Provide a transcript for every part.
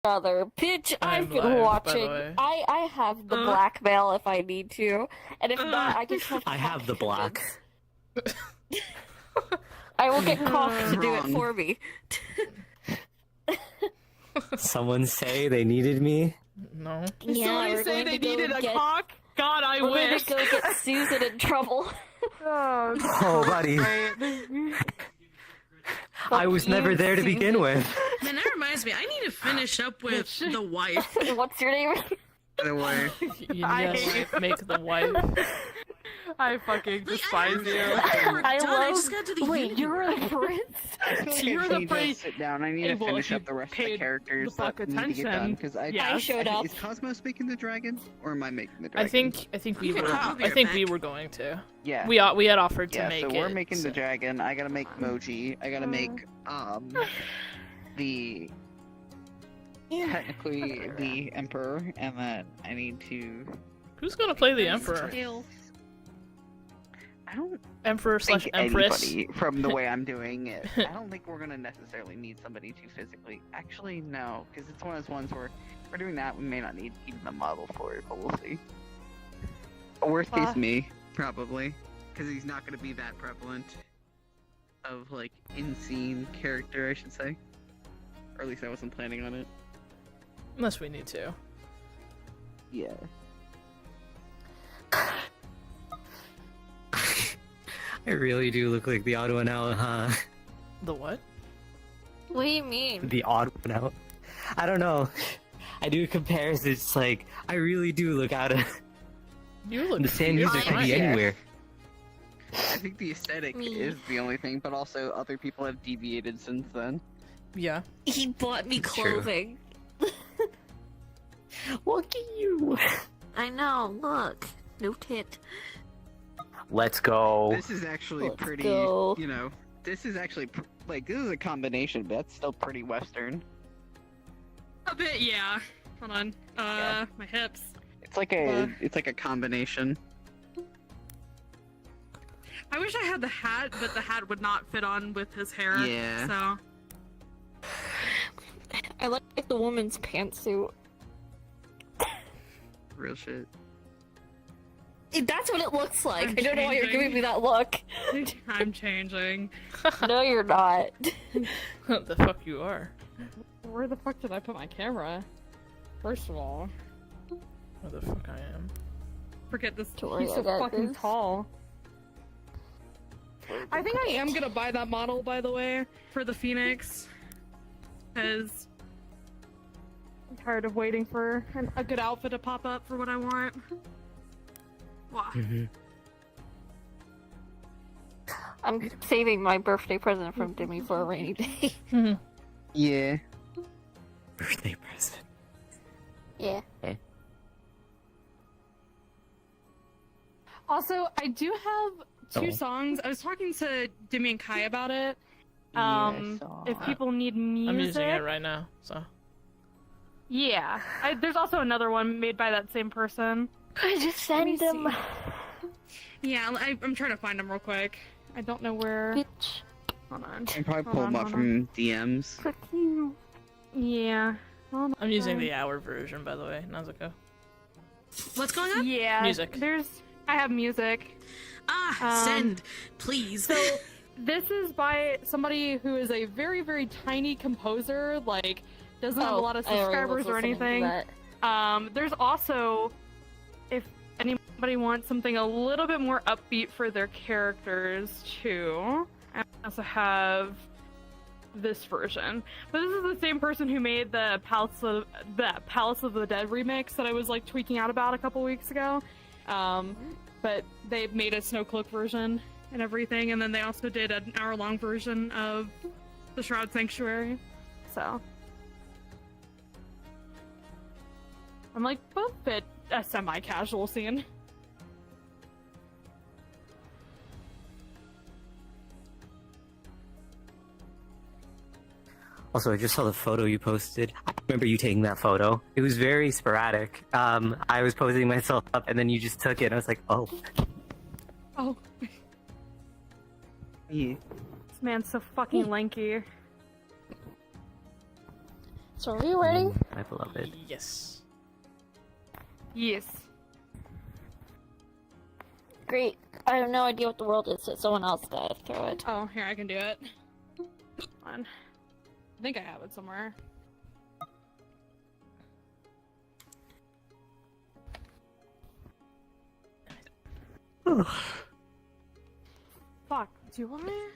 brother. Bitch, I've I'm been live, by the watching. way. I have the blackmail if I need to. And if not, I just have to I have the black. I will get Cock to do it for me. Someone say they needed me? No. Yeah, Somebody we're say going they to go needed a get... cock? God, I We're going wish. to go get Susan in trouble. Oh, buddy. I was never there to begin with. Man, that reminds me, I need to finish up with the wife. What's your name? Anyway. Yes, make the wife. I fucking despise you. I I love... just got to the Wait, unity. you're the prince? I feel like You're I the need to prince. sit down. I need to Well, finish if you up the rest of the paid characters the fuck that need to get done. attention, Because yeah. I showed up. Is Cosmos making the dragon, or am I making the dragon? I think we Okay, were. I'll be I right think back. we were going to. Yeah. We had offered to Yeah. make So it. we're making the so- dragon. I gotta make Moji. I gotta make the technically the emperor, and then I need to. Who's gonna play the emperor? I don't Emperor slash think empress. anybody from the way I'm doing it. I don't think we're gonna necessarily need somebody to physically. Actually, no, because it's one of those ones where if we're doing that. We may not need even a model for it, but we'll see. Worst case, me probably, because he's not gonna be that prevalent of like in-scene character, I should say. Or at least I wasn't planning on it. Unless we need to. Yeah. I really do look like the odd one out, huh? The what? What do you mean? The odd one out. I don't know. I do comparisons. It's like I really do look out of. You look. The same user could be Yeah. anywhere. I think the aesthetic Me. is the only thing, but also other people have deviated since then. Yeah. He bought me It's true. clothing. Look at you. I know, look. No tit. Let's go. This is actually Let's pretty, go. you know, this is actually, like, this is a combination, but that's still pretty Western. A bit, yeah. Hold on. Yeah. My hips. It's like a combination. I wish I had the hat, but the hat would not fit on with his hair. Yeah. So. I like the woman's pantsuit. Real shit. That's what it looks like. I'm I don't know why you're changing. giving me that look. I'm changing. No, you're not. What the fuck you are? Where the fuck did I put my camera? First of all, What the fuck I am? forget this. Don't worry, He's I so got fucking this. tall. I think I am gonna buy that model, by the way, for the Phoenix. Because I'm tired of waiting for a good outfit to pop up for what I want. Wow. I'm saving my birthday present from Demi for a rainy day. Yeah. Birthday present. Yeah. Also, I do have two Oh. songs. I was talking to Demi and Kai about it. Yeah, I saw If that. people need music, I'm using it right now. So. yeah. There's also another one made by that same person. I just Let me send them. Yeah, I'm trying to find them real quick. I don't know where. Bitch. Hold on. I can probably Hold pull on, them up hold on. from DMs. Fuck you. Yeah. Hold I'm using on. the hour version, by the way. Nazuko. What's going on? Yeah. Music. I have music. Send, please. So this is by somebody who is a very, very tiny composer. Like, doesn't have a lot of I already was subscribers or listening to anything. that. There's also, if anybody wants something a little bit more upbeat for their characters too, I also have this version. But this is the same person who made the Palace of the Dead remix that I was like tweaking out about a couple weeks ago. But they made a Snowcloak version and everything, and then they also did an hour-long version of the Shroud Sanctuary. So I'm like, both fit a semi-casual scene. Also, I just saw the photo you posted. I remember you taking that photo. It was very sporadic. I was posing myself up, and then you just took it, and I was like, oh. Oh, Yeah. this man's so fucking lanky. So are we ready? My beloved. Yes. Yes. Great. I have no idea what the world is, so someone else gotta throw it. Oh, here, I can do it. Hold on. I think I have it somewhere. Fuck, do I?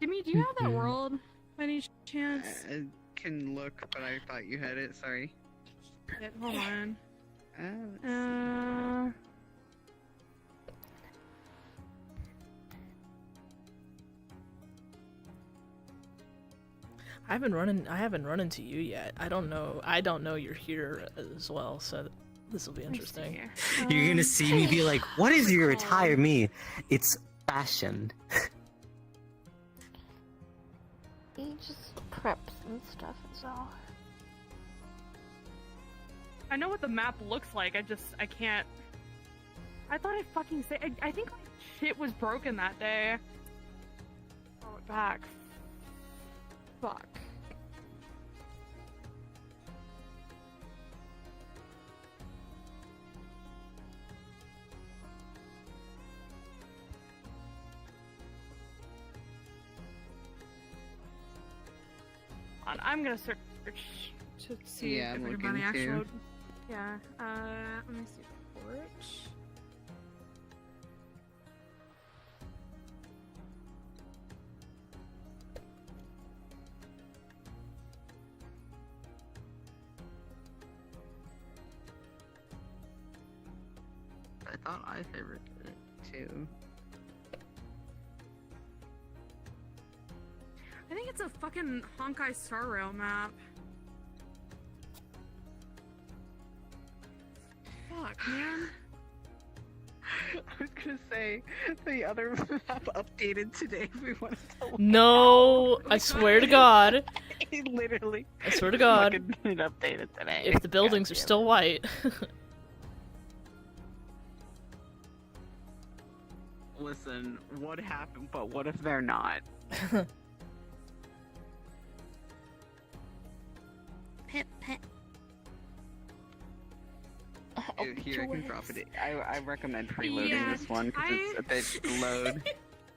Jimmy, do you have that world by any chance? I can look, but I thought you had it. Sorry. Shit, hold on. Let's see. I haven't run into you yet. I don't know you're here as well, so this will be interesting. You're gonna see me be like, what is your attire? Me, it's fashion. He just preps and stuff, so. I know what the map looks like, I can't. I thought I fucking say. I think like shit was broken that day. Throw it back. Fuck. I'm gonna search to see Yeah, if I'm anybody looking actually. too. Yeah. Let me see. Report. I thought I favorited it too. I think it's a fucking Honkai Star Rail map. Fuck, man. I was gonna say the other map updated today. If we wanted to look. No, I swear to God. It literally. I swear to God. fucking updated today. If the buildings are God damn still white. it. Listen, what happened? But what if they're not? Pip, pip. Here, I can drop it. I recommend preloading this one because it's a bit load.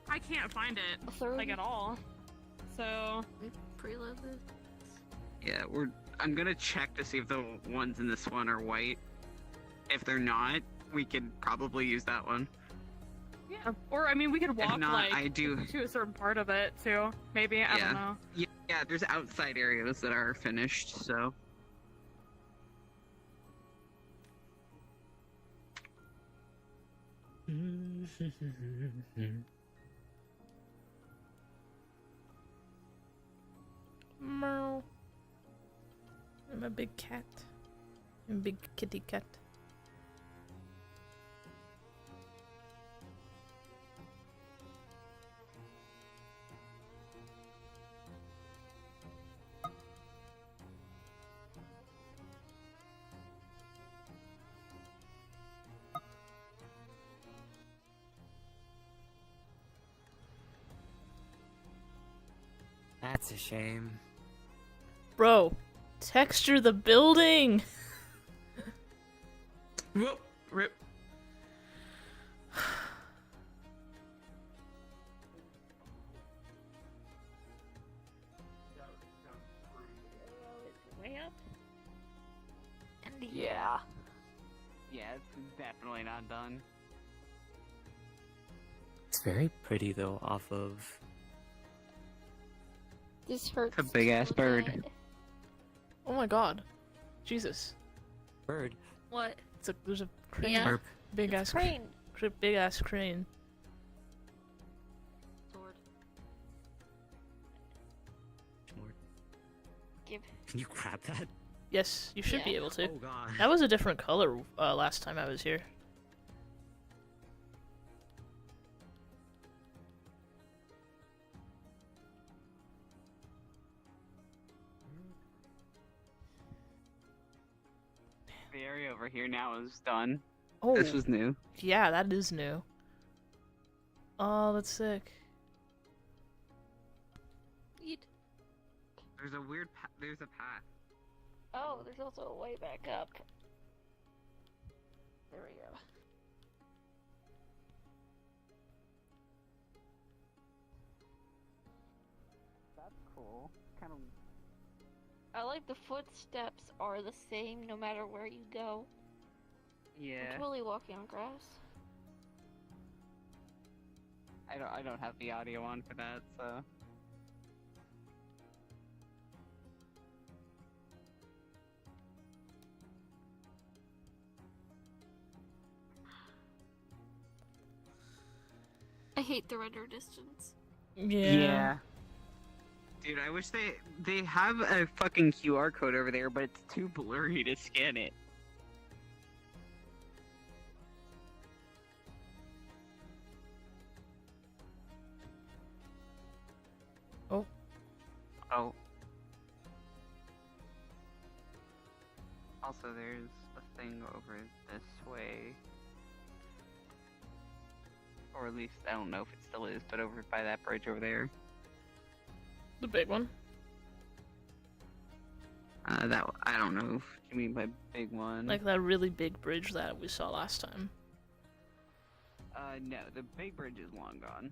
I can't find it Third. like at all. So Preload this. Yeah, I'm gonna check to see if the ones in this one are white. If they're not, we could probably use that one. yeah, or I mean, we could walk If not, like I do. to a certain part of it too. Maybe I don't know. Yeah, there's outside areas that are finished, so. Meow. I'm a big cat. I'm a big kitty cat. That's a shame. Bro, texture the building! Whoop, rip. Way up. And Yeah. Yeah, it's definitely not done. It's very pretty though, off of. This hurts. It's a big-ass so bird. bad. Oh my god. Jesus. Bird. What? There's a crane. Yeah. Burp. Big It's ass crane. Big ass crane. Sword. Give. Can you grab that? Yes, you should be Yeah. able to. Oh god. That was a different color last time I was here. The area over here now is done. Oh, This was new. yeah, that is new. Oh, that's sick. Eat. There's a weird there's a path. Oh, there's also a way back up. There we go. That's cool. Kind of. I like the footsteps are the same no matter where you go. Yeah. I'm totally walking on grass. I don't have the audio on for that, so. I hate the render distance. Yeah. Dude, I wish they have a fucking QR code over there, but it's too blurry to scan it. Oh. Oh. Also, there's a thing over this way. Or at least, I don't know if it still is, but over by that bridge over there. The big one. That, I don't know what you mean by big one. Like that really big bridge that we saw last time. No, the big bridge is long gone.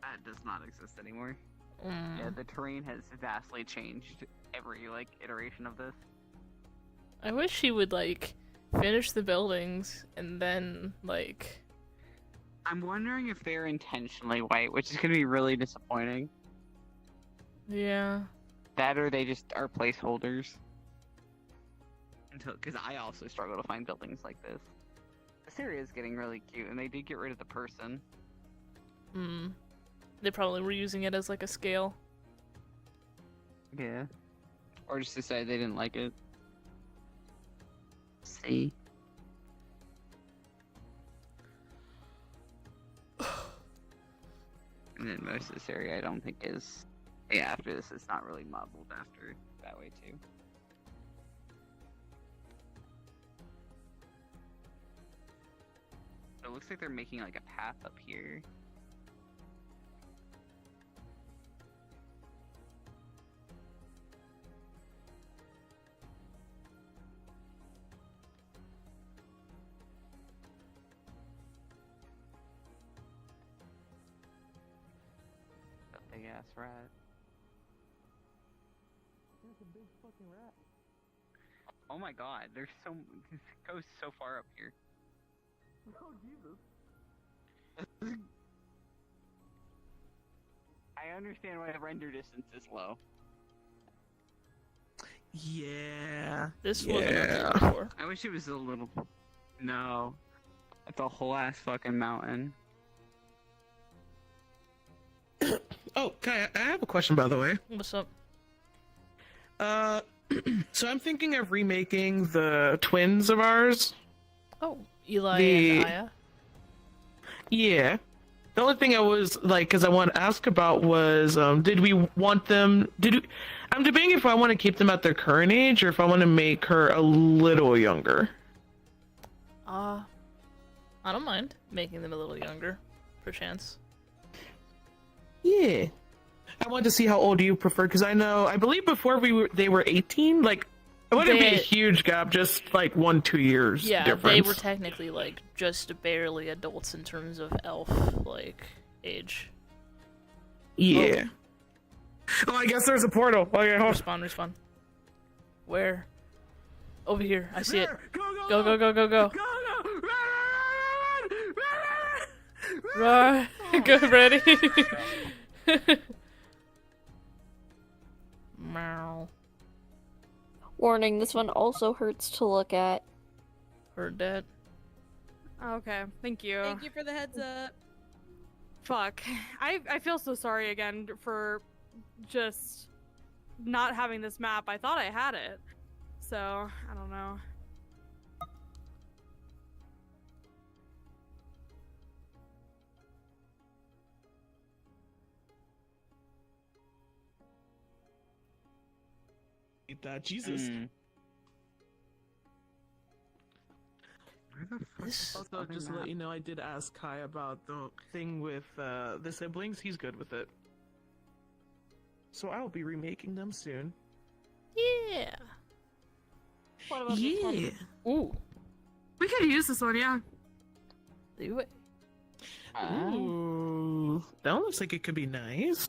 That does not exist anymore. Yeah, the terrain has vastly changed every, iteration of this. I wish he would, finish the buildings and then, I'm wondering if they're intentionally white, which is gonna be really disappointing. Yeah. That or they just are placeholders. Because I also struggle to find buildings like this. This area is getting really cute, and they did get rid of the person. They probably were using it as, a scale. Yeah. Or just decided they didn't like it. See? And then most of this area I don't think is... Yeah, after this it's not really modeled after that way too. It looks like they're making a path up here. Big ass rat. There's a big fucking rat. Oh my god, there's so this goes so far up here. Oh Jesus. I understand why the render distance is low. Yeah. This wasn't up here before. I wish it was a little. No. That's a whole ass fucking mountain. Oh, Kai, I have a question, by the way. What's up? So I'm thinking of remaking the twins of ours. Oh, Eli and Aya? Yeah. The only thing I was, because I want to ask about was, did we want them... I'm debating if I want to keep them at their current age, or if I want to make her a little younger. I don't mind making them a little younger, perchance. Yeah. I wanted to see how old you prefer, because I believe before they were 18, it wouldn't be a huge gap, just 1-2 years difference. They were technically just barely adults in terms of elf age. Yeah. Oh, I guess there's a portal. Okay, hold on. Respawn. Where? Over here. I see it. Go, Go. Go! Run! Go, ready? Meow. Warning, this one also hurts to look at. Heard that. Okay, thank you. Thank you for the heads up. Fuck. I feel so sorry again for just not having this map. I thought I had it. So, I don't know. That Jesus. Where the fuck is Also, just to let you know, I did ask Kai about the thing with the siblings. He's good with it. so I'll be remaking them soon. Yeah. What about this one? Ooh. We could use this one, yeah. Do it. Ooh, that one looks like it could be nice.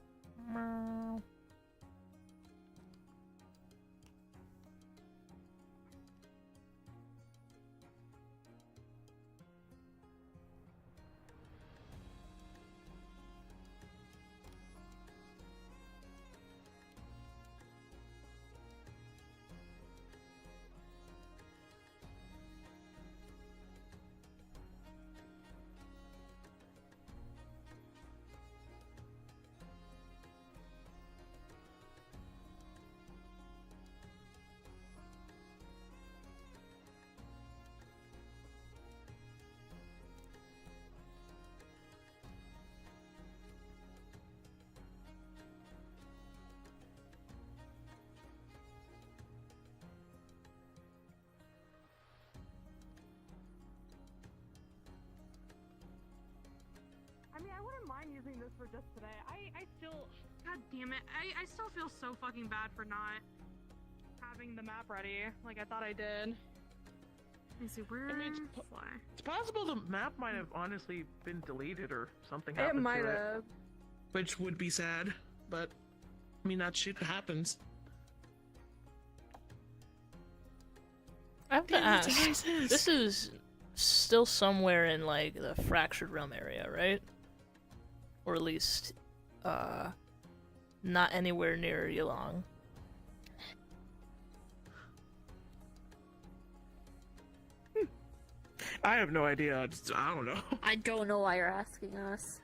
I mean, I wouldn't mind using this for just today. I still, god damn it, I still feel so fucking bad for not having the map ready, like I thought I did. Let me see, where fly? It's possible the map might have honestly been deleted or something It happened might to it, have. which would be sad. But I mean, that shit happens. I have to Damn, that's a ask. nice house. This is still somewhere in like the Fractured Realm area, right? Or at least, not anywhere near Yulong. I have no idea. I don't know. I don't know why you're asking us.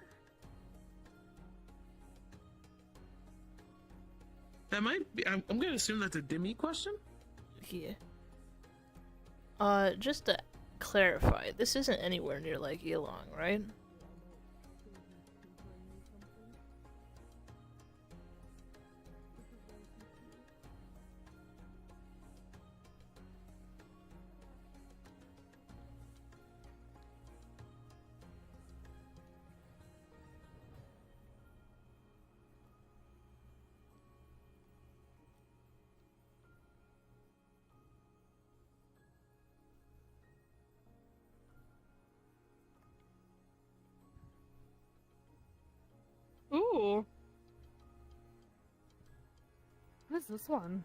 That might be. I'm gonna assume that's a Demi question. Yeah. Just to clarify, this isn't anywhere near like Yulong, right? Ooh. What is this one?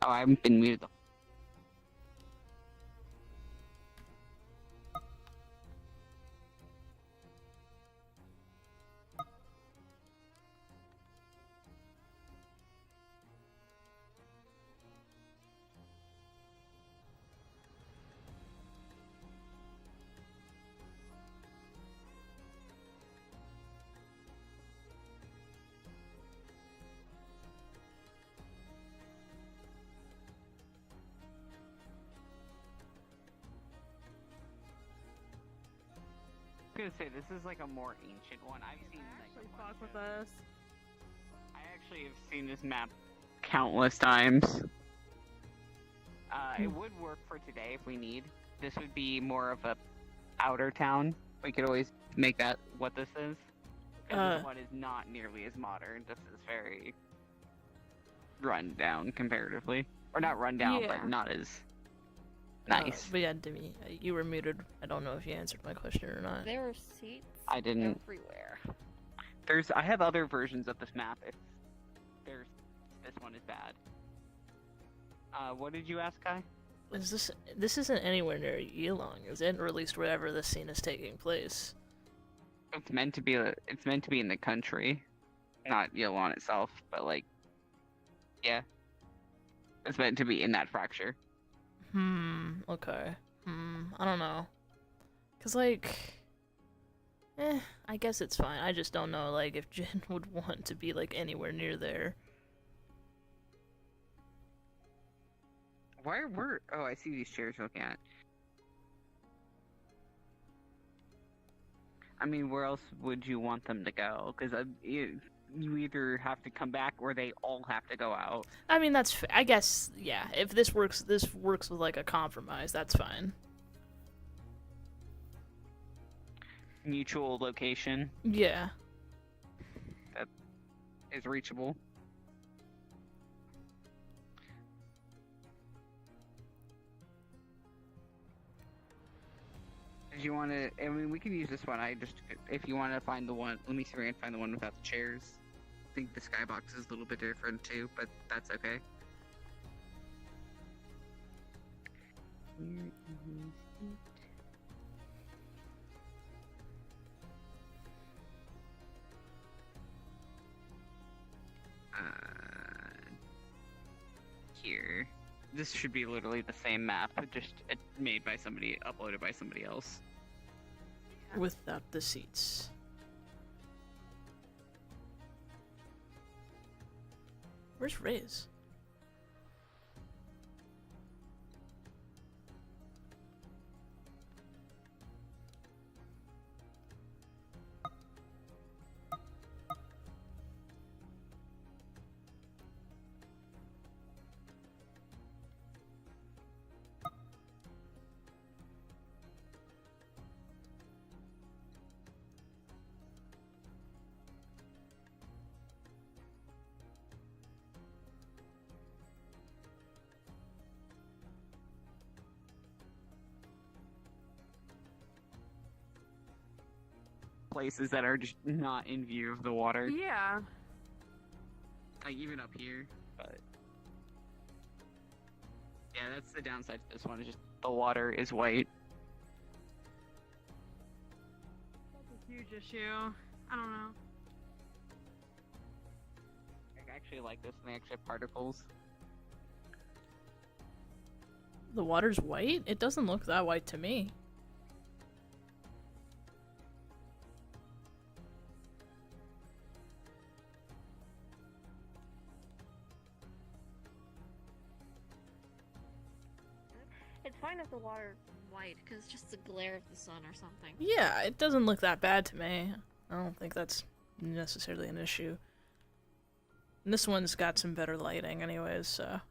Oh, I haven't been muted. I was gonna say, this is like a more ancient one. I've seen I like actually a bunch fuck with of- this. I actually have seen this map countless times. It would work for today if we need. This would be more of a outer town. We could always make that what this is. 'Cause this one is not nearly as modern. This is very run down comparatively. Or not run down, Yeah. but not as nice. But yeah, Demi, you were muted. I don't know if you answered my question or not. There are seats I didn't. everywhere. I have other versions of this map if this one is bad. What did you ask, Kai? This isn't anywhere near Yulong, is it? Or at least wherever the scene is taking place. It's meant to be in the country, not Yolon itself, but like, yeah, it's meant to be in that fracture. Okay. I don't know. Cause like, I guess it's fine. I just don't know, like, if Jin would want to be like anywhere near there. Oh, I see these chairs you're looking at. I mean, where else would you want them to go? Because you either have to come back or they all have to go out. I mean, I guess, yeah. If this works with like a compromise. That's fine. Mutual location. Yeah. is reachable. If you want to, I mean, we can use this one. If you want to find the one, let me see if I can find the one without the chairs. I think the skybox is a little bit different too, but that's okay. Here. This should be literally the same map, just made by somebody, uploaded by somebody else. Without the seats. Where's Riz? Places that are just not in view of the water. Yeah. Like even up here, but yeah, that's the downside to this one. Is just the water is white. That's a huge issue. I don't know. I actually like this, and they actually have particles. The water's white? It doesn't look that white to me. It's fine if the water's white, because it's just the glare of the sun or something. Yeah, it doesn't look that bad to me. I don't think that's necessarily an issue. And this one's got some better lighting anyways, so...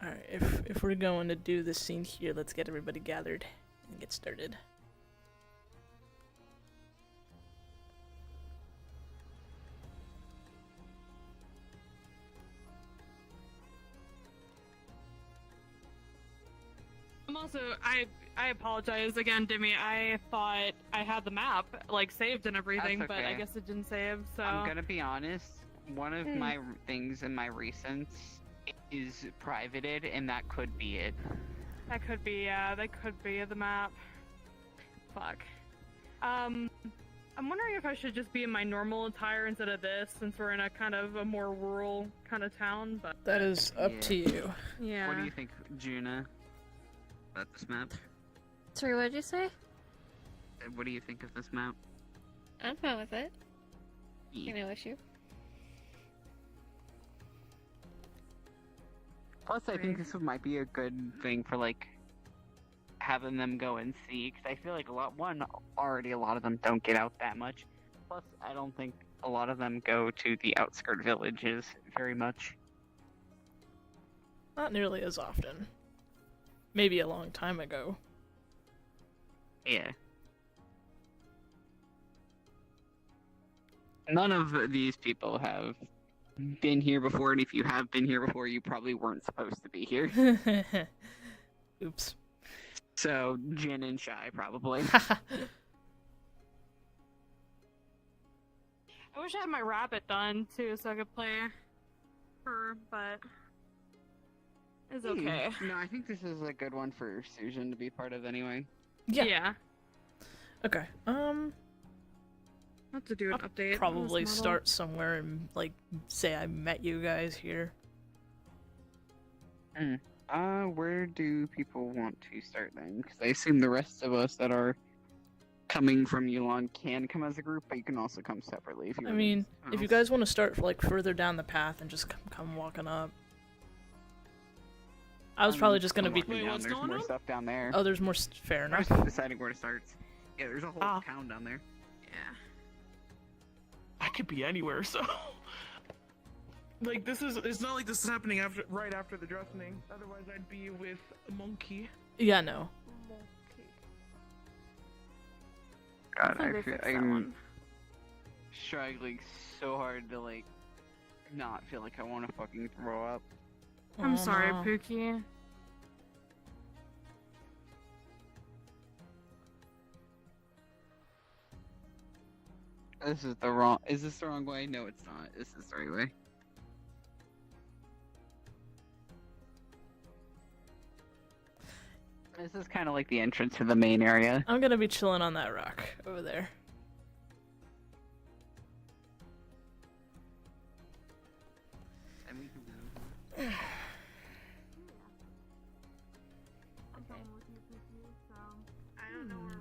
Alright, if we're going to do this scene here, let's get everybody gathered and get started. I'm also, I apologize again, Dimmy. I thought I had the map, like, saved and everything, That's but I okay. guess it didn't save, so... I'm gonna be honest. One of my things in my recents is privated, and that could be it. That could be, yeah, that could be the map. Fuck. I'm wondering if I should just be in my normal attire instead of this, since we're in a kind of a more rural kind of town, but... That is up Yeah. to you. Yeah. What do you think, Juna, about this map? Sorry, what did you say? What do you think of this map? I'm fine with it. Yeah. No issue. Plus, I think this might be a good thing for, like, having them go and see, because I feel like a lot of them don't get out that much. Plus, I don't think a lot of them go to the outskirt villages very much. Not nearly as often. Maybe a long time ago. Yeah. None of these people have been here before, and if you have been here before, you probably weren't supposed to be here. Oops. So, Jin and Shy, probably. I wish I had my rabbit done, too, so I could play her, but... It's okay. No, I think this is a good one for Susan to be part of anyway. Yeah. Okay. Have to do an I'll update. on probably this model. start somewhere and, like, say I met you guys here. Where do people want to start then? Because I assume the rest of us that are coming from Yulon can come as a group, but you can also come separately if you I want mean, to. if you guys want to start, like, further down the path and just come walking up. I was probably just gonna be. Wait, what's there's going more on? stuff down there. Oh, there's more. Fair I enough. was just deciding where to start. Yeah, there's a whole Ah. town down there. Yeah. I could be anywhere, so. Like, it's not like this is happening right after the dressing. Otherwise, I'd be with a monkey. Yeah, no. God, think they I feel, fixed that I'm one. struggling so hard to, like, not feel like I want to fucking throw up. I'm Oh, sorry, no. Pookie. Is this the wrong way? No, it's not. This is the right way. This is kind of like the entrance to the main area. I'm gonna be chilling on that rock over there. And we can go. I don't know where.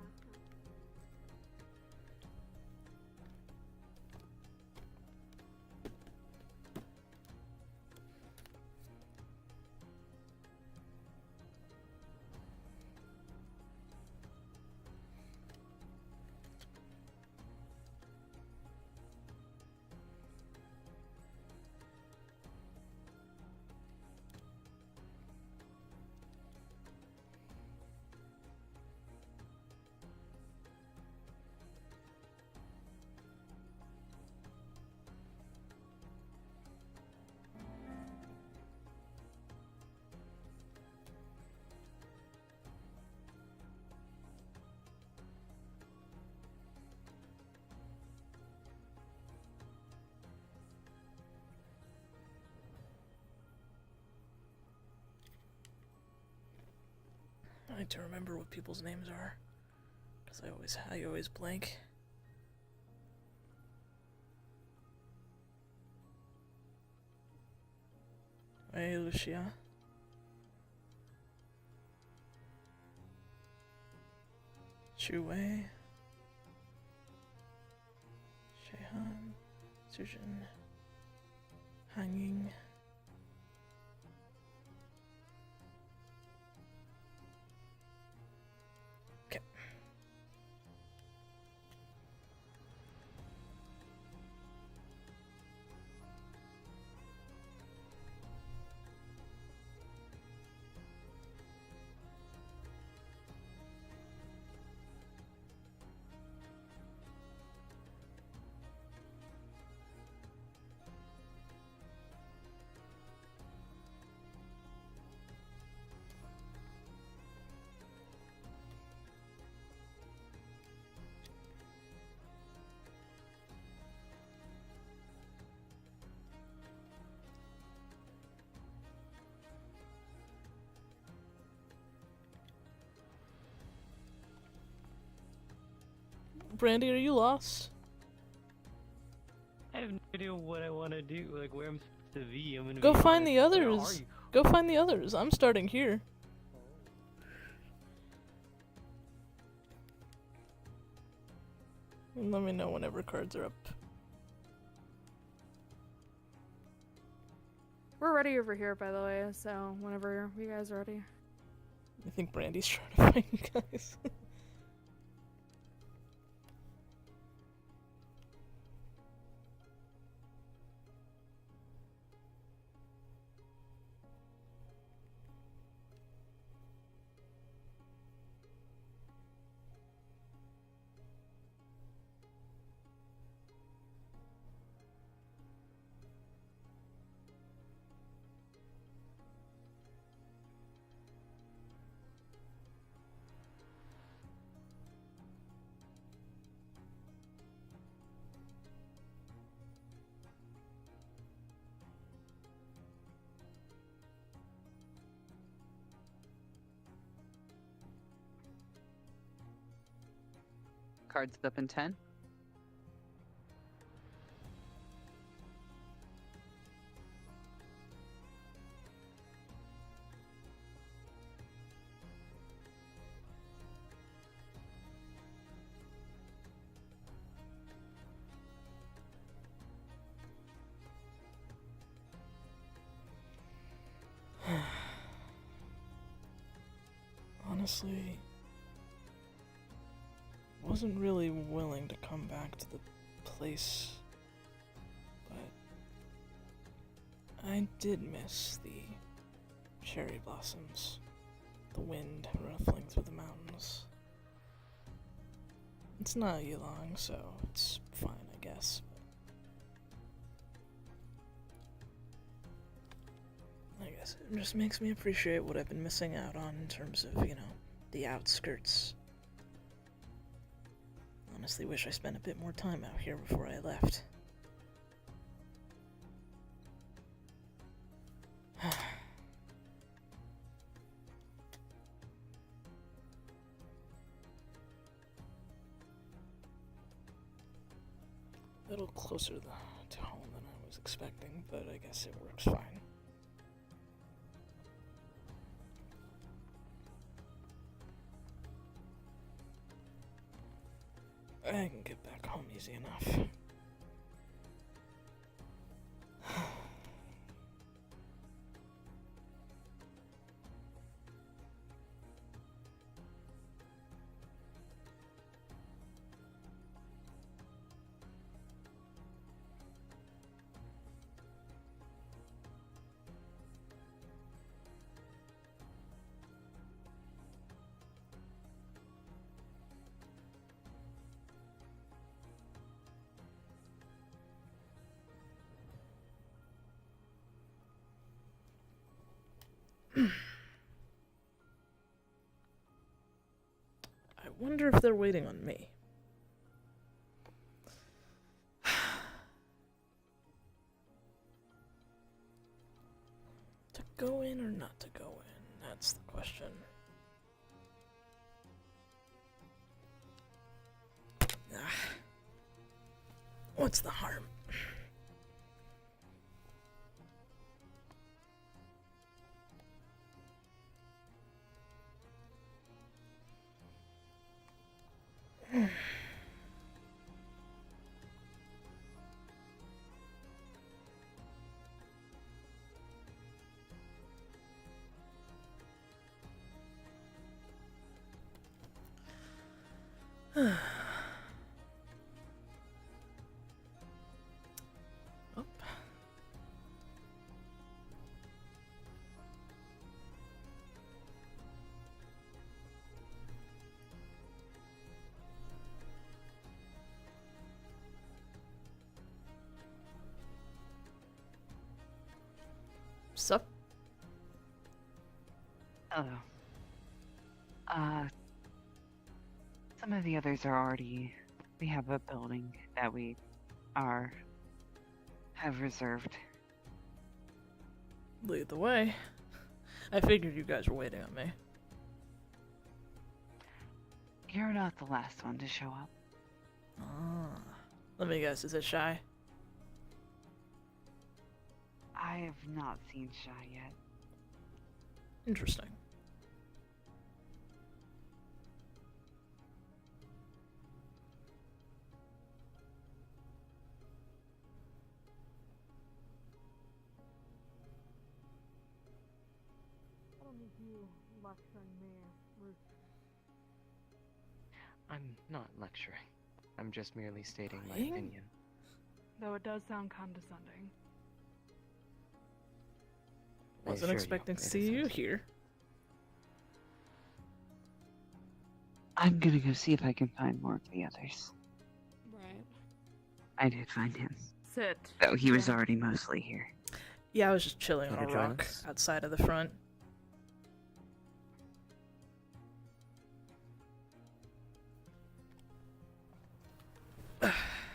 I need to remember what people's names are, because I always blank. Hey, Lucia. Shu Wei. Shehan. Sujin. Hanging. Okay. Brandy, are you lost? I have no idea what I want to do, like where I'm supposed to be. I'm gonna Go be find the honest. Where are others. you? Go find the others. I'm starting here. And let me know whenever cards are up. We're ready over here, by the way, so whenever you guys are ready. I think Brandy's trying to find you guys. Cards up in 10. honestly, wasn't really willing to come back to the place, but I did miss the cherry blossoms, the wind ruffling through the mountains. It's not long, so it's fine, I guess. I guess it just makes me appreciate what I've been missing out on in terms of, the outskirts. Honestly, wish I spent a bit more time out here before I left. A little closer to home than I was expecting, but I guess it works fine. I can get back home easy enough. I wonder if they're waiting on me. To go in or not to go in? That's the question. What's the harm? Oh. Sup? Hello. Some of the others are already. We have a building that we have reserved. Lead the way. I figured you guys were waiting on me. You're not the last one to show up. Ah. Let me guess, is it Shy? I have not seen Shy yet. Interesting. I'm not lecturing. I'm just merely stating my Lying? opinion. Though it does sound condescending. I Wasn't assure expecting to it see you isn't. here. I'm gonna go see if I can find more of the others. Right. I did find him, Sit. though he was Yeah. already mostly here. Yeah, I was just chilling on Wanna a join rock us? outside of the front.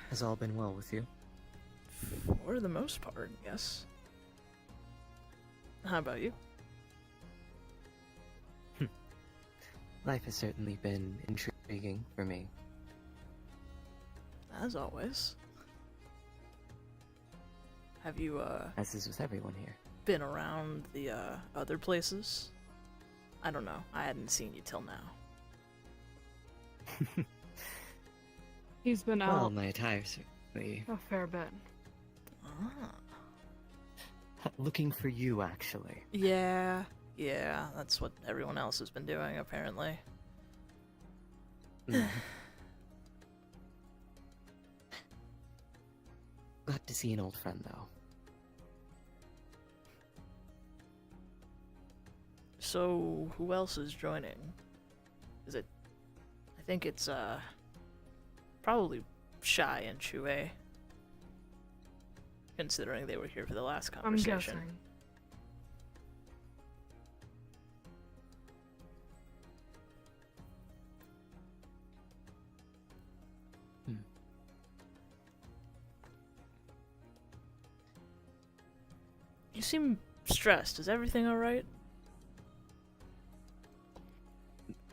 Has all been well with you? For the most part, yes. How about you? Life has certainly been intriguing for me. As always. Have you, As is with everyone here. been around the, other places? I don't know. I hadn't seen you till now. He's been Well, out my attire certainly. a fair bit. Ah. Looking for you, actually. Yeah, Yeah, that's what everyone else has been doing, apparently. Mm. Glad to see an old friend, though. So, who else is joining? Is it... I think it's, probably Shy and Chue. Considering they were here for the last I'm conversation. guessing. You seem stressed. Is everything alright?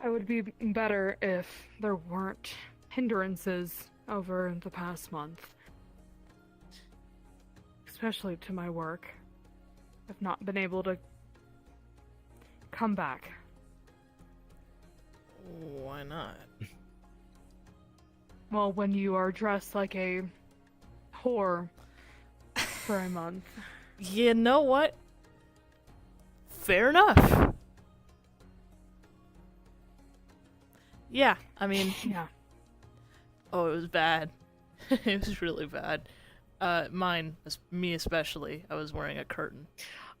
I would be better if there weren't hindrances over the past month. Especially to my work. I've not been able to come back. Why not? Well, when you are dressed like a whore for a month. You know what? Fair enough. Yeah, I mean... Yeah. Oh, it was bad. It was really bad. Me especially. I was wearing a curtain.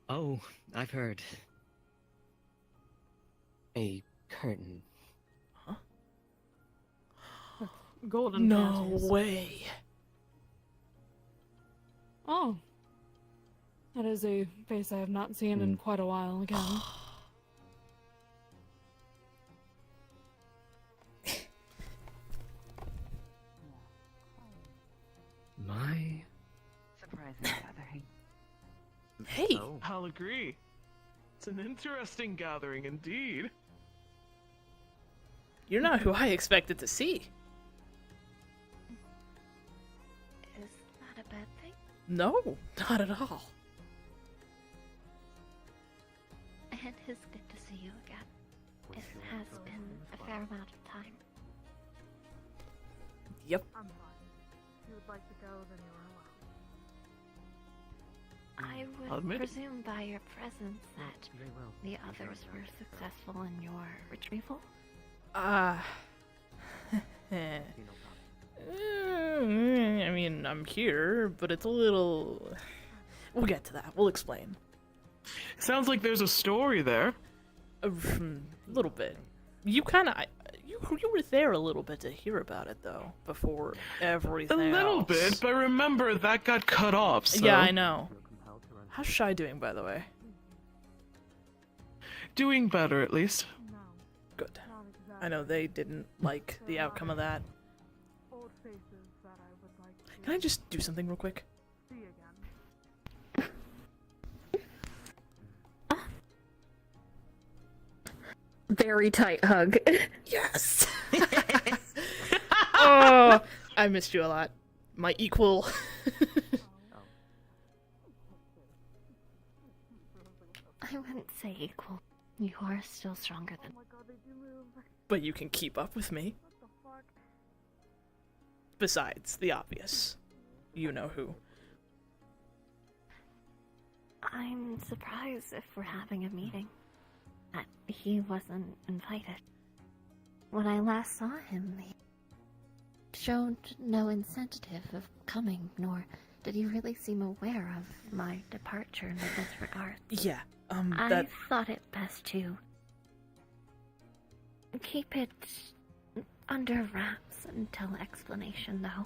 Oh, I've heard. A curtain. Golden No panties. way. Oh. That is a face I have not seen in quite a while again. My... Surprising gathering. Hey! Oh. I'll agree. It's an interesting gathering indeed. You're not who I expected to see. Is that a bad thing? No, not at all. And it's good to see you again. It has been a fair amount of time. Yep. I'm fine. If you would like to go, then you are allowed. I I'll would admit it. presume by your presence that Very well. the others were successful in your retrieval? I mean, I'm here, but it's a little... We'll get to that. We'll explain. Sounds like there's a story there. A little bit. You kind of... You were there a little bit to hear about it, though, before everything A little else. bit, but remember that got cut off, so... Yeah, I know. How's Shy doing, by the way? Doing better, at least. No, Good. not exactly. I know they didn't like the outcome of that. Old faces that I would like to Can I just do something real quick? see again. Very tight hug. Yes! Oh, I missed you a lot. My equal. I wouldn't say equal. You are still stronger than. Oh my god, they do move. But you can keep up with me. What the fuck? Besides the obvious. You know who. I'm surprised if we're having a meeting. That he wasn't invited. When I last saw him, he showed no incentive of coming, nor did he really seem aware of my departure in this regard. Yeah, I that... thought it best to keep it under wraps until explanation, though.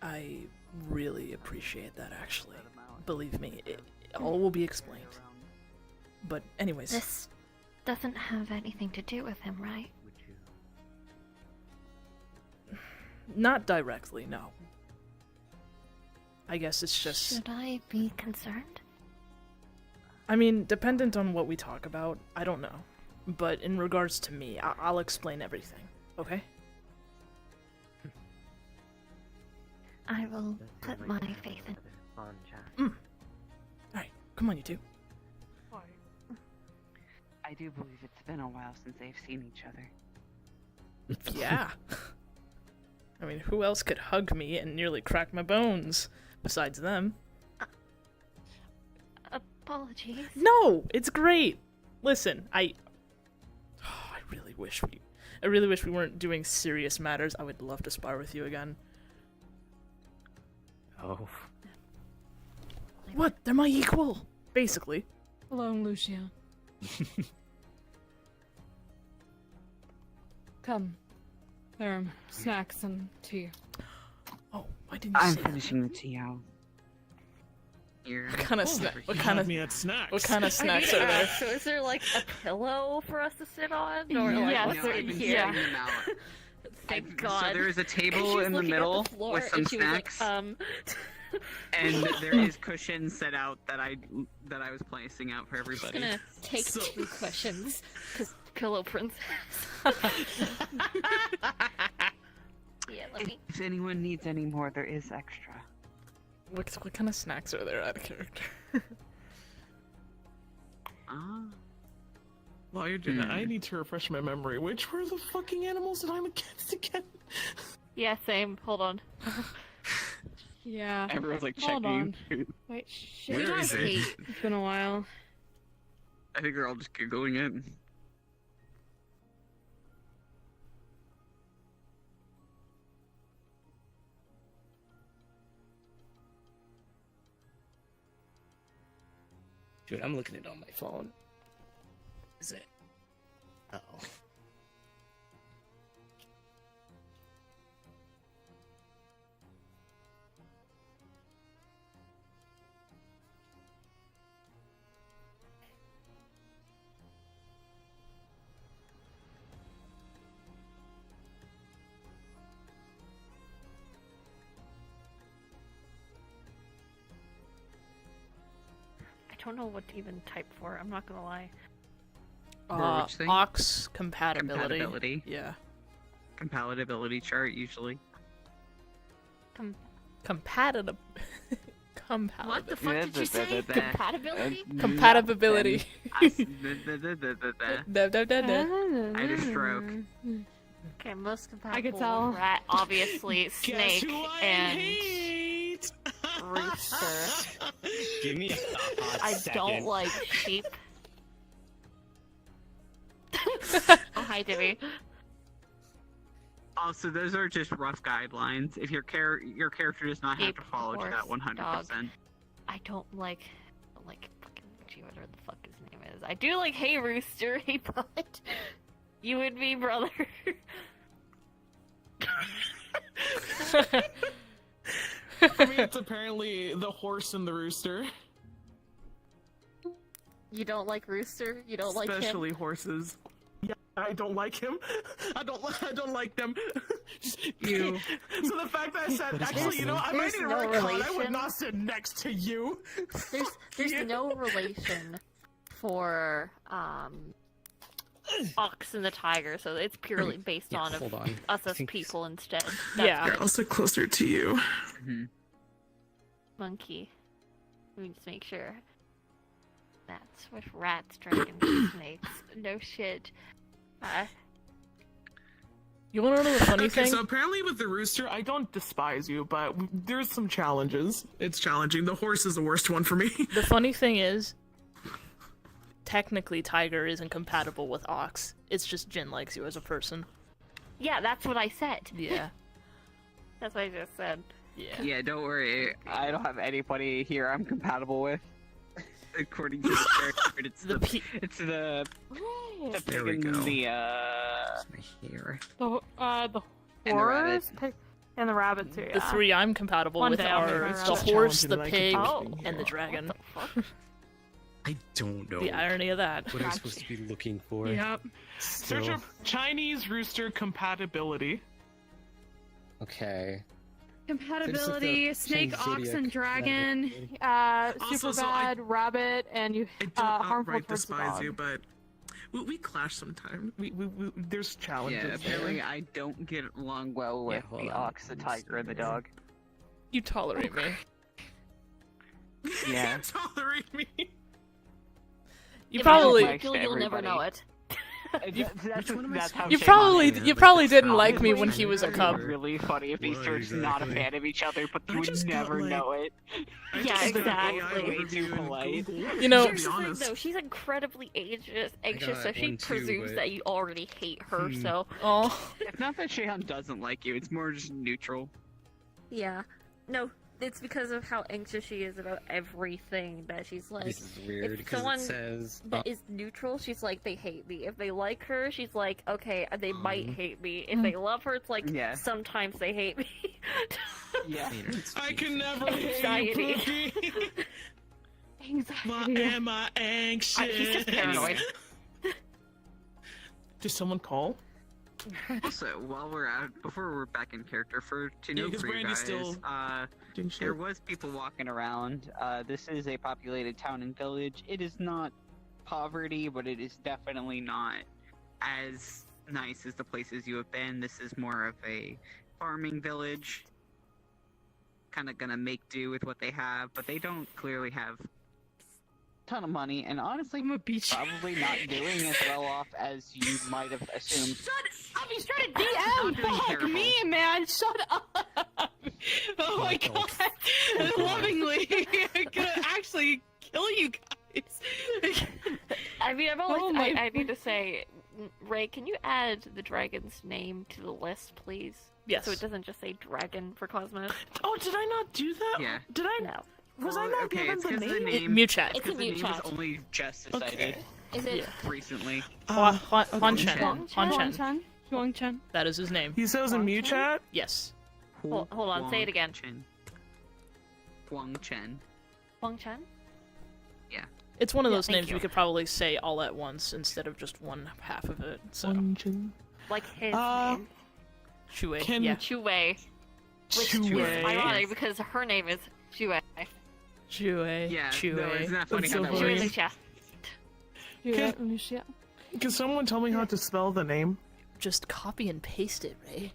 I really appreciate that, actually. Believe me, all will be explained. But anyways... This doesn't have anything to do with him, right? Not directly, no. I guess it's just... Should I be concerned? I mean, dependent on what we talk about, I don't know. But in regards to me, I'll explain everything, okay? I will put my faith in. Alright, come on, you two. Why? I do believe it's been a while since they've seen each other. Yeah. I mean, who else could hug me and nearly crack my bones besides them? Apologies. No, it's great. Listen, I really wish we weren't doing serious matters. I would love to spar with you again. Oh. What? They're my equal, basically. Hello, Lucia. Come. There are snacks and tea. Oh, why didn't you I'm say that? finishing the tea out. Here. What kind of snack? What kind of me at snacks. what kind of snacks are there? So is there like a pillow for us to sit on, Yes, No, I've been yeah. setting them out. Thank God. So there is a She's table in the looking at middle floor with some and she was like, snacks, and there is cushions set out that I was placing out for She's everybody. gonna take 2 cushions, cause pillow princess. Yeah, let me. If anyone needs any more, there is extra. What kind of snacks are there out of character? Ah. While you're doing that, I need to refresh my memory. Which were the fucking animals that I'm against again? Yeah, same. Hold on. Yeah. Everyone's like Hold checking. Wait, shit. Where is it? It's been a while. I think they're all just giggling it. Dude, I'm looking at it on my phone. Is it? Oh. I don't know what to even type for. I'm not gonna lie. Which thing? Ox compatibility. Compatibility. Yeah. Compatibility chart usually. Compatible. What the fuck did you say? Compatibility? Compatibility. I Da, da, da, da. had a stroke. Okay, most compatible I could tell. with rat, obviously Guess snake who I and hate? rooster. Give me a hot I second. don't like sheep. Oh, hi, Divvy. Also, those are just rough guidelines. If your character does not have Sheep, to follow to that horse, 100%. I don't like fucking gee, whatever the fuck his name is. I do like Hey Rooster, Hey Bud. You and me, brother. For me, it's apparently the horse and the rooster. You don't like Rooster? You don't like him? Especially horses. Yeah, I don't like him. I don't like them. You. So the fact that I said, actually, you know, I might There's need a no red card. I would relation. not sit next to you. There's no relation for Ox and the Tiger, so it's purely based on hold of on. us I as think- people instead. Yeah. good. I'll sit closer to you. Monkey. Let me just make sure. That's with rats, dragons, and snakes. No shit. You wanna know the funny Okay, thing? so apparently with the rooster, I don't despise you, but there's some challenges. It's challenging. The horse is the worst one for me. The funny thing is, technically Tiger isn't compatible with Ox. It's just Jin likes you as a person. Yeah, that's what I said. Yeah. That's what I just said. Yeah. Yeah, don't worry. I don't have anybody here I'm compatible with. According to the character, it's The pe- it's the There we pig go. and the My hair. The And the horse and the rabbit too. The Yeah. 3 I'm compatible One with day I'll are make my the rabbit. horse, the Challenging, pig, and I Oh. can and the dragon. What the fuck? I don't know. The irony of that. What am I supposed to be looking for? Yep. Search Still. up Chinese rooster compatibility. Okay. Compatibility, Chinese snake, ox, Zodiac and dragon. Also, Super so I- bad, rabbit, and you I don't harmful outright towards the despise dog. you, but we clash sometimes. We there's challenges. yeah. Apparently, I don't get along well with hold the on. ox, the tiger, and the dog. You tolerate me. Yeah. Tolerate me. You If probably you Nice to you'll never know everybody. it. That's how You Shayna is. you probably didn't Honestly, like me when he was a It'd cub. be really funny if these two are just not a fan of each other, but I you would just got, never like- know it. Yeah, exactly. Way too polite. You know- Here's the thing, though. She's incredibly anxious, so got she one too, presumes but- that you already hate her. So Oh, It's not that Shayhan doesn't like you, it's more just neutral. yeah, no, it's because of how anxious she is about everything that she's like. This is weird if because someone it says that is neutral, she's like they hate me. If they like her, she's like okay, they might hate me. If they love her, it's like Yeah. sometimes they hate me. Yeah. I can never hate Anxiety. you, Pookie. Why Anxiety. am I anxious? He's just paranoid. Did someone call? Also, while we're out, before we're back in character, to Yeah, know 'cause for you Brandy's guys, still Doing shit. there was people walking around. This is a populated town and village. It is not poverty, but it is definitely not as nice as the places you have been. This is more of a farming village. Kind of gonna make do with what they have, but they don't clearly have a ton of money, and honestly, I'm a beach. probably not doing as well off as you might have assumed. Shut up! He's trying to Not DM. doing Fuck terrible. me, man. Shut up. Oh my god. Lovingly. I'm gonna actually kill you guys. I mean, Oh my- I need to say, Ray, can you add the dragon's name to the list, please? yes. So it doesn't just say dragon for Cosmos. Oh, did I not do that? Yeah. Did I? No. Was I not okay, given it's the 'cause name? the name Mute chat. It's a because the mute name was chat. only just decided Okay. Is it? Yeah. recently. Huan okay. Chen. Huang Huan Chen. Huang Chen. That is his name. He says in Huang mute Chen? chat. Yes. Hold on, say it again. Chen. Huang Chen. Huang Chen? It's one of Yeah, those thank names you. we could probably say all at once instead of just one half of it. So Luncheon. Like his Uh, name. Shui. Can- Yeah. Chue. Which Chue. is ironic because her name is Chue. Shui. Yeah, Shui. no, isn't that funny That's how so that funny. Chue works? Lucia. Lucia. Can someone tell me how to spell the name? Just copy and paste it, Ray.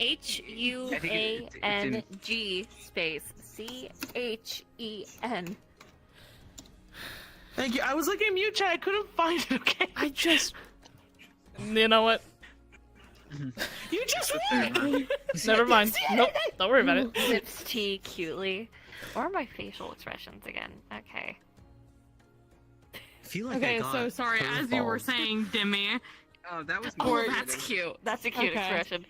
HUANG space CHEN. Thank you. I was looking at mute chat. I couldn't find it. Okay. I just. You know what? You just. Never mind. Nope. Don't worry about it. Sips tea cutely. Or my facial expressions again. Okay. I feel like I Okay, got so sorry, as you were curveballs. saying, Dimmy. Oh, that was Oh, more that's creative, cute. That's a cute Okay. expression.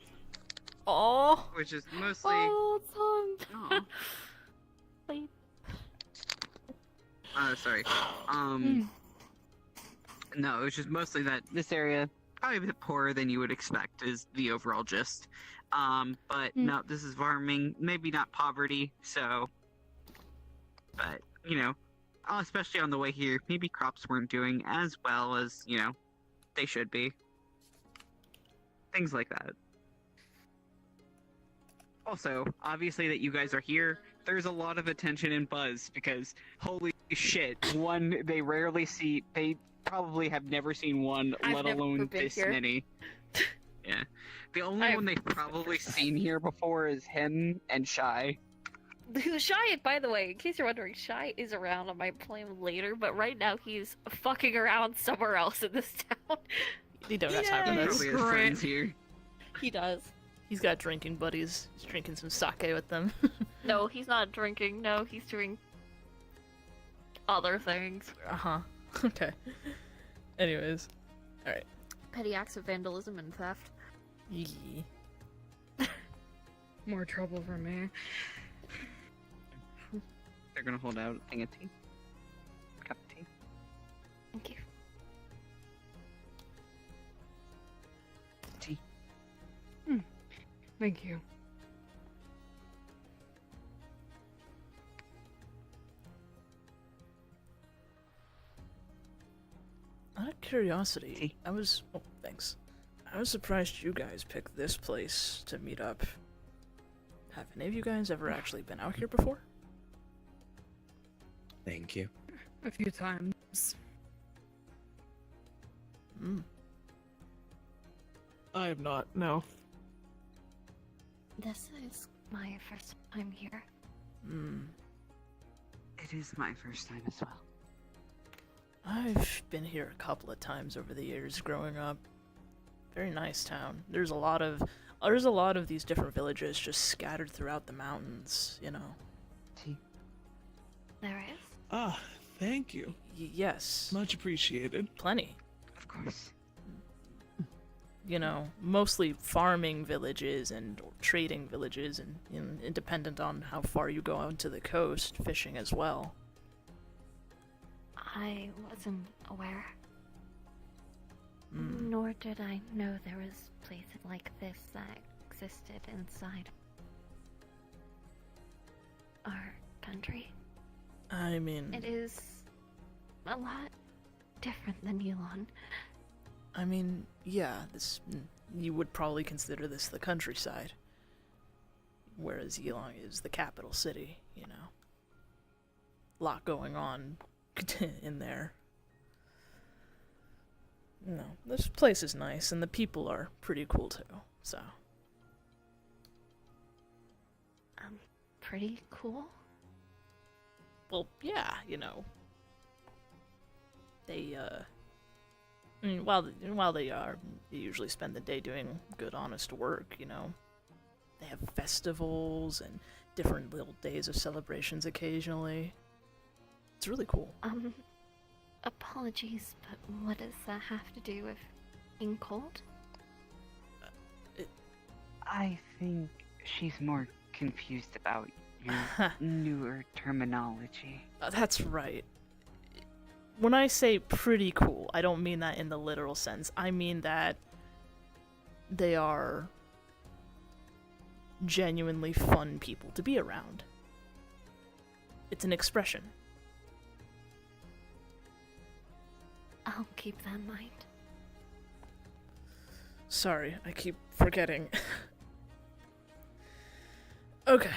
Oh. which is mostly. Oh, Oh, Please. sorry. Hmm. No, it was just mostly that this area probably a bit poorer than you would expect is the overall gist. But Hmm. no, this is farming, maybe not poverty, so. But especially on the way here, maybe crops weren't doing as well as they should be. Things like that. Also, obviously that you guys are here, there's a lot of attention and buzz because holy shit, one they rarely see. They probably have never seen one, I've let never alone been this here. many. Yeah, the only I've one they've probably seen here before is him and Shy. Shy, by the way, in case you're wondering, Shy is around. I might play him later, but right now he's fucking around somewhere else in this town. He don't have time for He this. probably has great. friends here. He does. He's got drinking buddies. He's drinking some sake with them. No, he's not drinking. No, he's doing other things. Uh-huh. Okay. Anyways. Petty acts of vandalism and theft. Yee. More trouble for me. They're gonna hold out a thing of tea. Cup of tea. Thank you. Tea. Thank you. Out of curiosity, Tea. Oh, thanks. I was surprised you guys picked this place to meet up. Have any of you guys ever actually been out here before? Thank you. A few times. Hmm. I have not. No. This is my first time here. Hmm. It is my first time as well. I've been here a couple of times over the years growing up. Very nice town. There's a lot of these different villages just scattered throughout the mountains, you know. There is? Ah, thank you. Yes. Much appreciated. Plenty. Of course. You know, mostly farming villages and trading villages, and independent on how far you go onto the coast, fishing as well. I wasn't aware. Mm. Nor did I know there was places like this that existed inside our country. I mean, It is a lot different than Elon. yeah, you would probably consider this the countryside, whereas Yilong is the capital city, you know. Lot going on in there. No, this place is nice, and the people are pretty cool too, so. Pretty cool. Well, yeah, you know. They, I mean, while they usually spend the day doing good, honest work, you know. They have festivals and different little days of celebrations occasionally. It's really cool. Apologies, but what does that have to do with being cold? I think she's more confused about your newer terminology. That's right. When I say pretty cool, I don't mean that in the literal sense. I mean that they are genuinely fun people to be around. It's an expression. I'll keep that in mind. Sorry, I keep forgetting. Okay,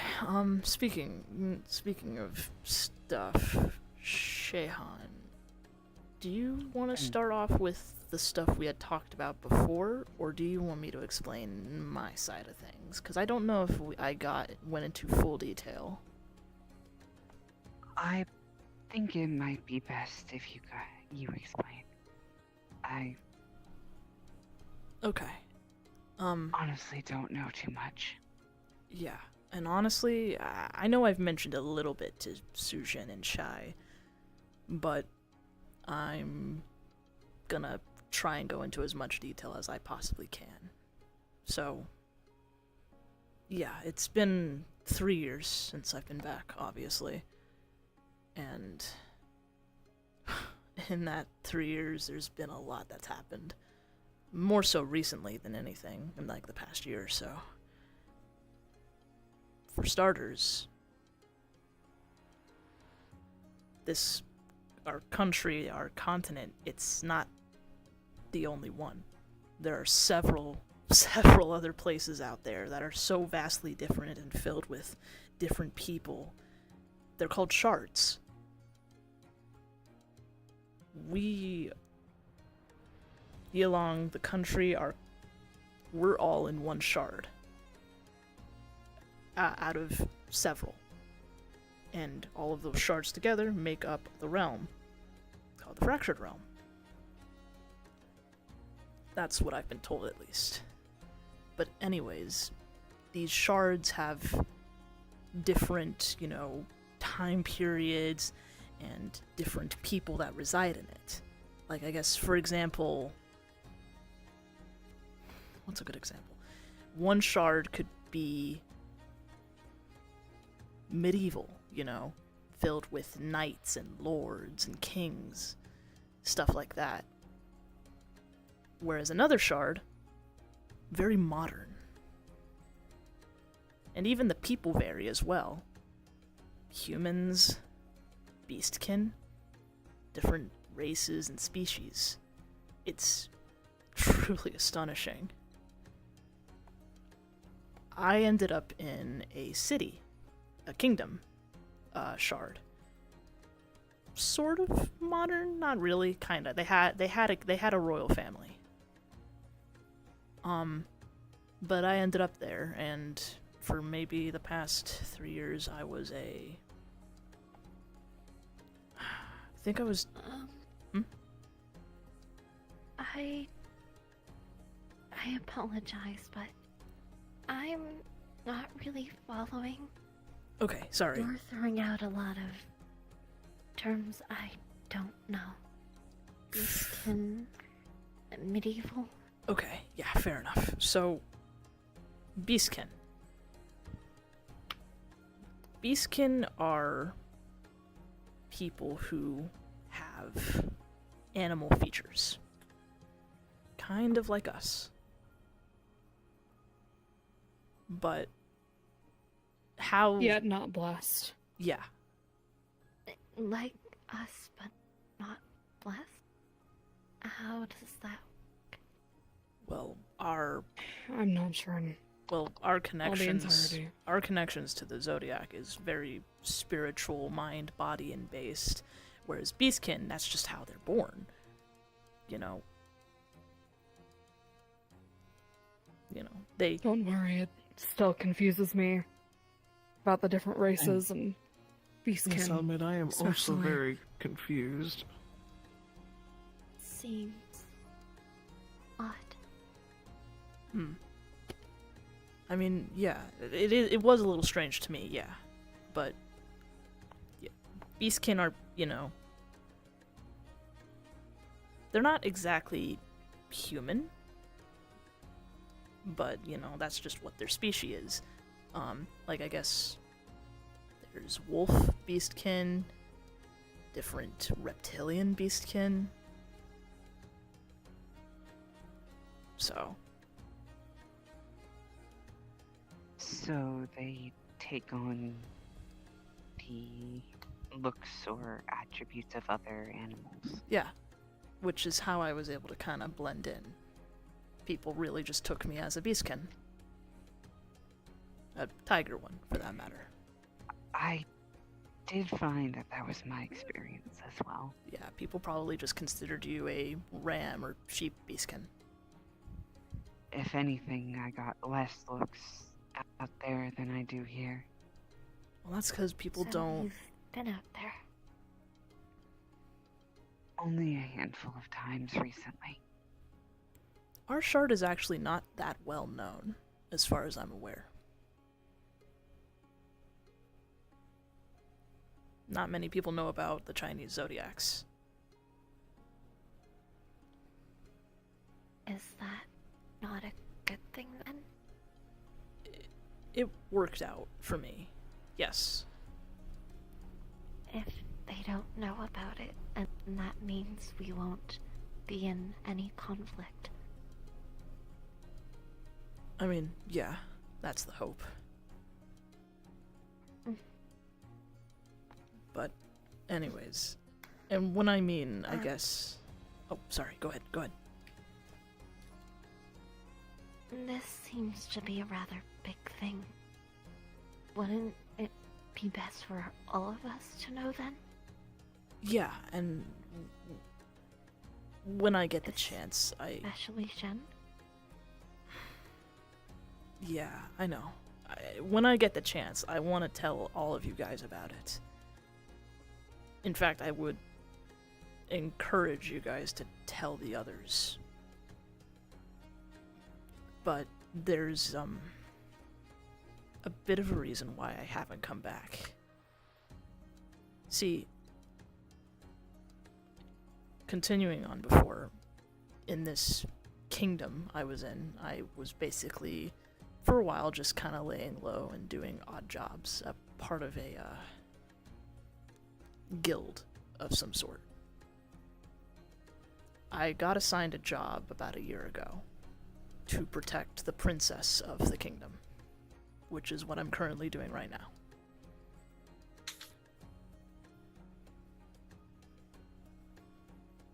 speaking of stuff, Shehan, do you want to start off with the stuff we had talked about before, or do you want me to explain my side of things? Because I don't know if I went into full detail. I think it might be best if you explain. I Okay. honestly don't know too much. Yeah, and honestly, I know I've mentioned a little bit to Sujin and Shai, but I'm gonna try and go into as much detail as I possibly can. So, yeah, it's been 3 years since I've been back, obviously. And in that 3 years, there's been a lot that's happened. More so recently than anything, in like the past year or so. For starters, our country, our continent, it's not the only one. There are several other places out there that are so vastly different and filled with different people. They're called shards. Along the country, we're all in one shard. Out of several. And all of those shards together make up the realm, called the Fractured Realm. That's what I've been told, at least. But anyways, these shards have different, time periods and different people that reside in it. Like, I guess, for example... What's a good example? One shard could be medieval, filled with knights and lords and kings, stuff like that. Whereas another shard, very modern. And even the people vary as well. Humans, beastkin, different races and species. It's truly astonishing. I ended up in a city, a kingdom, shard. Sort of modern, not really, kinda. They had a royal family. But I ended up there, and for maybe the past 3 years, I was I apologize, but I'm not really following. Okay, sorry. You're throwing out a lot of terms I don't know. Beastkin, medieval. Okay, yeah, fair enough. So, Beastkin. Beastkin are people who have animal features. Kind of like us. But how... Yet not blessed. Yeah. Like us, but not blessed? How does that... Well, our I'm not sure. connections, entirety. our connections to the Zodiac is very spiritual, mind, body, and based, whereas Beastkin, that's just how they're born. You know, they. Don't worry, it still confuses me about the different races and beastkin. Yes, I'll admit I am also especially. very confused. seems odd? I mean, yeah, it was a little strange to me, yeah, but yeah, Beastkin are, they're not exactly human, but that's just what their species is. Like I guess there's wolf beastkin, different reptilian beastkin. So they take on the looks or attributes of other animals. yeah, which is how I was able to kind of blend in. People really just took me as a beastkin. A tiger one, for that matter. I did find that was my experience as well. Yeah, people probably just considered you a ram or sheep beastkin. If anything, I got less looks out there than I do here. Well, that's because people So don't... You've been out there. Only a handful of times recently. Our shard is actually not that well known, as far as I'm aware. Not many people know about the Chinese zodiacs. Is that not a good thing then? It worked out for me, yes. If they don't know about it, and that means we won't be in any conflict. I mean, yeah, that's the hope. But, anyways, and when I mean, I guess... Oh, sorry, go ahead. This seems to be a rather big thing. Wouldn't it be best for all of us to know then? Yeah, and when I get the chance, Especially Shen? Yeah, I know. When I get the chance, I want to tell all of you guys about it. In fact, I would encourage you guys to tell the others. But there's, a bit of a reason why I haven't come back. See, continuing on before, in this kingdom I was in, I was basically, for a while, just kind of laying low and doing odd jobs, a part of a, guild of some sort. I got assigned a job about a year ago to protect the princess of the kingdom, which is what I'm currently doing right now.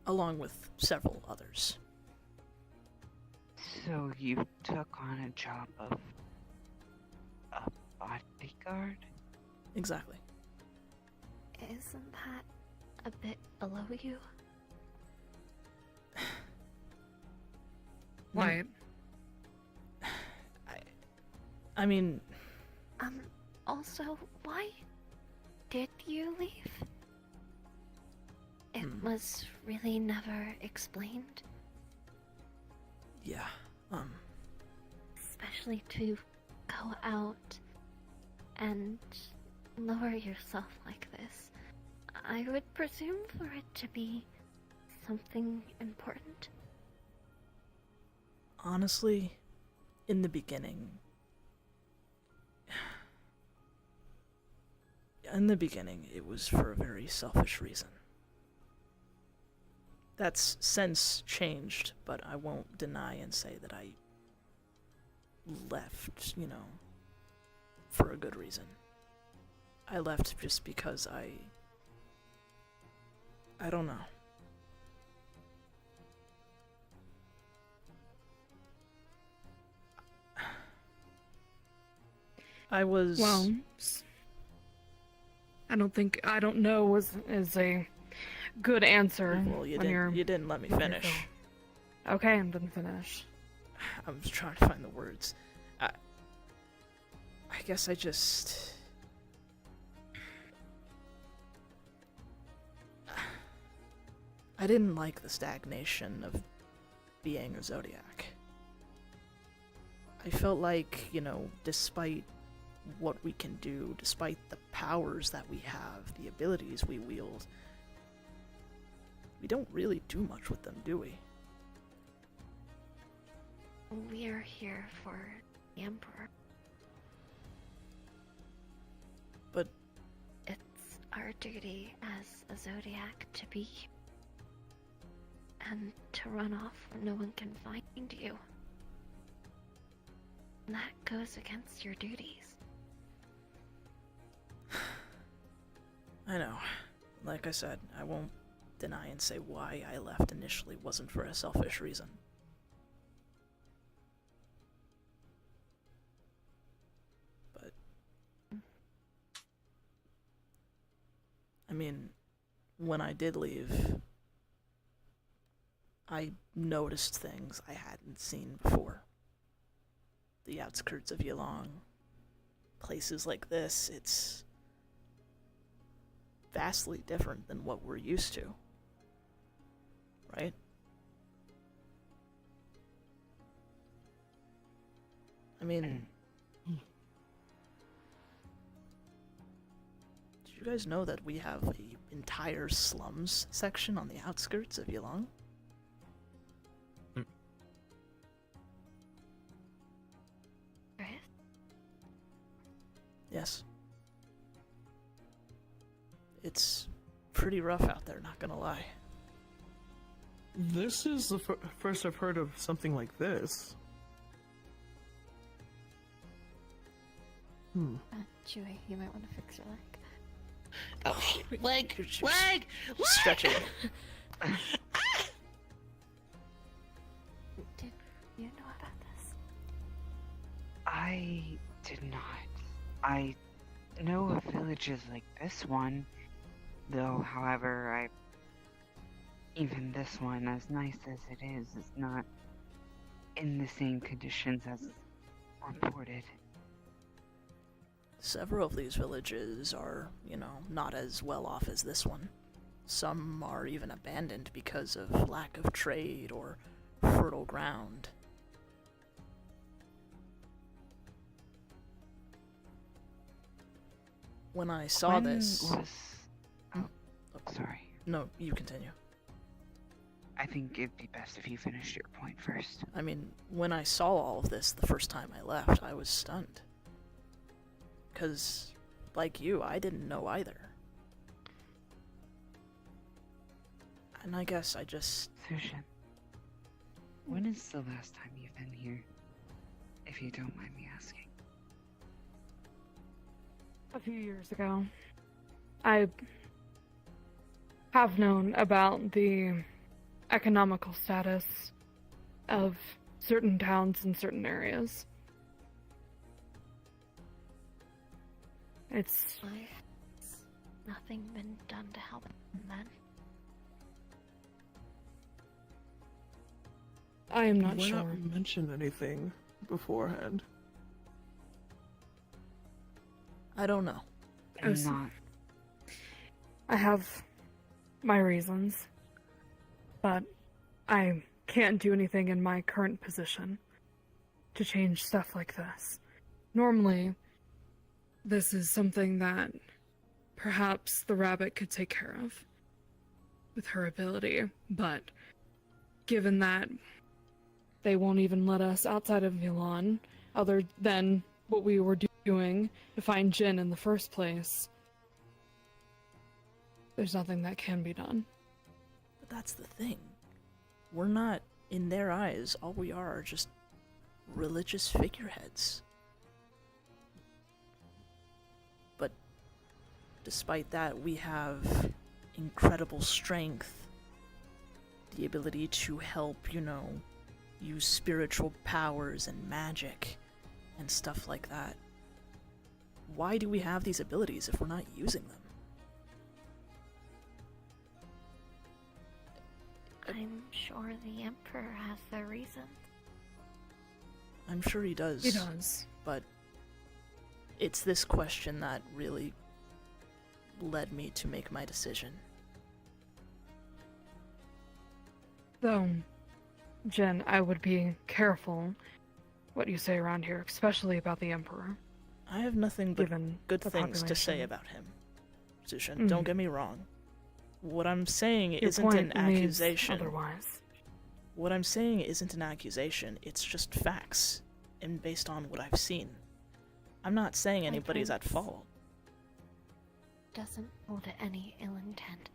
Along with several others. So you took on a job of a bodyguard? Exactly. Isn't that a bit below you? Why? I mean, Also, why did you leave? It was really never explained. yeah, Especially to go out and lower yourself like this. I would presume for it to be something important. Honestly, in the beginning, it was for a very selfish reason. That's since changed, but I won't deny and say that I left, for a good reason. I left just because I don't know. I was... Well, I don't know is a good answer. Well, you when didn't let me finish. Okay, I'm done finish. I'm just trying to find the words. I guess I just... I didn't like the stagnation of being a Zodiac. I felt like, despite what we can do, despite the powers that we have, the abilities we wield, we don't really do much with them, do we? We're here for the Emperor. But it's our duty as a Zodiac to be here. And to run off when no one can find you. And that goes against your duties. I know. Like I said, I won't deny and say why I left initially wasn't for a selfish reason. But... I mean, when I did leave, I noticed things I hadn't seen before. The outskirts of Yulong, places like this, it's vastly different than what we're used to. Right? I mean, did you guys know that we have an entire slums section on the outskirts of Yulong? Yes. It's pretty rough out there, not gonna lie. This is the first I've heard of something like this. Chewie, you might want to fix your leg. Oh, leg, You're leg, stretching. Did you know about this? I did not. I know of villages like this one, though, however, even this one, as nice as it is not in the same conditions as reported. Several of these villages are, not as well off as this one. Some are even abandoned because of lack of trade or fertile ground. When I saw this... Sorry. No, you continue. I think it'd be best if you finished your point first. I mean, when I saw all of this the first time I left, I was stunned. 'Cause, like you, I didn't know either. And I guess I just... Sushin, when is the last time you've been here? If you don't mind me asking. A few years ago, I have known about the economical status of certain towns in certain areas. It's... Why has nothing been done to help him then? I am not Why sure. not mention anything beforehand? I don't know. I was- Not. I have my reasons, but I can't do anything in my current position to change stuff like this. Normally, this is something that perhaps the rabbit could take care of with her ability, but given that they won't even let us outside of Milan, other than what we were doing to find Jin in the first place, there's nothing that can be done. But that's the thing. We're not, in their eyes, all we are just religious figureheads. But despite that, we have incredible strength, the ability to help, use spiritual powers and magic and stuff like that. Why do we have these abilities if we're not using them? I'm sure the Emperor has their reasons. I'm sure he does. He does. But it's this question that really led me to make my decision. Though, Jen, I would be careful what you say around here, especially about the Emperor. I have nothing but Given good the things to say population. about him, Sushin. Don't get me wrong. What I'm saying Your isn't point an leads accusation. Otherwise. What I'm saying isn't an accusation, it's just facts, and based on what I've seen. I'm not saying anybody's at fault. Doesn't hold any ill intent.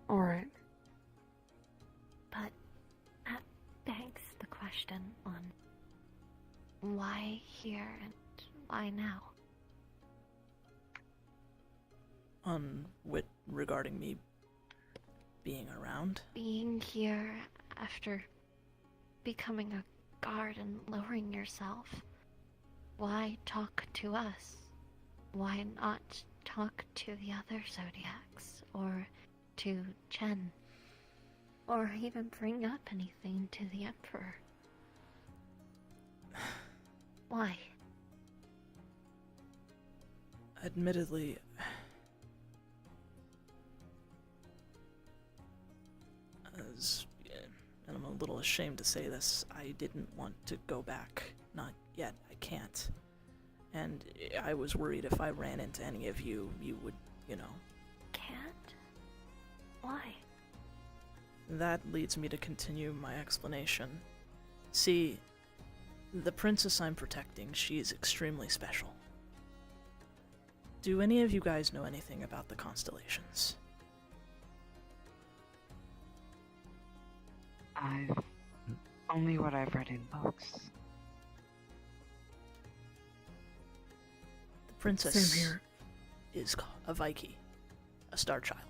Alright. But that begs the question on why here and why now? Regarding me being around? Being here after becoming a guard and lowering yourself. Why talk to us? Why not talk to the other Zodiacs? Or to Chen? Or even bring up anything to the Emperor? Why? Admittedly, and I'm a little ashamed to say this, I didn't want to go back. Not yet. I can't. And I was worried if I ran into any of you, you would, Can't? Why? That leads me to continue my explanation. See, the princess I'm protecting, she's extremely special. Do any of you guys know anything about the constellations? Only what I've read in books. The princess Same here. is a Viking, a star child.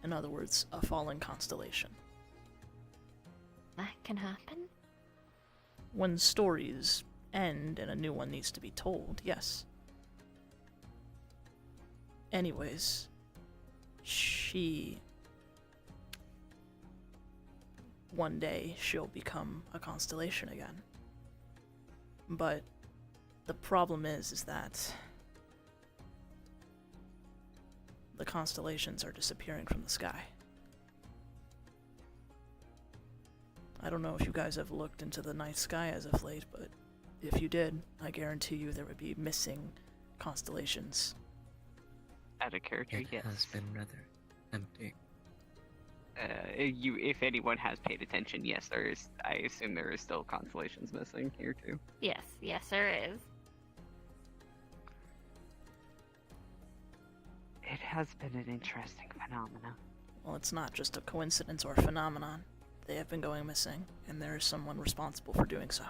In other words, a fallen constellation. That can happen? When stories end and a new one needs to be told, yes. Anyways, one day she'll become a constellation again. But the problem is that the constellations are disappearing from the sky. I don't know if you guys have looked into the night sky as of late, but if you did, I guarantee you there would be missing constellations. Out of character, It yes. has been rather empty. If anyone has paid attention, yes, there is. I assume there is still constellations missing here too. Yes, there is. It has been an interesting phenomenon. Well, it's not just a coincidence or phenomenon. They have been going missing, and there is someone responsible for doing so.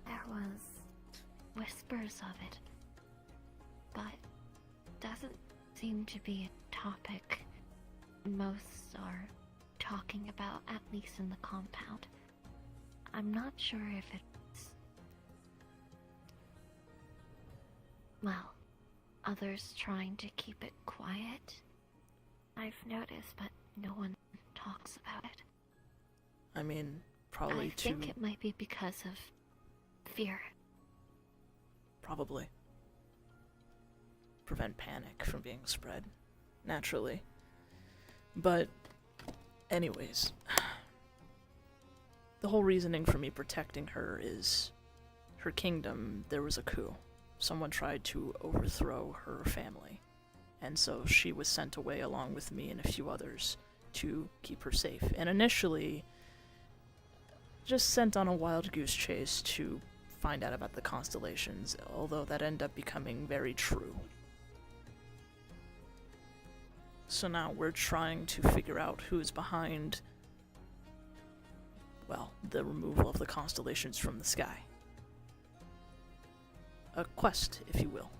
There was whispers of it, but doesn't seem to be a topic most are talking about, at least in the compound. I'm not sure if it's... well, others trying to keep it quiet. I've noticed, but no one talks about it. I mean, probably I think it might be because of fear. Probably. Prevent panic from being spread, naturally. But Anyways, the whole reasoning for me protecting her is her kingdom, there was a coup. Someone tried to overthrow her family, and so she was sent away along with me and a few others to keep her safe. And initially, just sent on a wild goose chase to find out about the constellations, although that ended up becoming very true. So now we're trying to figure out who's behind, well, the removal of the constellations from the sky. A quest, if you will.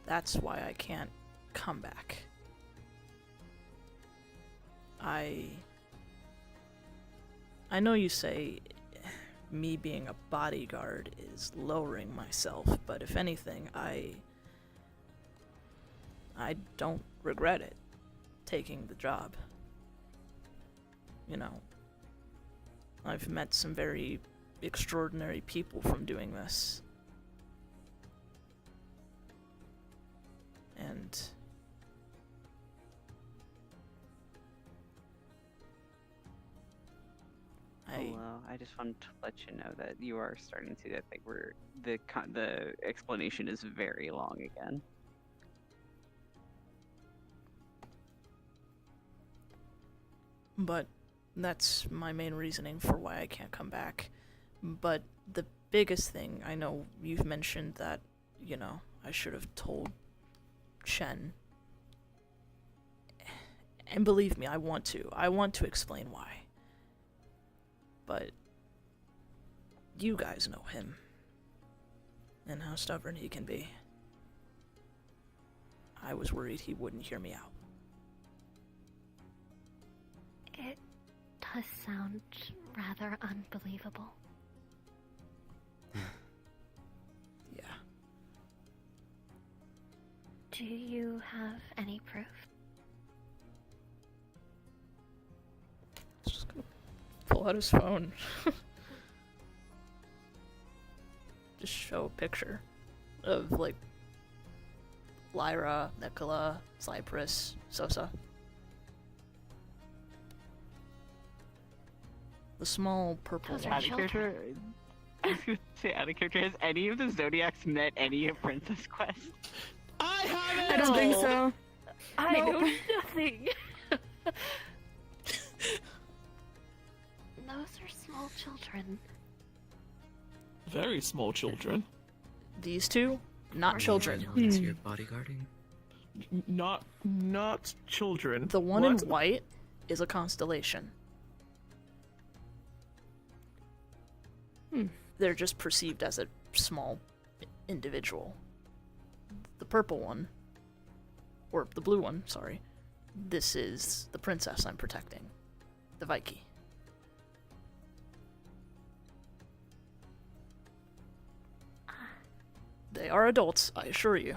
That's why I can't come back. I know you say me being a bodyguard is lowering myself, but if anything, I don't regret it, taking the job. You know, I've met some very extraordinary people from doing this. And Hello, I just wanted to let you know that you are starting to. I think the explanation is very long again. But that's my main reasoning for why I can't come back. But the biggest thing, I know you've mentioned that, you know, I should have told Shen. And believe me, I want to. I want to explain why. But you guys know him. And how stubborn he can be. I was worried he wouldn't hear me out. It does sound rather unbelievable. Yeah. Do you have any proof? Just gonna pull out his phone. Just show a picture of, like, Lyra, Nicola, Cypress, Sosa. The small purple Those are one. Out of character, I was gonna say out of character. Has any of the Zodiacs met any of Princess Quest? I haven't. I don't think so. I know nothing. Those are small children. Very small children. These two, not children. You're bodyguarding? Not children. The one What? in white is a constellation. They're just perceived as a small individual. The purple one, or the blue one, sorry, this is the princess I'm protecting, the Viking. They are adults, I assure you.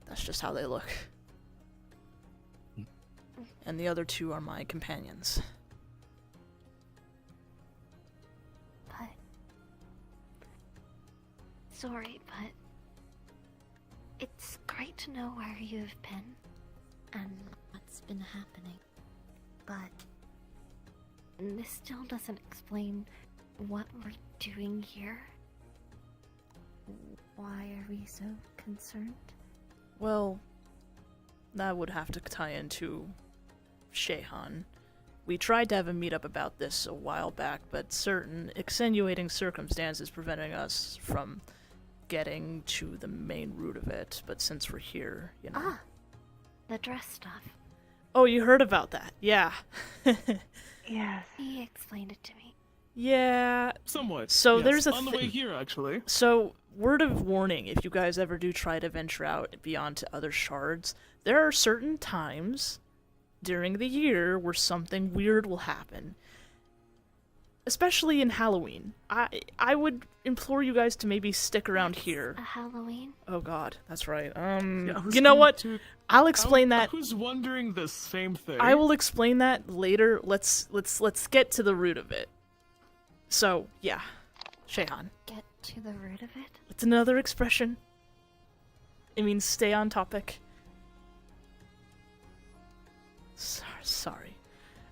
That's just how they look. And the other two are my companions. But sorry, but it's great to know where you've been and what's been happening. But this still doesn't explain what we're doing here. Why are we so concerned? Well, that would have to tie into Shehan. We tried to have a meetup about this a while back, but certain extenuating circumstances preventing us from getting to the main root of it. But since we're here, you know. Ah, the dress stuff. Oh, you heard about that? Yeah. Yes. He explained it to me. Yeah. Somewhat. So yes. there's a on the way here, actually. So, word of warning, if you guys ever do try to venture out beyond to other shards, there are certain times during the year where something weird will happen. Especially in Halloween. I would implore you guys to maybe stick around here. A Halloween? Oh god, that's right. Yeah, I was you know going what? to- I'll explain that. I was wondering the same thing. I will explain that later. Let's get to the root of it. So, yeah. Shehan. Get to the root of it? It's another expression. I mean, stay on topic. Sorry.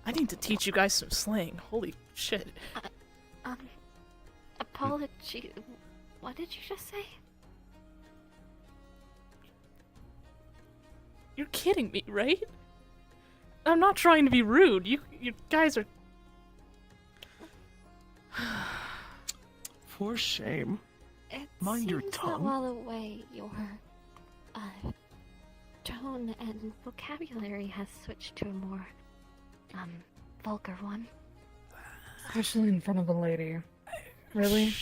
I need to teach you guys some slang. Holy shit. Apology. What did you just say? You're kidding me, right? I'm not trying to be rude. You guys are... For shame. It Mind your seems that tongue. while away, your tone and vocabulary has switched to a more vulgar one. Especially in front of a lady. Really?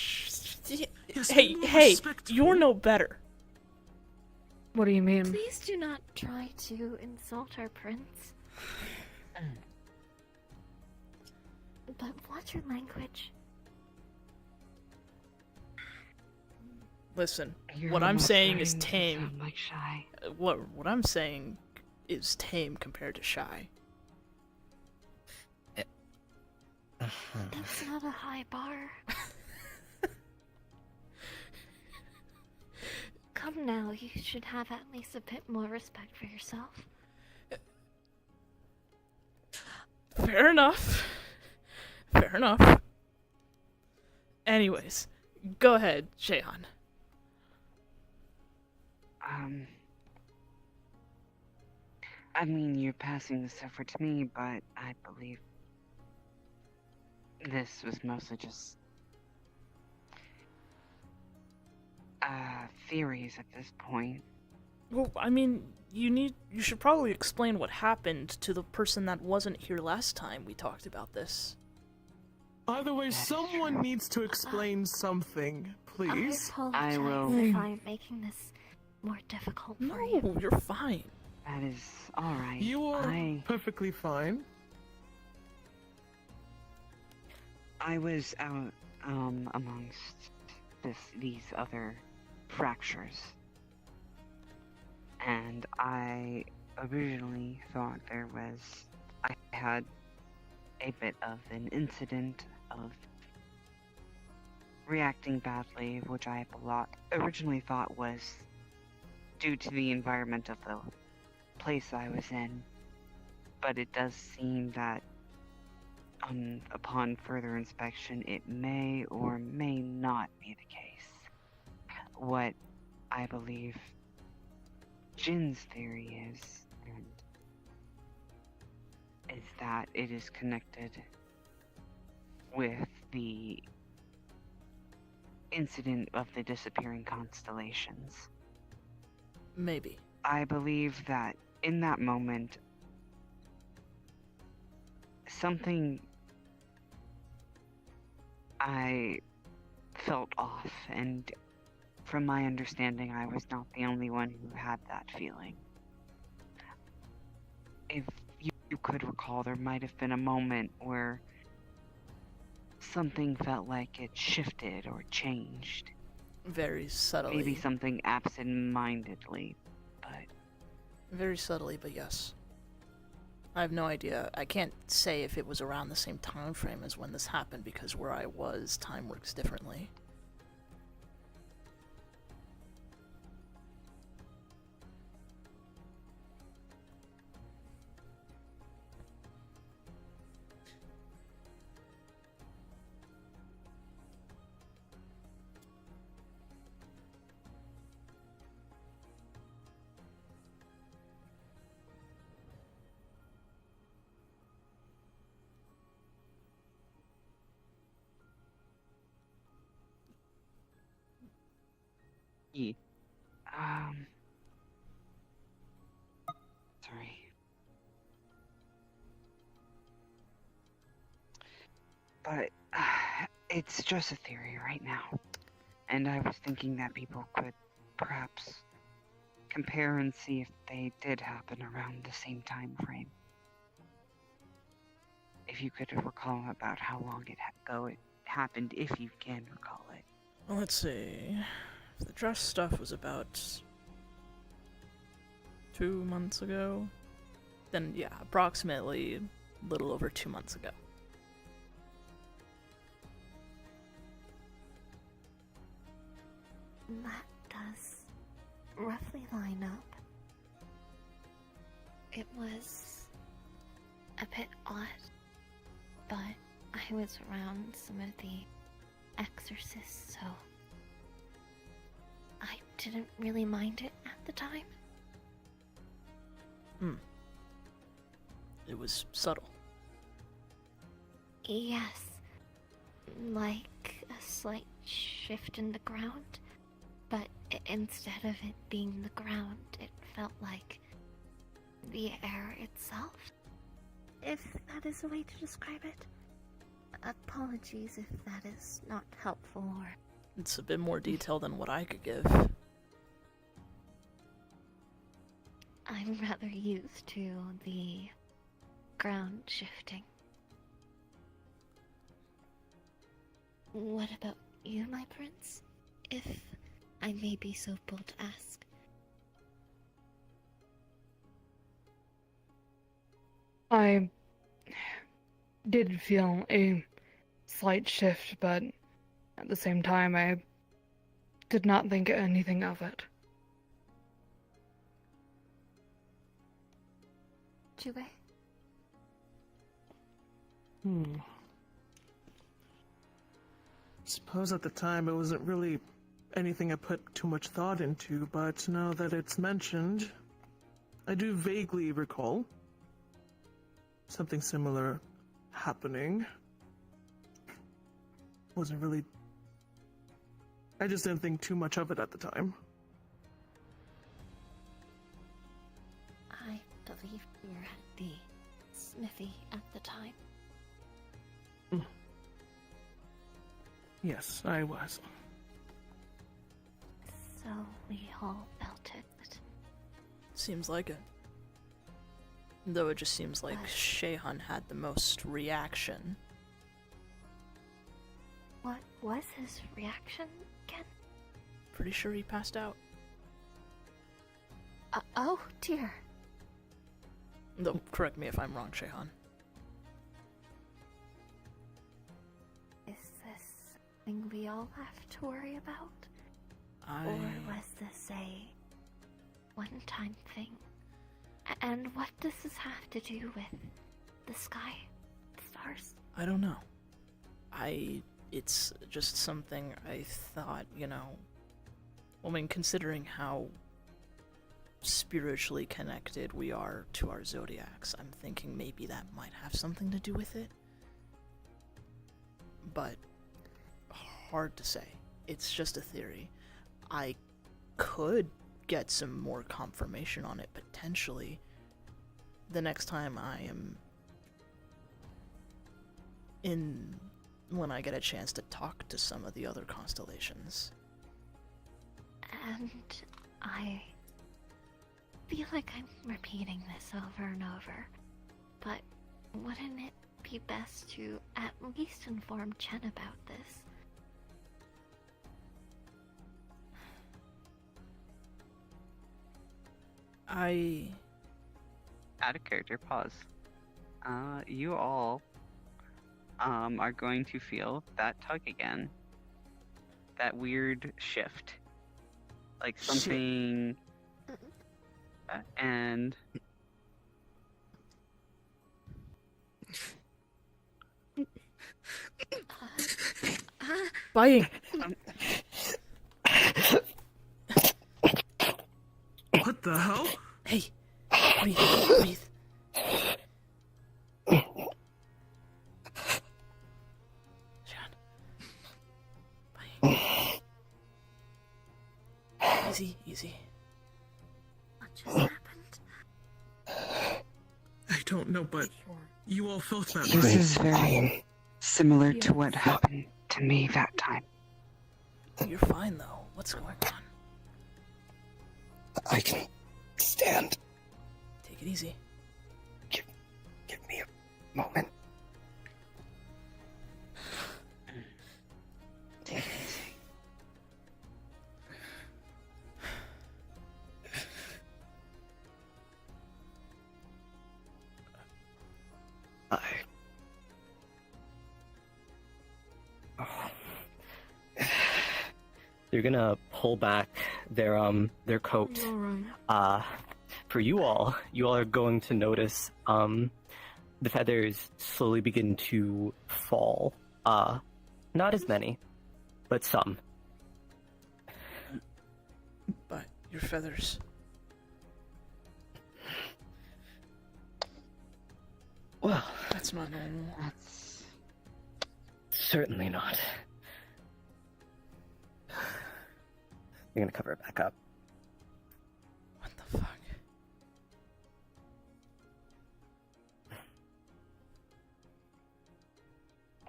Hey, you're no better. What do you mean? Please do not try to insult our prince. But watch your language. Listen, You're what I'm almost saying is starting to tame. sound like Shy. What I'm saying is tame compared to shy. That's not a high bar. Come now, you should have at least a bit more respect for yourself. Fair enough. Fair enough. Anyways, go ahead, Shehan. I mean, you're passing this over to me, but I believe this was mostly just theories at this point. Well, I mean, you should probably explain what happened to the person that wasn't here last time we talked about this. Either way, someone needs to explain something, please. I apologize I will- if I'm making this more difficult for you. No, you're fine. That is alright. You are perfectly fine. I was out amongst these other fractures, and I originally thought I had a bit of an incident of reacting badly, which I originally thought was due to the environment of the place I was in, but it does seem that upon further inspection, it may or may not be the case. What I believe Jin's theory is that it is connected with the incident of the disappearing constellations. Maybe. I believe that in that moment, I felt off, and from my understanding, I was not the only one who had that feeling. If you could recall, there might have been a moment where something felt like it shifted or changed. Very subtly. Maybe something absent-mindedly, but... Very subtly, but yes. I have no idea. I can't say if it was around the same time frame as when this happened, because where I was, time works differently. Yeah. Sorry. But it's just a theory right now. And I was thinking that people could perhaps compare and see if they did happen around the same time frame. If you could recall about how long it happened, if you can recall it. Well, let's see. If the dress stuff was about 2 months ago, then yeah, approximately a little over 2 months ago. That does roughly line up. It was a bit odd, but I was around some of the exorcists, so I didn't really mind it at the time. It was subtle. Yes, like a slight shift in the ground, but instead of it being the ground, it felt like the air itself, if that is a way to describe it. Apologies if that is not helpful or... It's a bit more detail than what I could give. I'm rather used to the ground shifting. What about you, my prince? If I may be so bold to ask. I did feel a slight shift, but at the same time, I did not think anything of it. Jubei? Suppose at the time it wasn't really anything I put too much thought into, but now that it's mentioned, I do vaguely recall something similar happening. Wasn't really... I just didn't think too much of it at the time. I believe we were at the smithy at the time. Yes, I was. So we all felt it. Seems like it. Though it just seems like Shehan had the most reaction. What was his reaction again? Pretty sure he passed out. Oh dear. Though, correct me if I'm wrong, Shehan. Is this something we all have to worry about? Or was this a one-time thing? And what does this have to do with the sky, the stars? I don't know. It's just something I thought, I mean, considering how spiritually connected we are to our zodiacs, I'm thinking maybe that might have something to do with it. But hard to say. It's just a theory. I could get some more confirmation on it potentially the next time I am when I get a chance to talk to some of the other constellations. And I feel like I'm repeating this over and over, but wouldn't it be best to at least inform Chen about this? Out of character, pause. You all are going to feel that tug again. That weird shift. Like something... and... Buying! What the hell? Hey! Breathe. Sean. Buying. Easy. What just happened? I don't know, but you all felt that, This right? is very similar to what happened to me that time. You're fine though. What's going on? I can stand. Take it easy. Give me a moment. Take it easy. You're gonna pull back their coat. For you all are going to notice the feathers slowly begin to fall. Not as many, but some. But your feathers. Well, That's not normal. That's certainly not. You're gonna cover it back up. What the fuck?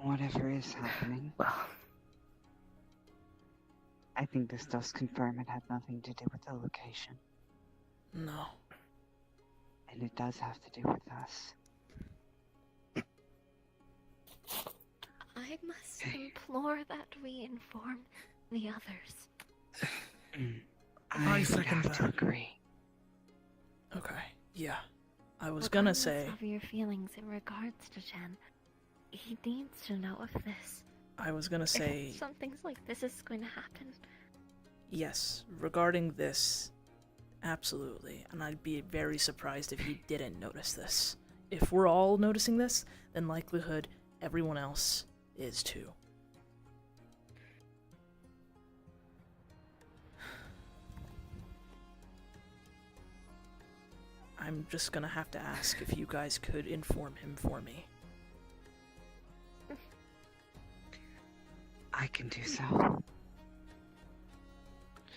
whatever is happening. Well, I think this does confirm it had nothing to do with the location. No. And it does have to do with us. I must implore that we inform the others. I would second have to that. agree. Okay. Yeah. I was gonna Regardless say. of your feelings in regards to Jen, he needs to know of this. I was gonna say. If something like this is going to happen. Yes, regarding this, absolutely. And I'd be very surprised if he didn't notice this. If we're all noticing this, then likelihood everyone else is too. I'm just gonna have to ask if you guys could inform him for me. I can do so.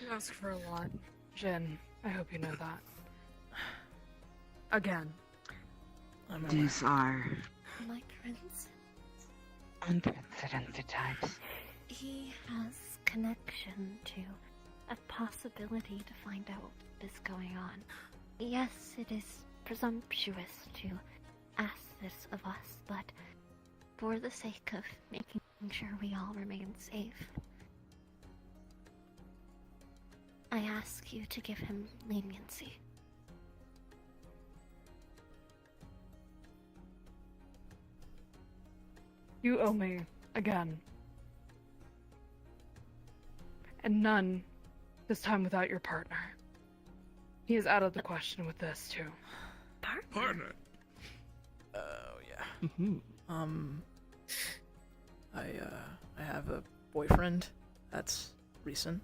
You ask for a lot, Jen. I hope you know that. Again. I'm aware. These are My prince, unprecedented times. he has connection to a possibility to find out what is going on. Yes, it is presumptuous to ask this of us, but for the sake of making sure we all remain safe, I ask you to give him leniency. You owe me again. And none this time without your partner. He is out of the question with this too. Partner. Oh yeah. I have a boyfriend. That's recent.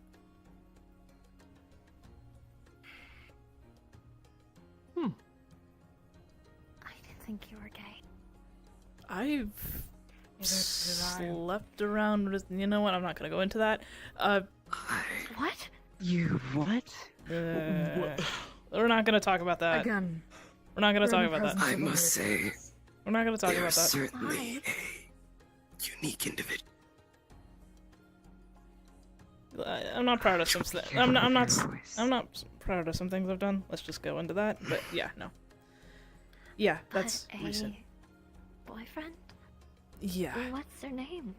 I didn't think you were gay. I've Neither did I. slept around with. You know what? I'm not gonna go into that. What? You what? We're not gonna talk about that. Again. We're not gonna we're talk in the about that. presence I of must others. say, We're not gonna talk they are about that. certainly Why? a unique individual. I'm not proud of some. Be I'm careful not. I'm with not. your voice. I'm not proud of some things I've done. Let's just go into that. But yeah, no. Yeah, that's But recent. boyfriend? Yeah. What's their name?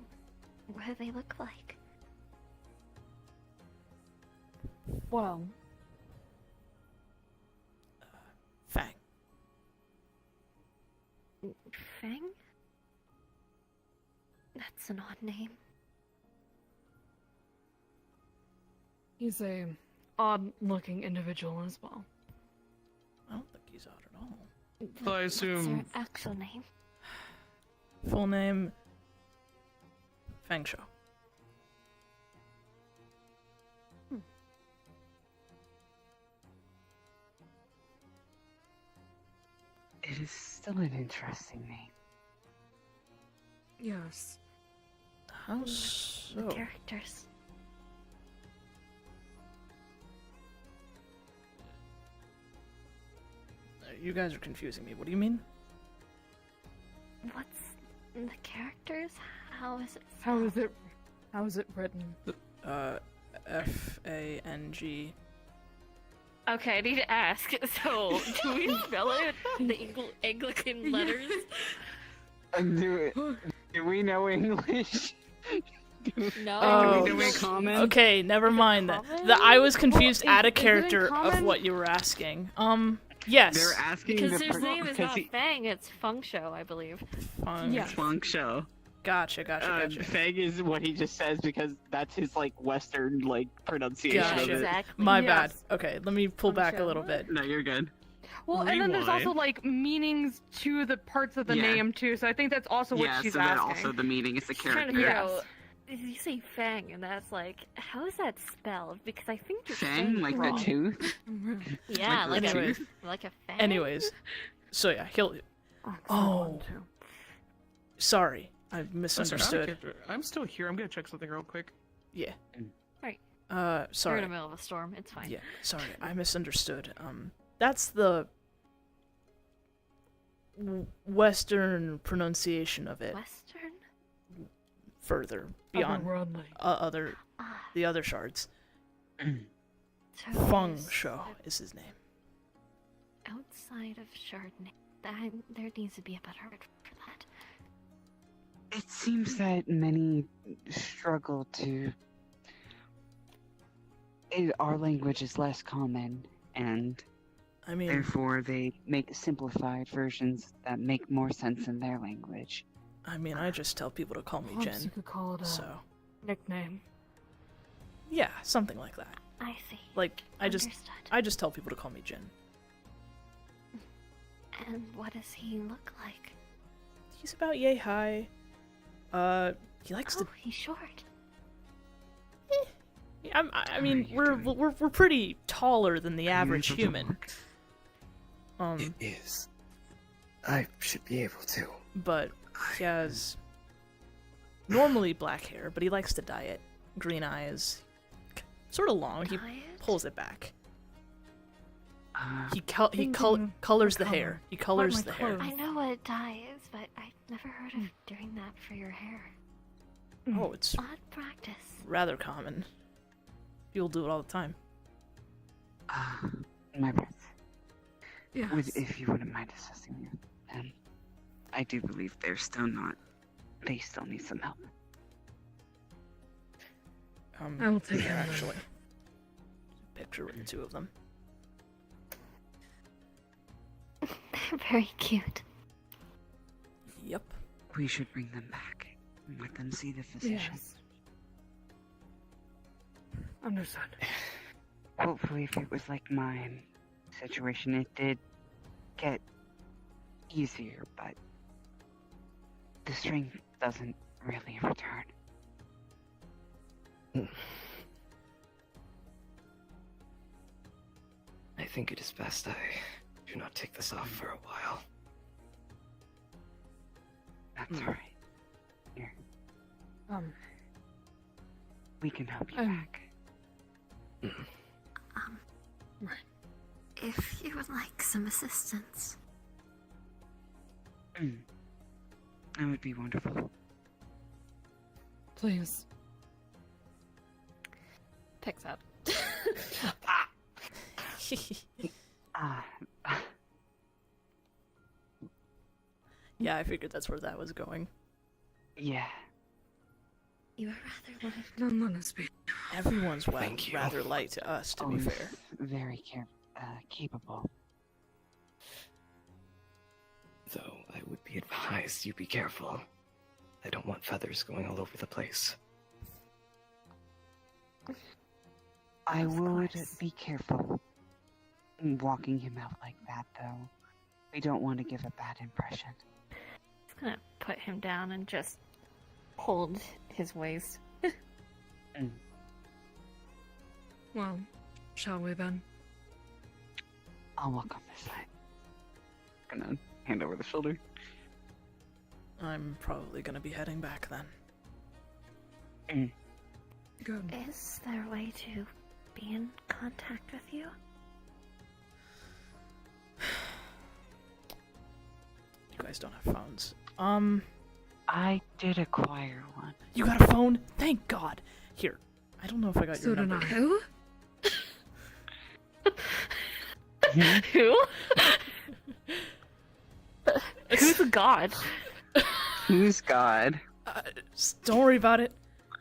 What do they look like? Well, Fang. Fang? That's an odd name. he's a odd-looking individual as well. I don't think he's out at all. So I What's their assume actual name? Full name. Fang Shou. It is still an interesting name. Yes. How The so? characters. You guys are confusing me. What do you mean? What's the characters? How is it? How is it written? F-A-N-G. Okay, I need to ask. So, do we spell it in the Anglican letters? Do we know English? No. Oh. Do we common? Okay, never mind that. common? I was confused Well, at a isn't it character of common? what you were asking. Yes. They're asking Because the his name is because not Fang, it's Feng Shou, I believe. Fang. Yeah. Funk show. Gotcha. Fang is what he just says because that's his like Western like pronunciation Gotcha. of it. Exactly. My Yes. bad. Okay, let me pull back a Function. little bit. No, you're good. Well, and then there's also Rewind. like meanings to the parts of the Yeah. name too. So I think that's also what Yeah, she's so that asking. also the meaning is the Just trying to character. figure Yes. out. You say Fang, and that's like, how is that spelled? Because I think you're Fang, saying like wrong. the tooth. Yeah, like like the a tooth? like a fang. Anyways, so yeah, he'll. Oh, sorry, I Listen, misunderstood. I'm still here. I'm gonna check something real quick. Yeah. Right. Sorry. You're in the middle of a storm. It's fine. Yeah, sorry, I misunderstood. That's the Western pronunciation of it. Western. Further beyond Ah, the other shards. so Feng there's- Shou is his name. Outside of Chardonnay, there needs to be a better word for that. It seems that many struggle to. Our language is less common, and I mean, therefore they make simplified versions that make more sense in their language. I just tell people to call me Perhaps you Jen. could call it a So nickname. yeah, something like that. I see. Like Understood. I just tell people to call me Jen. And what does he look like? He's about yay high. He likes to. He's short. I mean, we're pretty taller than the average human. It is. I should be able to. But he has normally black hair, but he likes to dye it. Green eyes, sort of long. He Dye it? pulls it back. He Thinking colors the color. hair. He colors my the hair. clothes. I know what a dye is, but I've never heard of doing that for your hair. Oh, it's Odd practice. rather common. People do it all the time. My prince. Yes. If you wouldn't mind assessing me, I do believe they're still not. They still need some help. I will take here, care of them. actually. Picture with the two of them. They're very cute. Yep. We should bring them back and let them see the physician. Yes. Understood. Hopefully, if it was like my situation, it did get easier, but the strength doesn't really return. I think it is best I do not take this off for a while. That's alright. Here, we can help you back. If you would like some assistance. That would be wonderful. Please. Picks up. Ah, Yeah, I figured that's where that was going. yeah. You are rather light. Don't let us be. Everyone's Thank you. rather light to us, to be Always fair. very capable. Though I would be advised you be careful. I don't want feathers going all over the place. I Of would course. be careful in walking him out like that, though. We don't want to give a bad impression. Just gonna put him down and just hold his waist. Well, shall we then? I'll walk on this side. Gonna hand over the shoulder. I'm probably gonna be heading back then. Good. Is there a way to be in contact with you? You guys don't have phones. I did acquire one. You got a phone? Thank God. Here, I don't know if I got So your did number. I. Who? Who? Who's a god? Who's God? Don't worry about it.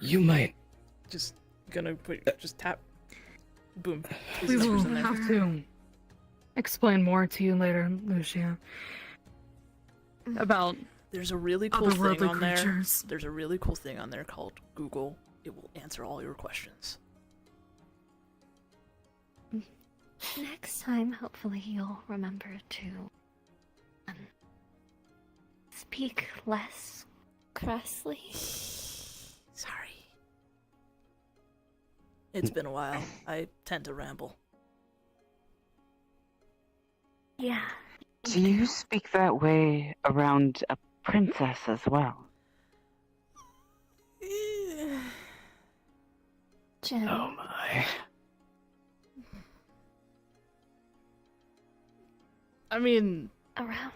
You might. Just gonna just tap. Boom. We His will number's in there. have to explain more to you later, Lucia. About There's a really cool thing Otherworldly on there. creatures. There's a really cool thing on there called Google. It will answer all your questions. Next time, hopefully, you'll remember to speak less crassly. Sorry. It's been a while. I tend to ramble. Yeah. Do you speak that way around a princess as well? Jim, Oh my. I mean, around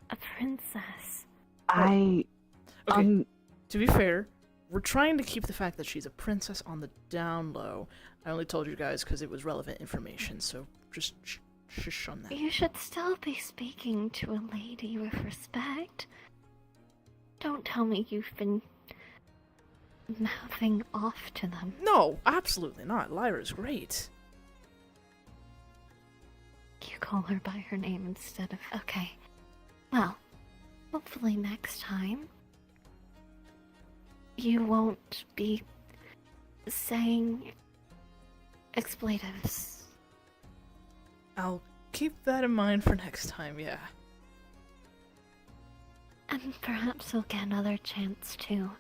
a princess. I okay. To be fair, we're trying to keep the fact that she's a princess on the down low. I only told you guys because it was relevant information, so just shush on that. You should still be speaking to a lady with respect. Don't tell me you've been mouthing off to them. No, absolutely not. Lyra's great. You call her by her name instead of... Okay. Well, hopefully next time you won't be saying expletives. I'll keep that in mind for next time, yeah. And perhaps we'll get another chance to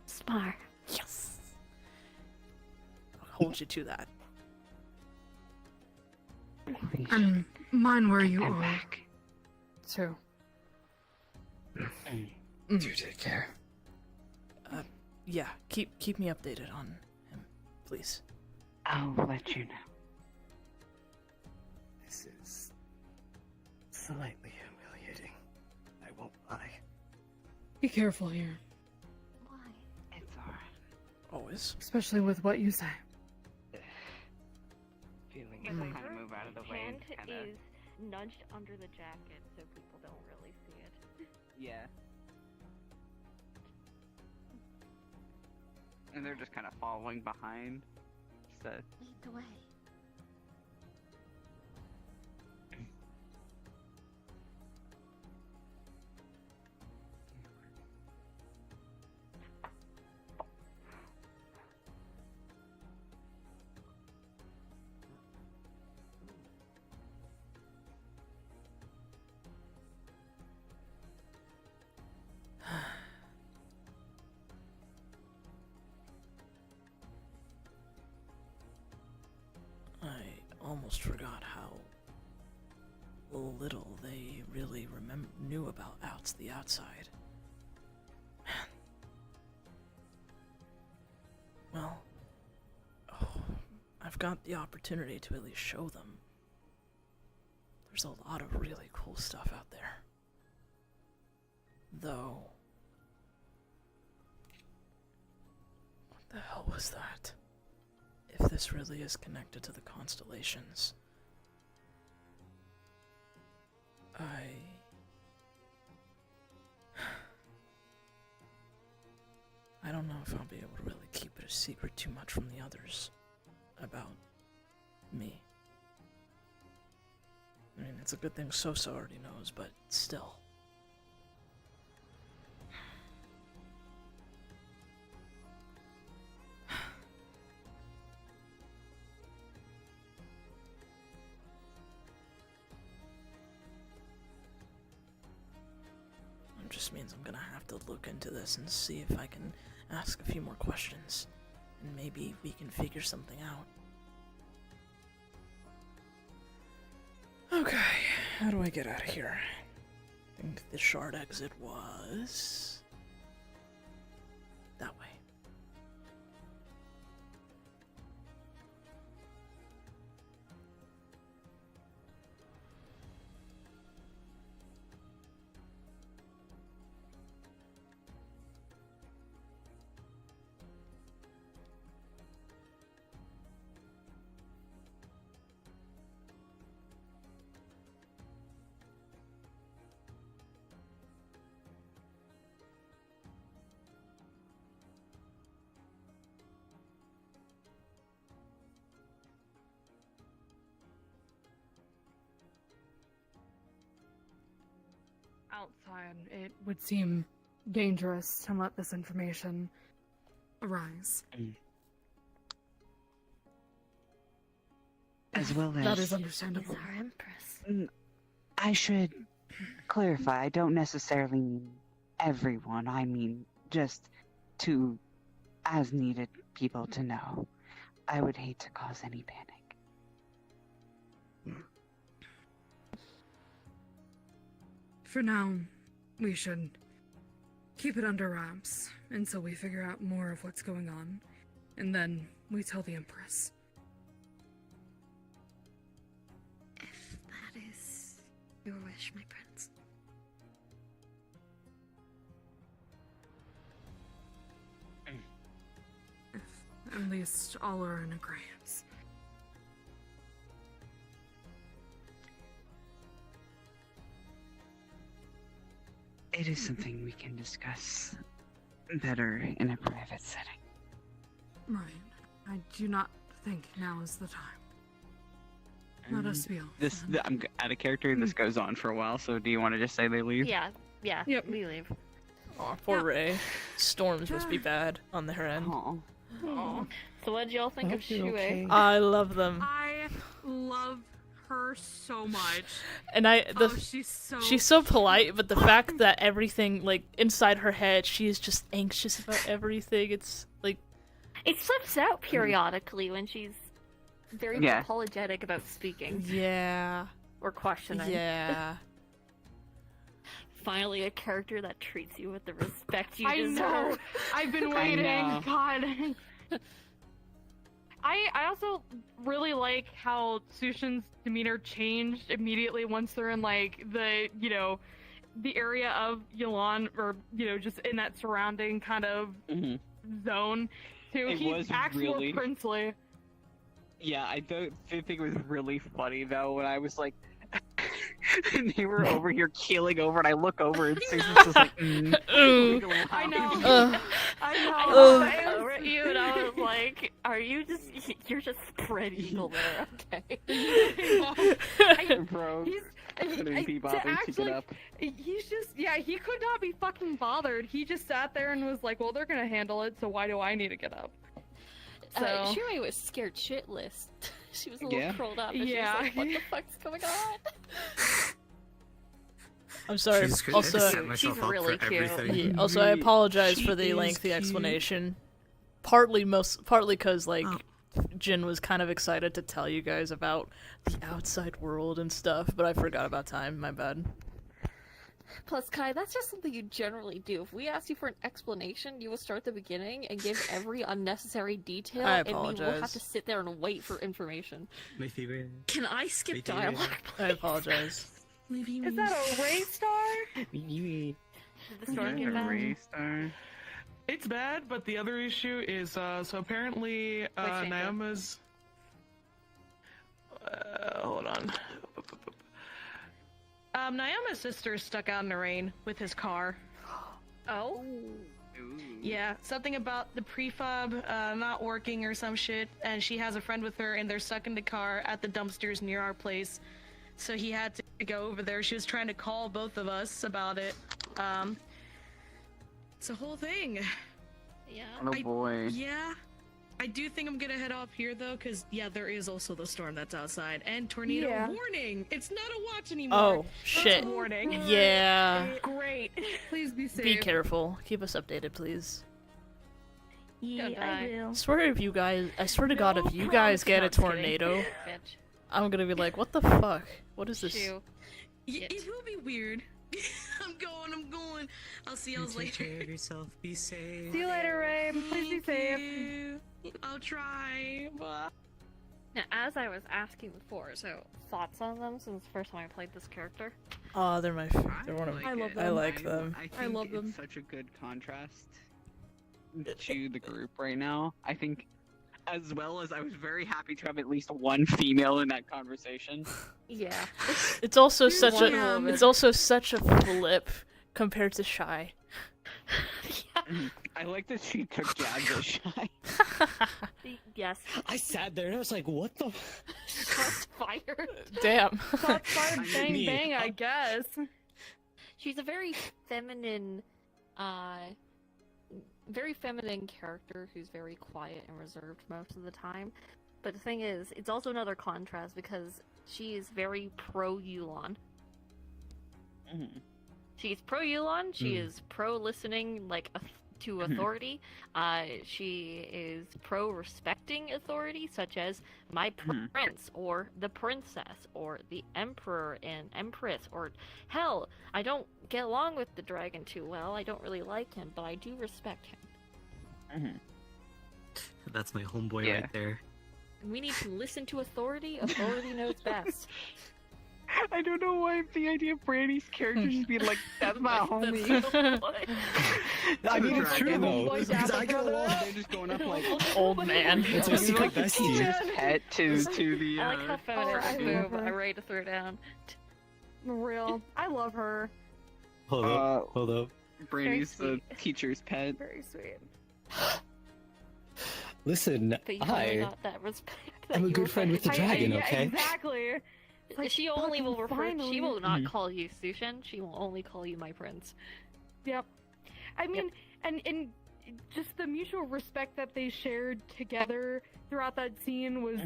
spar. Yes! I'll hold you to that. And mine where you I'm are. back. Too. Do take care. Yeah, keep me updated on him, please. I'll let you know. This is slightly humiliating. I won't lie. Be careful here, Why? It's alright. Always. especially with what you say. Feeling Guess I'll kind of move out of the way. Hand and kinda... is nudged under the jacket so people don't really see it. Yeah. And they're just kind of following behind. So Lead the way. I almost forgot how little they really knew about the outside. Man. Well, I've got the opportunity to at least show them. There's a lot of really cool stuff out there. Though, what the hell was that? If this really is connected to the constellations, I don't know if I'll be able to really keep it a secret too much from the others about me. I mean, it's a good thing Sosa already knows, but still. It just means I'm gonna have to look into this and see if I can ask a few more questions, and maybe we can figure something out. Okay, how do I get out of here? I think the shard exit was that way. outside, it would seem dangerous to let this information arise. As well as That is understandable. Is our empress. I should clarify, I don't necessarily mean everyone. I mean just two as needed people to know. I would hate to cause any panic. For now, we should keep it under wraps until we figure out more of what's going on, and then we tell the Empress. If that is your wish, my prince. If at least all are in agreement. It is something we can discuss better in a private setting. Right. I do not think now is the time. Let us be honest. I'm out of character. This goes on for a while, so do you want to just say they leave? Yeah, Yep. we leave. Aw, poor Ray. Storms must be bad on their end. Aw. So what did y'all think of Shui? I love them. I love her so much. And she's so polite, but the fact that everything, like, inside her head, she is just anxious about everything. It's like, It slips out periodically when she's very Yeah. apologetic about speaking yeah, or questioning. yeah. Finally, a character that treats you with the respect you I deserve. know. I've been waiting. know. God. I also really like how Sushin's demeanor changed immediately once they're in like the the area of Yelan, or just in that surrounding kind of zone. Too. It He was acts really- more princely. Yeah, I did think it was really funny though when I was like, and they were over here keeling over, and I look over and Susan's just like, I know. I know. I looked over at you and I was like, you're just spread eagle there, okay? Bro, couldn't be to bothered to actually, get up. he's just, he could not be fucking bothered. He just sat there and was like, well, they're gonna handle it, so why do I need to get up? So, Shui was scared shitless. She was a little Yeah. curled up and Yeah. she was like, what the fuck's going on? I'm sorry. She's good. Also, I set myself she's up really for cute. everything. yeah, also, I apologize She for the is lengthy cute. explanation. Partly because like Jin was kind of excited to tell you guys about the outside world and stuff, but I forgot about time. My bad. Plus, Kai, that's just something you generally do. If we asked you for an explanation, you will start at the beginning and give every unnecessary detail, I and we will have apologize. to sit there and wait for information. My favorite. Can I skip Wait, dialogue? I apologize. is that a Ray star? Did the storm get bad? Restart. It's bad, but the other issue is so apparently change? Nayama's. Hold on. Nayama's sister is stuck out in the rain with his car. Oh? Yeah, something about the prefab not working or some shit, and she has a friend with her, and they're stuck in the car at the dumpsters near our place. So he had to go over there. She was trying to call both of us about it. It's a whole thing. Yeah. Oh boy. Yeah. I do think I'm gonna head off here though, because there is also the storm that's outside and tornado warning. It's not a watch anymore. Oh It's shit. a warning. Yeah. Great. Please be safe. Be careful. Keep us updated, please. Yeah, Don't I die. will. I swear to God, if you guys get a tornado, Bitch. I'm gonna be like, what the fuck? What is this? Shoo. It will be weird. I'm going. I'll see y'all Take later. care of yourself. Be safe. See you later, Ray. Please be safe. You. I'll try. Bye. Now, as I was asking before, so thoughts on them since the first time I played this character? Oh, they're one of I love I them. like them. I think I love it's them. such a good contrast to the group right now. I think, as well as I was very happy to have at least one female in that conversation. Yeah. It's also such one a woman. it's also such a flip compared to Shy. I like that she took jabs at Shy. Yes. I sat there and I was like, what the? Shots fired. Damn. Shots fired, bang, Me. bang, I guess. she's a very feminine, character who's very quiet and reserved most of the time. But the thing is, it's also another contrast because she is very pro-Yulon. She's pro-Yulon, she is pro-listening, like, to authority. She is pro-respecting authority, such as my prince, or the princess, or the emperor and empress, or hell, I don't get along with the dragon too well, I don't really like him, but I do respect him. That's my homeboy right there. We need to listen to authority. Authority knows best. I don't know why the idea of Brandy's character just being like, that's my homie. I mean, it's true though. Because I go along, they're just going up like Old man. It's my secret bestie. teacher's pet to the. I like how feminine I I love move. her. I'm ready to throw down. Real. I love her. Hold up. Brandy's Very the sweet. teacher's pet. Very sweet. Listen, But you really got that respect. That I'm a you good were friend with the dragon, yeah, okay? Exactly. It's like, she only will fucking refer. She finally. will not call you Sushin. She will only call you my prince. Yep. I mean, and just the mutual respect that they shared together throughout that scene was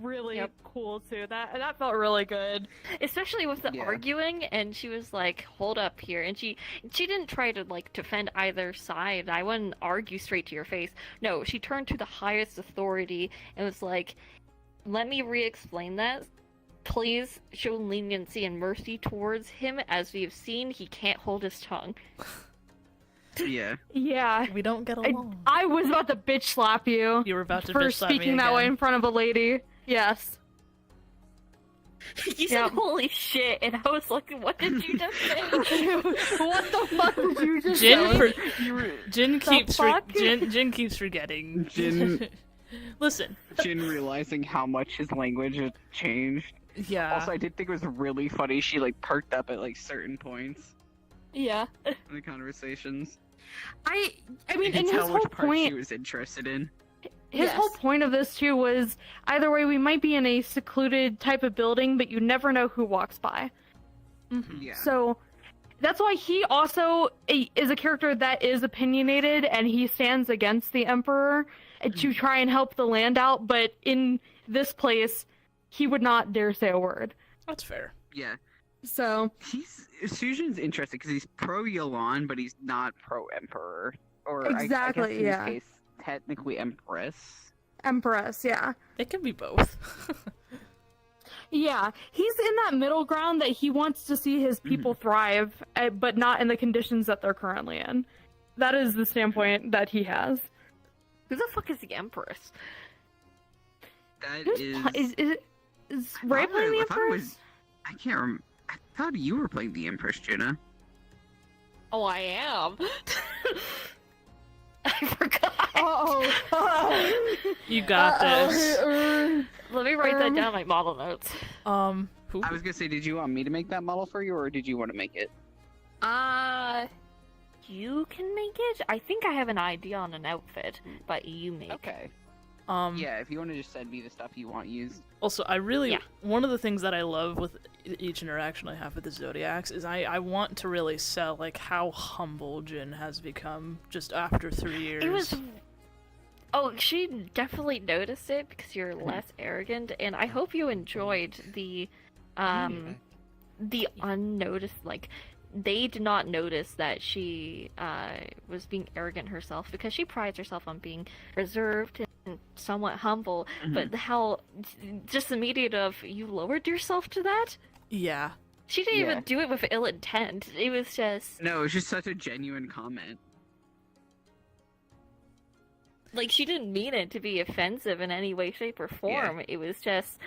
really cool too. That felt really good. Especially with the arguing, and she was like, "Hold up here," and she didn't try to like defend either side. I wouldn't argue straight to your face. No, she turned to the highest authority and was like, "Let me re-explain that. Please show leniency and mercy towards him. As we have seen, he can't hold his tongue." Yeah. Yeah. We don't get along. I was about to bitch slap you. You were about to for bitch slap me speaking that way again. in front of a lady. Yes. You said "holy shit," and I was like, "What did you just say?" What the fuck did you just Jin, say? Jin keeps fuck? Jin keeps forgetting. Jin- Listen. Jin realizing how much his language has changed. Yeah. Also, I did think it was really funny. She like perked up at like certain points Yeah. in the conversations. I You mean, could and his tell whole which part she point. was interested in. His whole point of this too was either way we might be in a secluded type of building, but you never know who walks by. Yeah. So that's why he also is a character that is opinionated and he stands against the Emperor to try and help the land out, but in this place, he would not dare say a word. That's fair. Yeah. So Sujin's interesting because he's pro Yolan, but he's not pro Emperor. Or Exactly, I guess in yeah. this case, technically Empress. Empress, yeah. They can be both. Yeah, he's in that middle ground that he wants to see his people thrive, but not in the conditions that they're currently in. That is the standpoint that he has. Who the fuck is the Empress? That Who's is Ray playing the Empress? I can't remember. I thought you were playing the Empress, Jenna. Oh, I am. I forgot. You got this. Let me write that down in my model notes. Who? I was gonna say, did you want me to make that model for you, or did you want to make it? You can make it? I think I have an idea on an outfit, but you make it. Okay. Yeah, if you want to just send me the stuff you want used. Also, one of the things that I love with each interaction I have with the Zodiacs is I want to really sell, like, how humble Jin has become just after 3 years. It was... Oh, she definitely noticed it because you're less arrogant, and I hope you enjoyed the unnoticed, like, they did not notice that she was being arrogant herself because she prides herself on being reserved and somewhat humble, but how just the immediate of you lowered yourself to that? Yeah. She didn't even do it with ill intent. It was just... No, it was just such a genuine comment. Like, she didn't mean it to be offensive in any way, shape, or form. Yeah. It was just,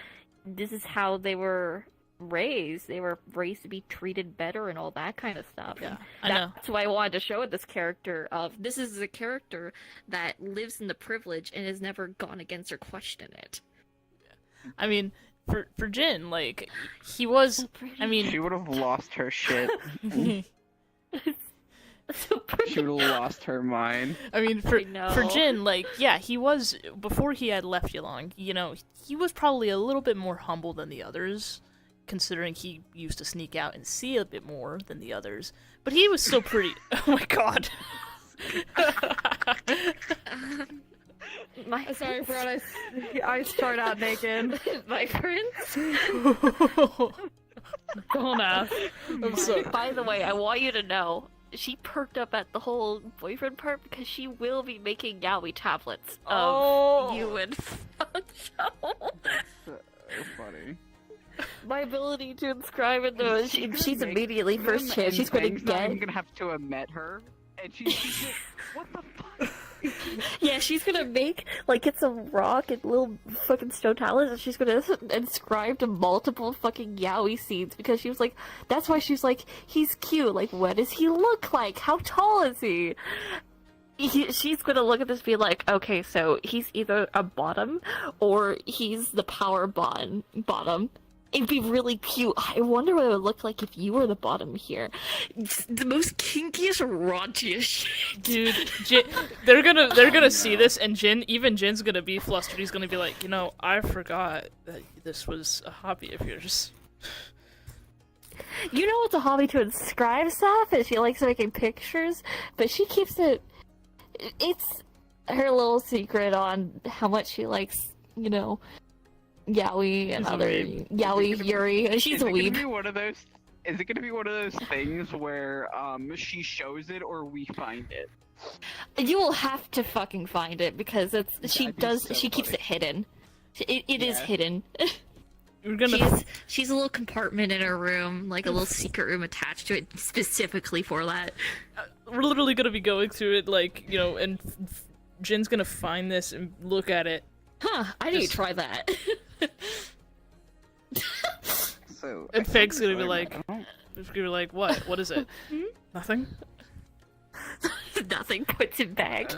this is how they were raised. They were raised to be treated better and all that kind of stuff. Yeah, And I know. that's why I wanted to show it this character of, this is a character that lives in the privilege and has never gone against or questioned it. I mean, for Jin, like, he was... So pretty. I mean... She would have lost her shit. So pretty. She would have lost her mind. I mean, I know. for Jin, like, yeah, he was, before he had left Yulong, you know, he was probably a little bit more humble than the others, considering he used to sneak out and see a bit more than the others. But he was still pretty. Oh my god. Sorry, Brad. I start out naked. My prince. Don't ask. I'm sorry. By the way, I want you to know she perked up at the whole boyfriend part because she will be making yaoi tablets of you and Sancho. That's so funny. My ability to inscribe in those, she's immediately first chance she's going to get. I'm gonna have to have met her, and she's like, what the fuck? Yeah, she's gonna make, like, it's a rock and little fucking stone tablets, and she's gonna inscribe to multiple fucking yaoi scenes, because she was like, that's why she's like, he's cute, like, what does he look like? How tall is he? She's gonna look at this and be like, okay, so he's either a bottom, or he's the power bottom. It'd be really cute. I wonder what it would look like if you were the bottom here. It's the most kinkiest, raunchiest shit. Dude, they're gonna see this, and Jin's gonna be flustered. He's gonna be like, you know, I forgot that this was a hobby of yours. You know, it's a hobby to inscribe stuff, and she likes making pictures, but she keeps it. It's her little secret on how much she likes, you know, yaoi and other yaoi yuri, and she's a weeb. Is it gonna be one of those things where she shows it or we find it? You will have to fucking find it because she keeps it hidden. It is hidden. She's a little compartment in her room, like a little secret room attached to it specifically for that. We're literally gonna be going through it, like, you know, and Jin's gonna find this and look at it. Huh, I need to try that. So, and Feg's gonna be like, what? What is it? Nothing? Nothing, puts it back.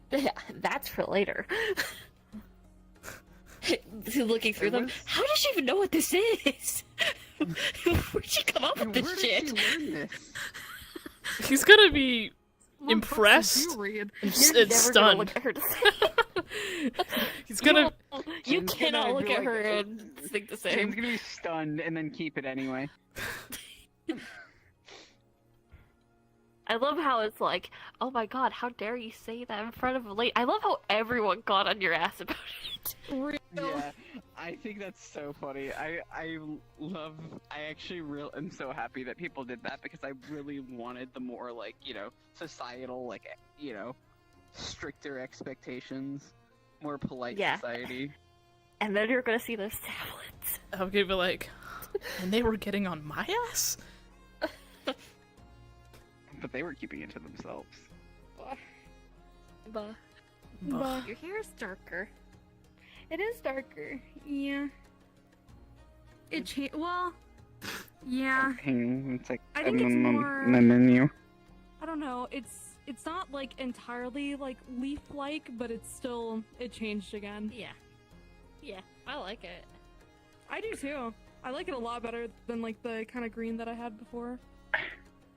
That's for later. Looking through them. How does she even know what this is? Where'd she come up with this shit? Did she learn this? He's gonna be impressed and stunned. He's gonna. You cannot look at her and think the same. Jin's gonna be stunned and then keep it anyway. I love how it's like, oh my god, how dare you say that in front of a lady. I love how everyone got on your ass about it. Yeah, I think that's so funny. I actually am so happy that people did that because I really wanted the more, like, you know, societal, like, you know, stricter expectations, more polite society. And then you're gonna see those tablets. I'm gonna be like, and they were getting on my ass? But they were keeping it to themselves. Your hair is darker. It is darker. Yeah. It changed. Well, yeah. It's like I think it's more on the menu. I don't know. It's not like entirely like leaf-like, but it changed again. Yeah, I like it. I do too. I like it a lot better than like the kind of green that I had before.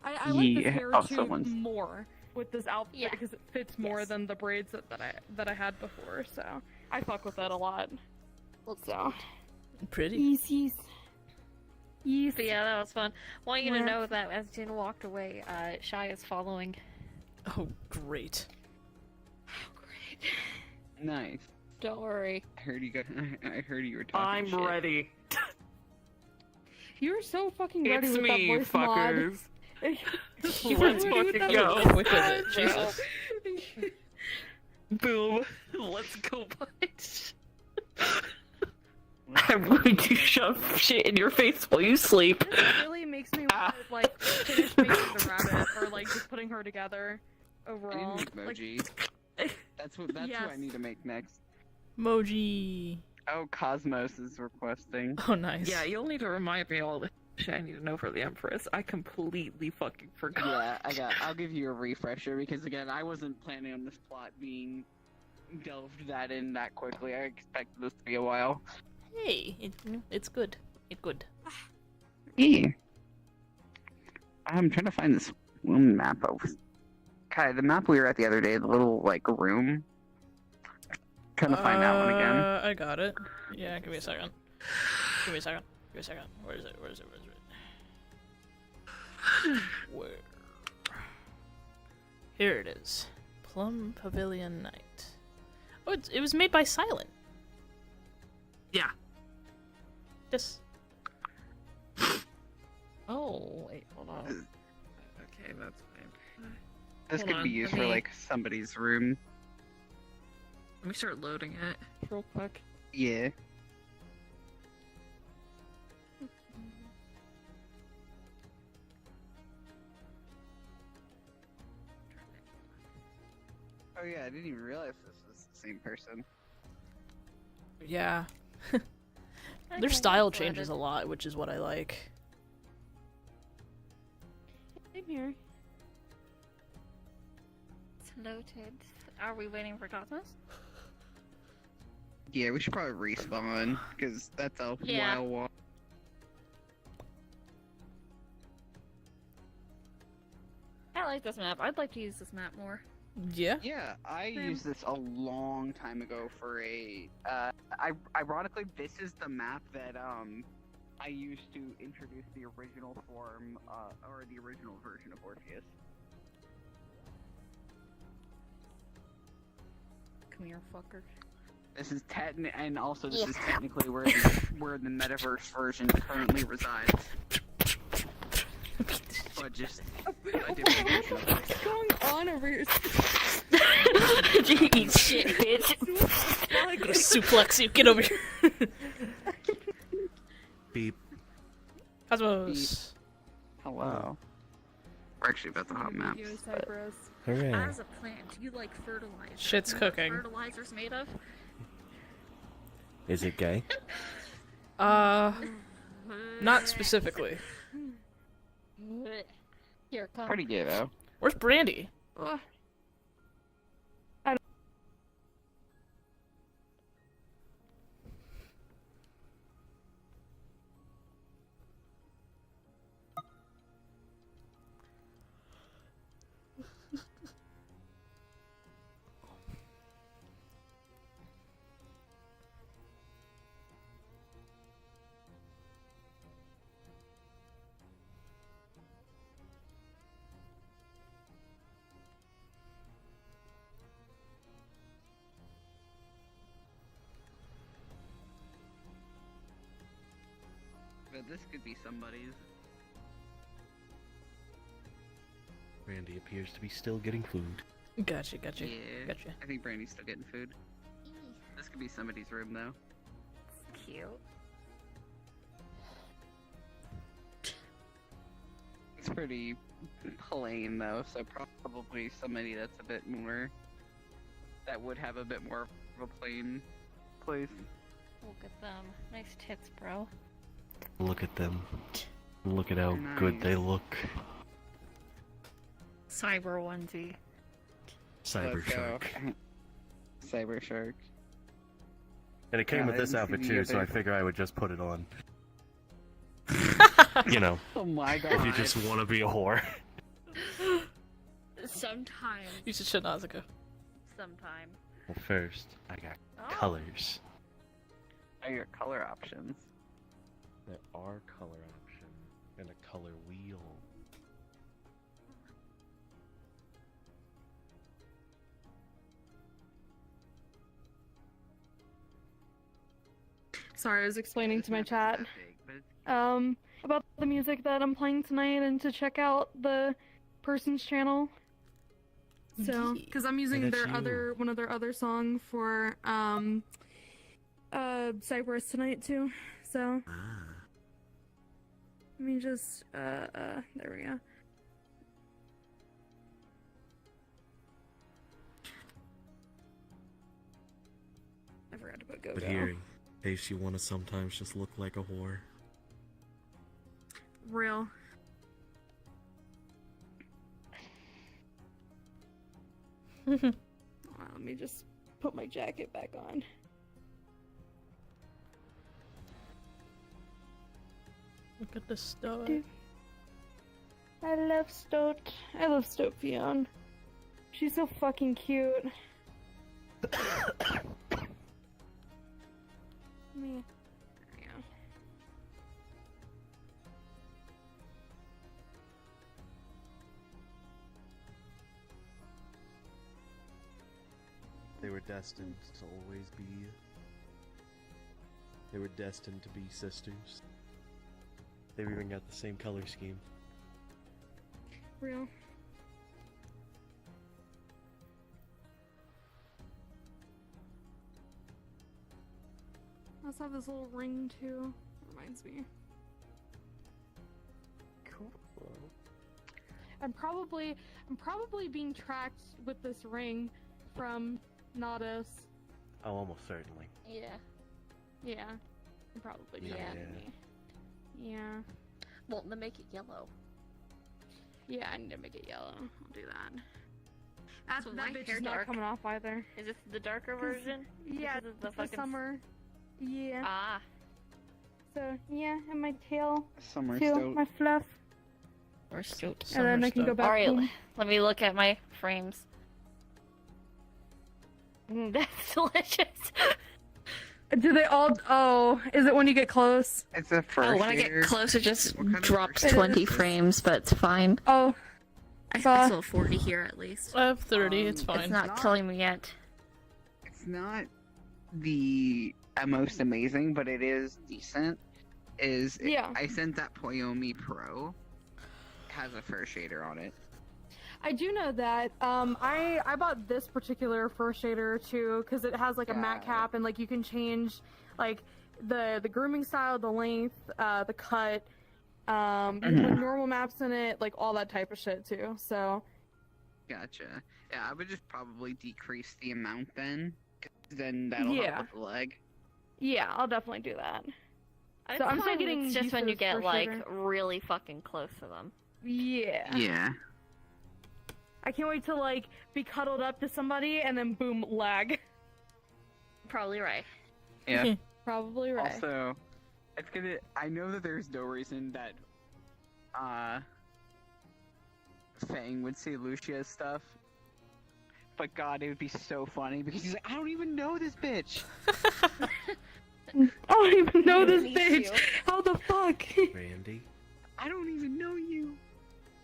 I like this hair too more with this outfit because it fits more than the braids that I had before. So I fuck with that a lot. So pretty. Yes. But yeah, that was fun. Want you to know that as Jin walked away, Shy is following. Oh, great. Nice. Don't worry. I heard you were talking shit. I'm ready. You're so fucking ready It's with me, that voice fuckers. mod. Let's fucking go with it. Jesus. Boom. Let's go, bitch. I'm going to shove shit in your face while you sleep. This really makes me want to like finish making the rabbit or like just putting her together overall. I need emoji. That's what I need to make next. Moji. Oh, Cosmos is requesting. Oh, nice. Yeah, you'll need to remind me all the shit I need to know for the Empress. I completely fucking forgot. Yeah, I'll give you a refresher because again, I wasn't planning on this plot being delved that quickly. I expected this to be a while. Hey, it's good. It's good. Hey. I'm trying to find this one map. Kai, the map we were at the other day, the little like room. Trying to find that one again. I got it. Yeah, give me a second. Give me a second. Give me a second. Where is it? Where is it? Where is it? Where? Here it is. Plum Pavilion Night. Oh, it was made by Silent. Yeah. Yes. Oh, wait, hold on. Okay, that's fine. This Hold could on, be used let for me- like somebody's room. Let me start loading it real quick. Yeah. Oh yeah, I didn't even realize this was the same person. Yeah. Okay, Their style it's loaded. changes a lot, which is what I like. Same here. It's loaded. Are we waiting for Cosmos? Yeah, we should probably respawn because that's a Yeah. while walk. I like this map. I'd like to use this map more. Yeah. Yeah, I Same. used this a long time ago for a. Ironically, this is the map that I used to introduce the original form, or the original version of Orpheus. Come here, fucker. This is and also this is technically where the metaverse version currently resides. But just a different version of it. What's going on over here? You eat shit, bitch. I'm gonna suplex you. Get over here. Beep. Cosmos. Hello. We're actually about the hot maps. Hooray. As a plant, do you like fertilizer? Shit's You know what cooking. fertilizer's made of? Is it gay? Not specifically. Here, come. Pretty gay though. Where's Brandy? But this could be somebody's. Randy appears to be still getting food. Gotcha, gotcha, Yeah. gotcha. I think Brandy's still getting food. This could be somebody's room though. Cute. It's pretty plain though, so probably somebody that's a bit more. That would have a bit more of a plain place. Look at them. Nice tits, bro. Look at them. Look at how good they look. Cyber onesie. Cyber Let's go. Shark. Cyber Shark. And it came Yeah, with I this didn't outfit see too, the so I other- figure I would just put it on. You know, Oh my god. if you just want to be a whore. Sometimes. You should shut Nazuka. Sometime. Well, first, I got Oh. colors. Are your color options? There are color options and a color wheel. Sorry, I was explaining This to my map isn't chat that big, but it's about the music that I'm playing tonight and to check out the person's channel. So, because I'm using Hey, that's their you. one of their other song for Cypress tonight too. So Ah. let me just there we go. I forgot to put go. But here, in case you want to sometimes just look like a whore. Real. Let me just put my jacket back on. Look at the star. Dude. I love Stoat. I love Stoat Fion. She's so fucking cute. Me. There we go. destined to always be. They were destined to be sisters. They even got the same color scheme. Real. I also have this little ring too. Reminds me. Cool. I'm probably being tracked with this ring from Nados. Oh, almost certainly. Yeah. Yeah. I'm probably being Yeah. me. Yeah. Well, then make it yellow. Yeah, I need to make it yellow. I'll do that. So That my bitch hair is not dark. coming off either. Is this the darker version? Yeah, Because of the it's the fucking summer. Yeah. Ah. So yeah, and my tail Summer too, stoat. my fluff, We're still. and then I can go back. Alright, home. let me look at my frames. That's delicious. Do they all? Oh, is it when you get close? It's a first. Oh, when I get close, it just What kind of drops first 20 aid? frames, but it's fine. Oh, I Uh, still have 40 here at least. I have 30, it's It's fine. It's not not- killing me yet. It's not the most amazing, but it is decent. Yeah. I sent that Poyomi Pro. Has a fur shader on it. I do know that. I bought this particular fur shader too because it has like a matte Yeah. cap and like you can change like the grooming style, the length, the cut. You can put normal maps in it, like all that type of shit too. So Gotcha. Yeah, I would just probably decrease the amount then. 'Cause then that'll Yeah. help with the leg. yeah, I'll definitely do that. I So I'm still find getting it's just used when to you this get fur like shader. really fucking close to them. Yeah. Yeah. I can't wait to like be cuddled up to somebody and then boom, lag. Probably right. Yeah. Probably right. Also, it's gonna. I know that there's no reason that, Fang would say Lucia's stuff. But God, it would be so funny because he's like, I don't even know this bitch. I don't even know this Me bitch. too. How the fuck? Randy? I don't even know you.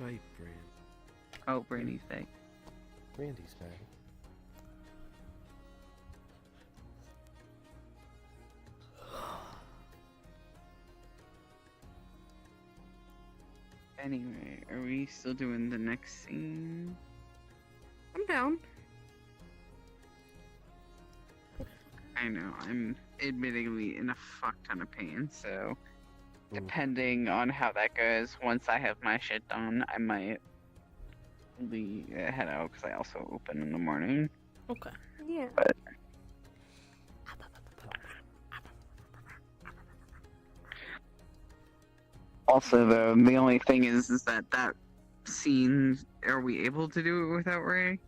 Right, Brand. Oh, Brandy's back. Randy's back. Anyway, are we still doing the next scene? I'm down. I know, I'm admittedly in a fuck ton of pain, so depending on how that goes, once I have my shit done, I might head out because I also open in the morning. Okay. Yeah. Also, though, the only thing is that scene, are we able to do it without Ray?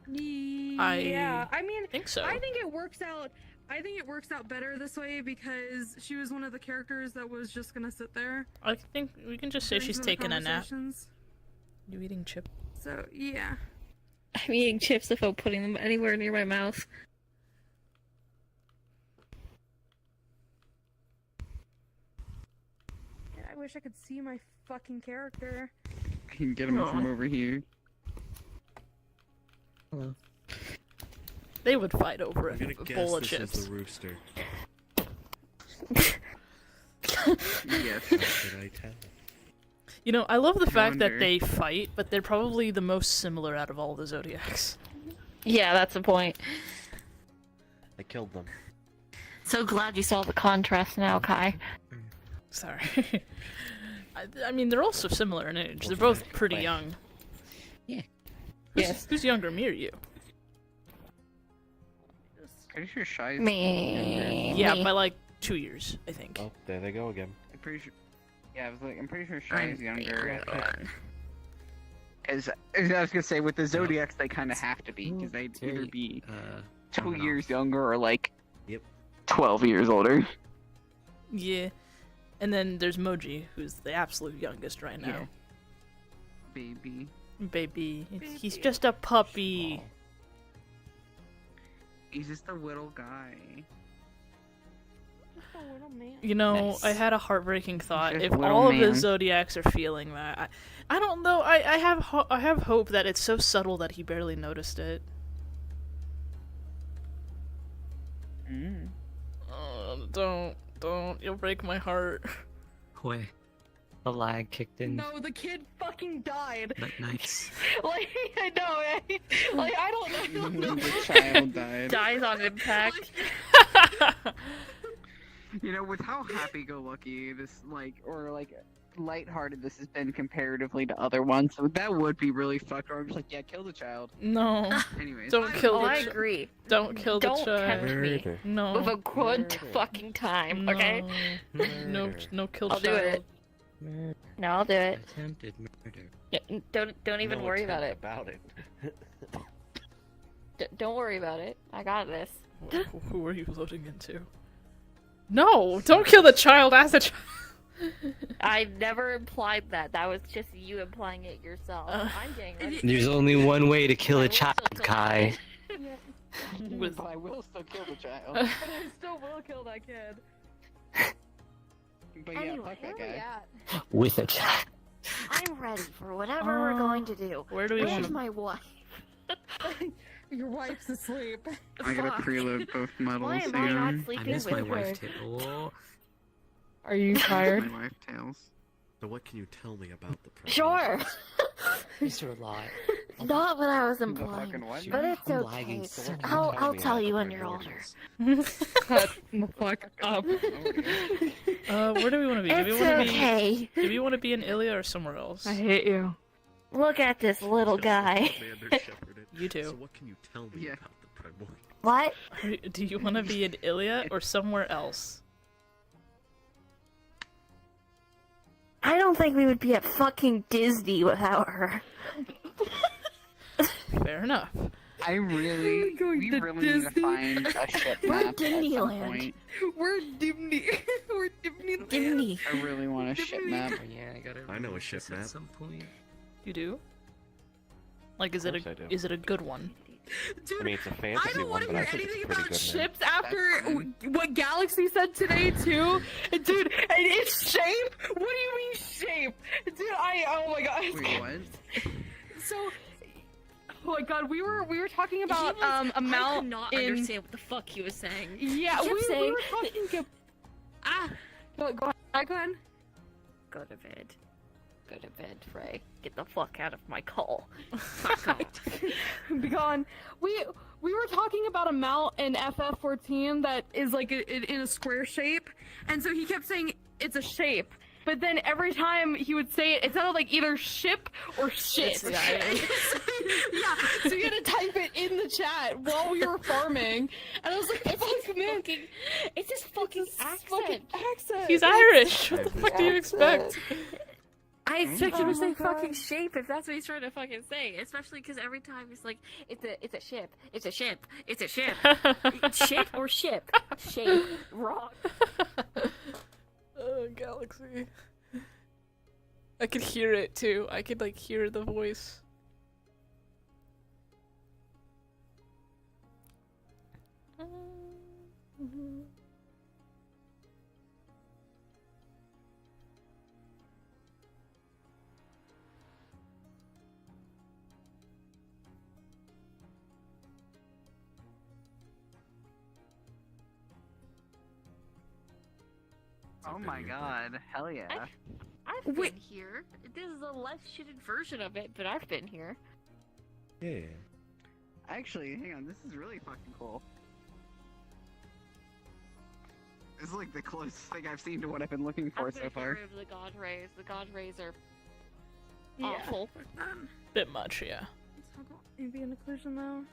Yeah. I mean, think so. I think it works out. I think it works out better this way because she was one of the characters that was just gonna sit there. I think we can just say during she's some of the taking a nap. conversations. You eating chip? So yeah. I'm eating chips without putting them anywhere near my mouth. Yeah, I wish I could see my fucking character. I can get him from over here. They would fight over I'm gonna a guess bowl of this chips. is the rooster. Yes. How should I tell? You know, I love the fact that wonder. they fight, but they're probably the most similar out of all the Zodiacs. Yeah, that's the point. I killed them. So glad you saw the contrast now, Kai. Sorry. I mean, they're also similar in age. They're Well, both pretty wait. young. Yeah. Who's, Yes. who's younger, me or you? Pretty sure Shy's Me. Yeah, Me. by like 2 years, I think. Oh, there they go again. I'm pretty sure. Yeah, I'm pretty sure Shy's younger. One. As I was gonna say, with the Zodiacs, they kind of have to be because they'd either be 2 years younger or like Yep. 12 years older. Yeah. And then there's Moji, who's the absolute youngest right now. Yeah. Baby. Baby. He's just a puppy. Small. He's just a little guy. Just a little man. You know, Nice. I had a heartbreaking thought. just If little all of the man. Zodiacs are feeling that, I don't know. I have hope that it's so subtle that he barely noticed it. Don't. You'll break my heart. Wait, the lag kicked in. No, the kid fucking died. Nice. Like, I know, eh? Like, I don't know. The child died. Dies on impact. You know, with how happy-go-lucky this, lighthearted this has been comparatively to other ones, so that would be really fucked. Or I'm just like, yeah, kill the child. No. Anyways. Don't kill the I child. agree. Don't kill the Don't child. tempt me Murder. No. with a good fucking time, okay? No kill I'll do child. it. No, I'll do it. Attempted murder. Yeah, don't even No worry about attempt it. About it. Don't worry about it. I got this. Who are you loading into? No! Don't kill the child as a child! I never implied that. That was just you implying it yourself. I'm getting ready. There's only one way to kill I a will child, still kill Kai. With- But I will still kill the child. But I still will kill that kid. But yeah, Anyway, fuck that Where are we guy. at? With a child. I'm ready for whatever we're going to do. Where do we Where's want to... my wife? Your wife's asleep. I gotta Fuck. preload both Why models am I not again. I sleeping miss with my her? wife too. Are you tired? My wife tails. So what can you tell me about the problem? Sure. Miss her a lot. Not what I was The implying, fucking what? but it's I'm okay. lagging so much. I'll tell you when you're older. Shut the fuck up. where do we want to be? Do we It's want to be... okay. Do we want to be in Ilya or somewhere else? I hate you. Look at this little guy. You do. So what can you tell me Yeah. about the primordial? What? Do you want to be in Ilya or somewhere else? I don't think we would be at fucking Disney without her. Fair enough. I really, Going we to really need to Disney. find a ship We're map at some Disneyland. point. We're Dimney. We're Dimney. Disney. I really want a ship map. Yeah, I gotta. I know a read ship this map. At some point. You do? Like, is it course I do. is it a good one? Dude, I mean, it's a I fantasy don't one, want to but I hear think it's anything pretty about good. ships after That's what Galaxy said today too. Dude, and it's shape. What do you mean shape? Dude, oh my god. Wait, what? So, oh my god, we were talking about I amount could not in. understand what the fuck he was saying. Yeah, He we kept saying were talking. Go ahead. Go to bed. Go to bed, Frey. Get the fuck out of my call. Be gone. We were talking about a mount in FF14 that is like in a square shape, and so he kept saying it's a shape. But then every time he would say it, it sounded like either ship or shit. Yeah. Yeah, so you had to type it in the chat while we were farming, and I was like, "Fuck, man, It's his fucking fucking accent." He's Irish! What the fuck do you expect? I expect him Oh to my say God. fucking shape if that's what he's trying to fucking say. Especially because every time he's like, it's a ship, it's a ship, it's a ship. Ship or ship? Shape. Wrong. Oh, Galaxy. I could hear it too. I could like hear the voice. Oh my god, hell yeah. I've Wait. been here. This is a less shitted version of it, but I've been here. Yeah. Actually, hang on, this is really fucking cool. This is like the closest thing I've seen to what I've been looking for I've so been far. here of the god rays. The god rays are Yeah. awful. Bit much, yeah. Ambient occlusion though.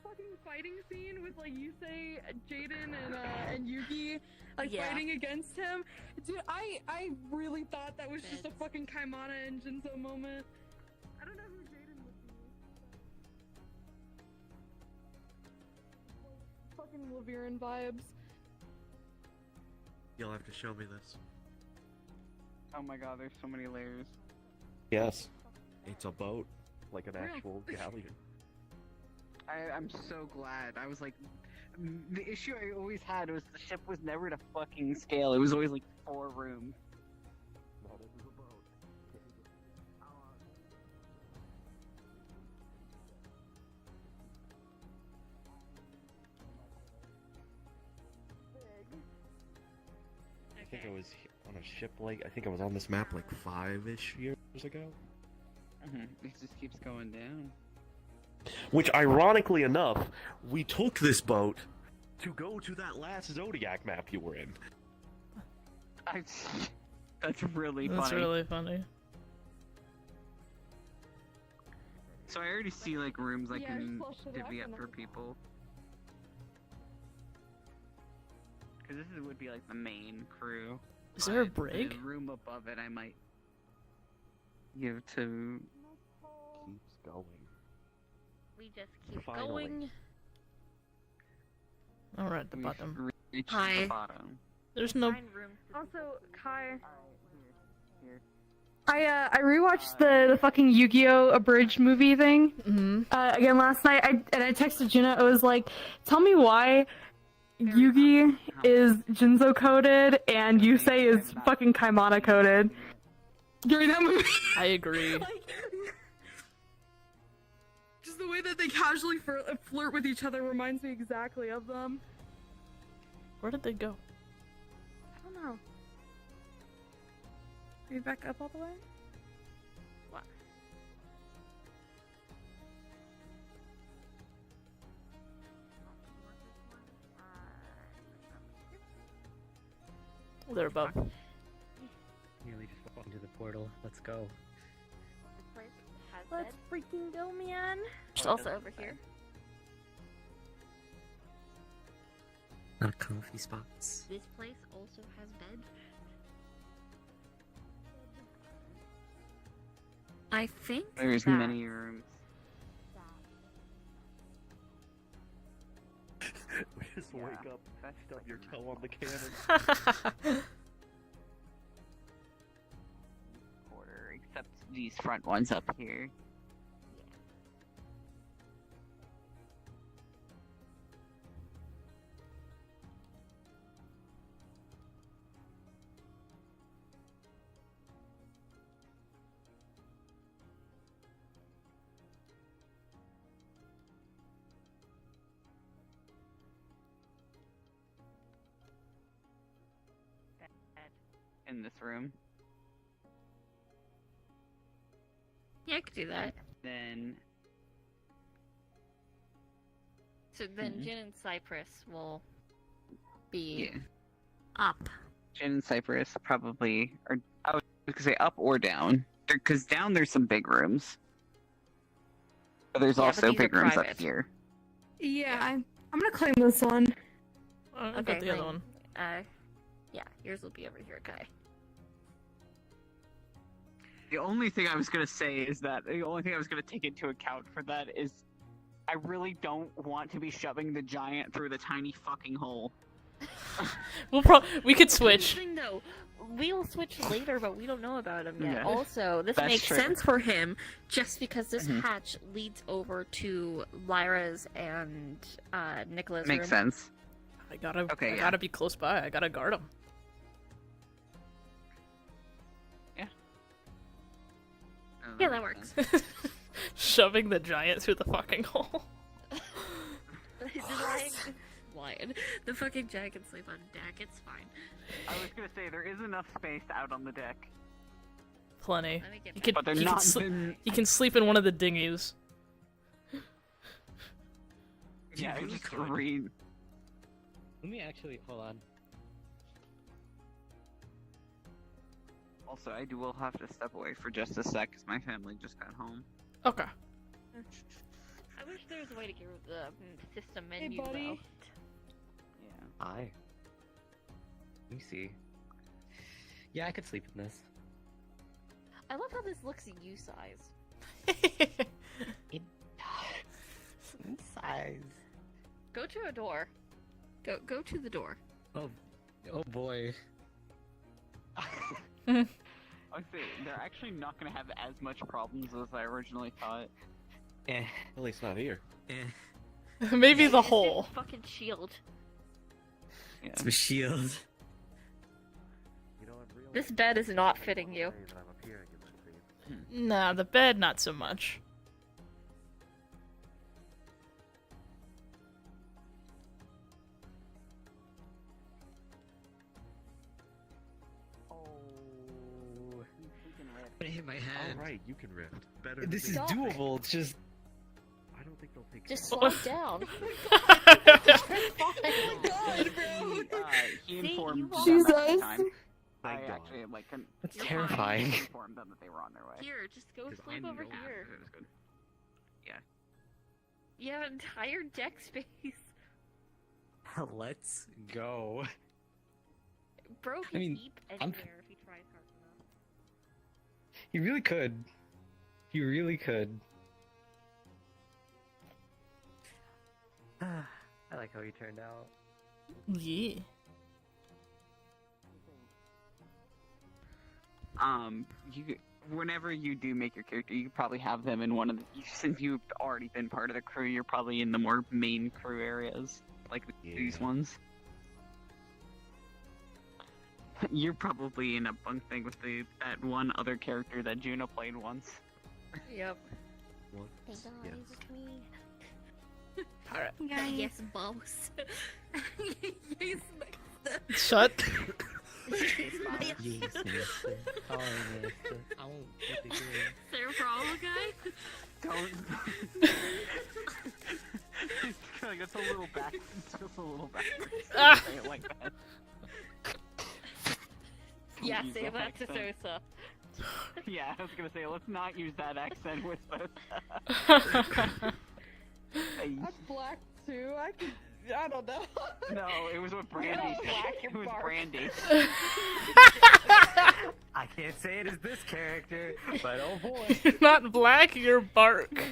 Fucking fighting scene with like you say Jaden and Yugi like Yeah. fighting against him. Dude, I really thought that was just a fucking Kaimana engine so moment. I don't know who Jaden would be. Fucking Laviren vibes. You'll have to show me this. Oh my god, there's so many layers. Yes. It's a boat, like an actual galleon. I'm so glad. I was like, the issue I always had was the ship was never to fucking scale. It was always like 4 rooms. Now this is a boat. I think I was on a ship like, I think I was on this map like 5-ish years ago. It just keeps going down. Which, ironically enough, we took this boat to go to that last Zodiac map you were in. That's really funny. That's really funny. So I already see like rooms I Yeah, can just flush it divvy up up and for everything. people. Because would be like the main crew. Is there a But break? The room above it I might give to... Keeps going. We just keep Finally. going. Alright, at the We've bottom. reached Hi. the bottom. There's no. Find room. Also, Kai, Here. I rewatched the fucking Yu-Gi-Oh! Abridged movie thing again last night. I texted Jenna. I was like, "Tell me why Yugi is Jinzo coded and Yusei is fucking Kaimana coded during that movie." I agree. Just the way that they casually flirt with each other reminds me exactly of them. Where did they go? I don't know. Are you back up all the way? What? They're above. Nearly just walked into the portal. Let's go. This place has Let's bed. freaking go, man. There's also over here. Not comfy spots. This place also has bed. I think There's that many rooms. We just Yeah, wake up, that's stub like your a- toe on the cannon. Quarter, except these front ones up here. In this room. Yeah, I could do that. Then So then Mhm. Jin and Cypress will be yeah, up. Jin and Cypress probably, or I was gonna say up or down. Because down there's some big rooms. But there's Yeah, but also these are big rooms up private. here. Yeah, I'm gonna claim this one. I got Okay, the other then, one. Yeah, yours will be over here, Kai. The only thing I was gonna say is that the only thing I was gonna take into account for that is I really don't want to be shoving the giant through the tiny fucking hole. We could switch. Thing though, we'll switch later, but we don't know about him yet. Yeah. Also, this That's makes true. sense for him just because this Mhm. hatch leads over to Lyra's and Nicola's Makes room. sense. I gotta. Okay, I yeah. gotta be close by. I gotta guard him. Yeah, that works. Shoving the giant through the fucking hole. Lion. The fucking giant can sleep on deck. It's fine. I was gonna say there is enough space out on the deck, Plenty. Let me get He back. could. but they're He not. he can sleep in one of the dinghies. Yeah, You really just could. read. Let me actually hold on. Also, will have to step away for just a sec because my family just got home. Okay. I wish there was a way to get rid of the system Hey, menu buddy. though. Yeah. Hi. Let me see. Yeah, I could sleep in this. I love how this looks U size. It does. Size. Go to a door. Go to the door. Oh boy. I say they're actually not gonna have as much problems as I originally thought. Eh. At least not here. Maybe the Just get hole. a fucking shield. Yeah. Some shield. You know, I'm really This bed is not fitting you. that I'm appearing in this scene. Nah, the bed not so much. Oh. It hit my head. All right, you can rift. Better. This than is me. doable. It's just. I don't think they'll take. Just care slow down. He See, informed you them won't- at the Jesus. time. I Thank God. actually That's You're terrifying. informed them that they were on their way. Here, just go 'Cause I sleep over know here. It was good. You have entire deck space. Let's go. Bro can mean, sleep I'm- anywhere if he tries hard enough. He really could. He really could. I like how he turned out. Yeah. Whenever you do make your character, you could probably have them in one of the. Since you've already been part of the crew, you're probably in the more main crew areas, like these Yeah. ones. You're probably in a bunk thing with that one other character that Juno played once. Yep. What? Hey guys, Yes. it's me. Alright. Yes, boss. yes, Shut. Yes, mister. Oh, mister. I won't get the good. There problem, guy? Don't. Like, that's a little back. It's just a little back. Ah. Say it like that. Yeah, Use say that to accent. Sosa. Yeah, I was gonna say, let's not use that accent with Sosa. Hey, That's black too. I don't know. no, it was with Brandy. Black It was bark. Brandy. I can't say it as this character, but oh boy. You're not black, you're bark.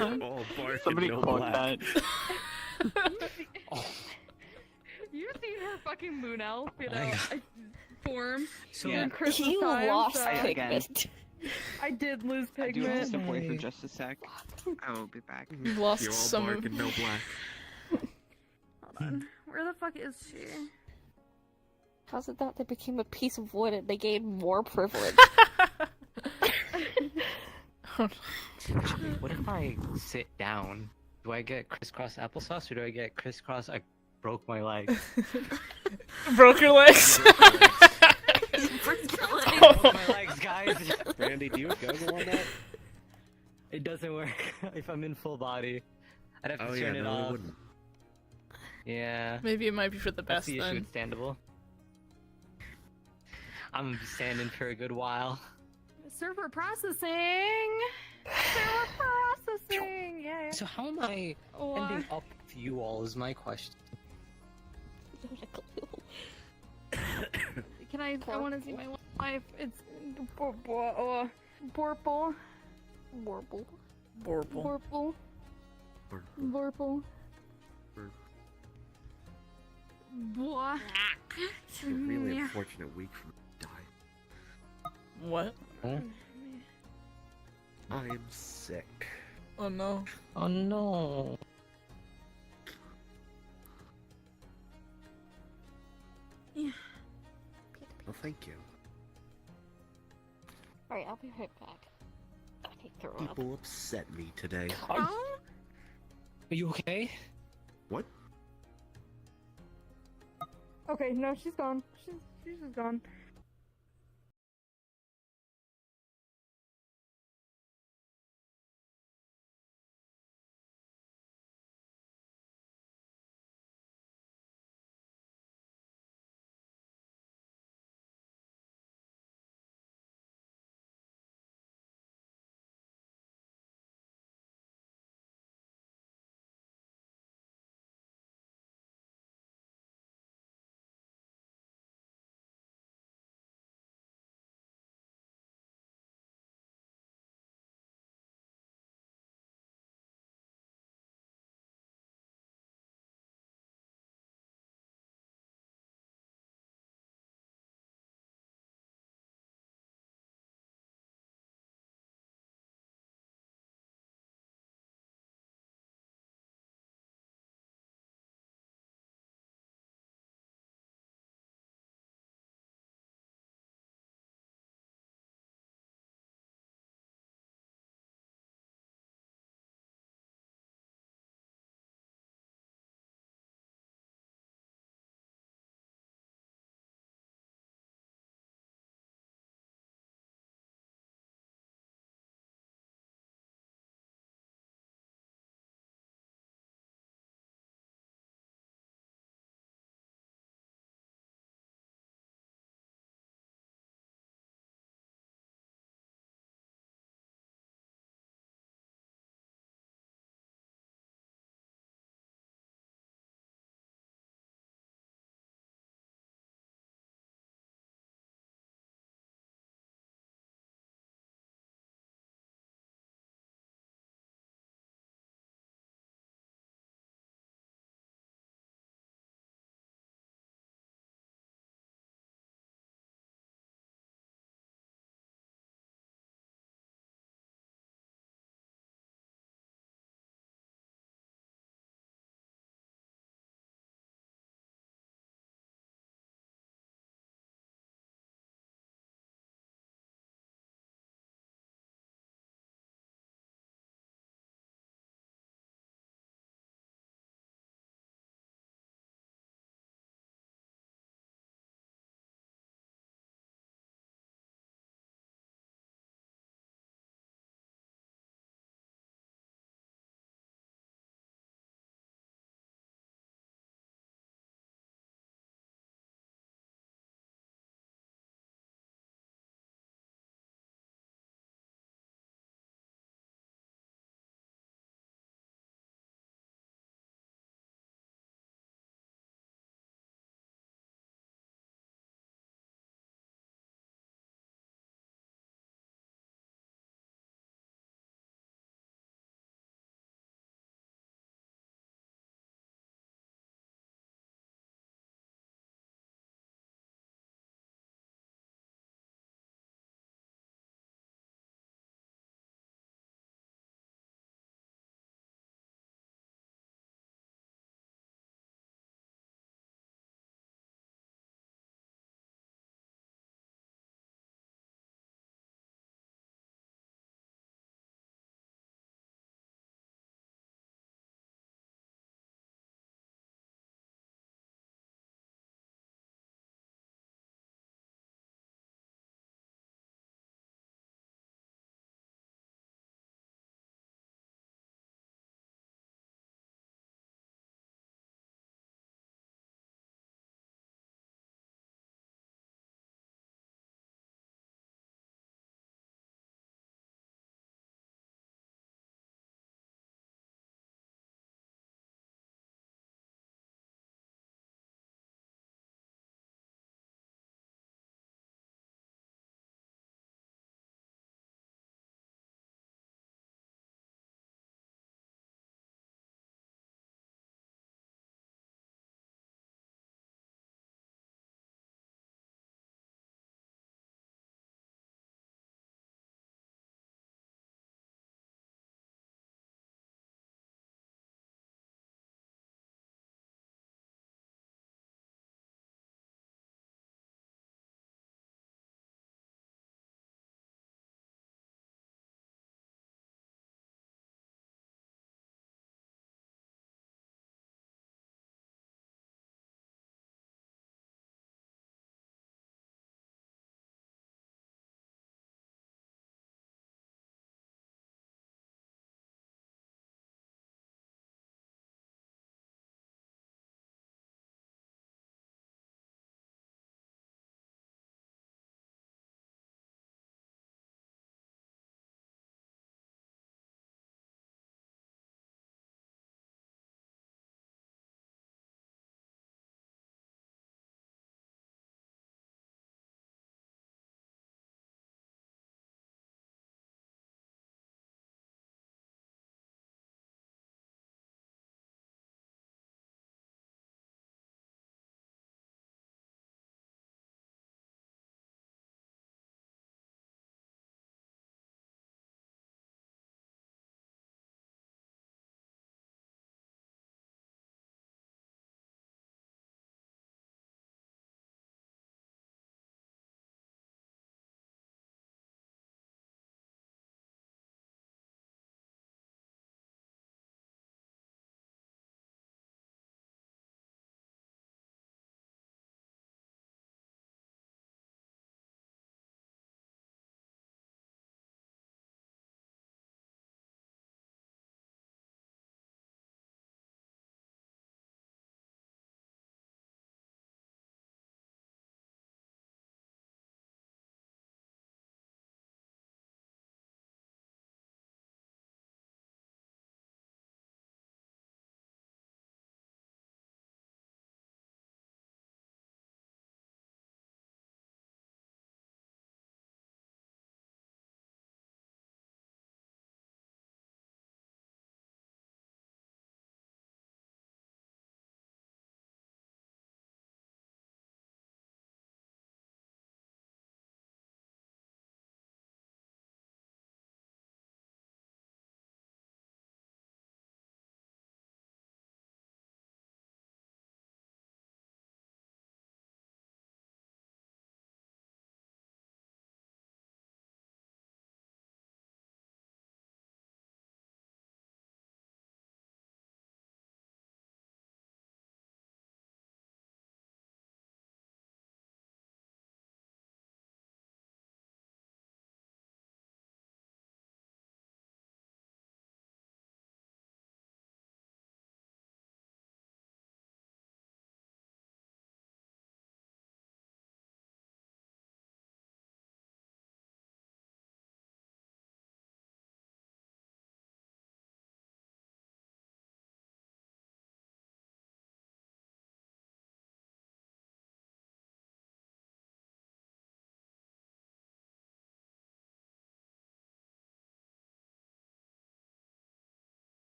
All bark Somebody and no quote black. that. You've seen her fucking moon elf, you know, I know. form So Yeah. in Christmas You time, lost so pigment. I did lose I do have to pigment. step away for just a sec. I will be back. You've lost You're all some bark of... and no black. Hold on. Where the fuck is she? How's it that they became a piece of wood and they gained more privilege? What if I sit down? Do I get crisscross applesauce or do I get crisscross I broke my leg? Broke your legs? Broke my legs, guys! Brandy, do you have Google on that? It doesn't work if I'm in full body. I'd have to Oh yeah, turn it no, it off. wouldn't. Yeah. Maybe it might be for the That's best the issue then. with standable. I'm gonna be standing for a good while. Server processing. Server processing. Yeah. So how am I ending up with you all is my question. Can I want to see my life. It's Borple. Borble. Borble. Borple. Borple. What? It's a really unfortunate week for me to die. What? I am sick. Oh no. Oh no. Well, thank you. Alright, I'll be right back. I can throw up. People upset me today. Are you okay? What? Okay, no, she's gone. She's just gone.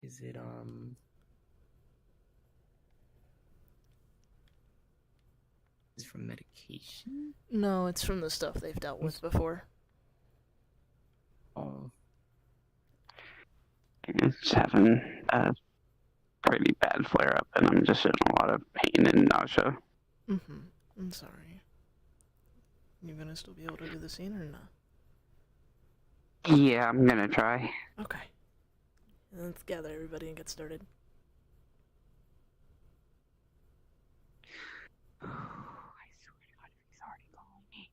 Is it is it from medication? No, it's from the stuff they've dealt with before. Oh. I'm just having a pretty bad flare up, and I'm just in a lot of pain and nausea. Mm-hmm. I'm sorry. You gonna still be able to do the scene or not? Yeah, I'm gonna try. Okay. Let's gather everybody and get started. I swear to God, he's already calling me.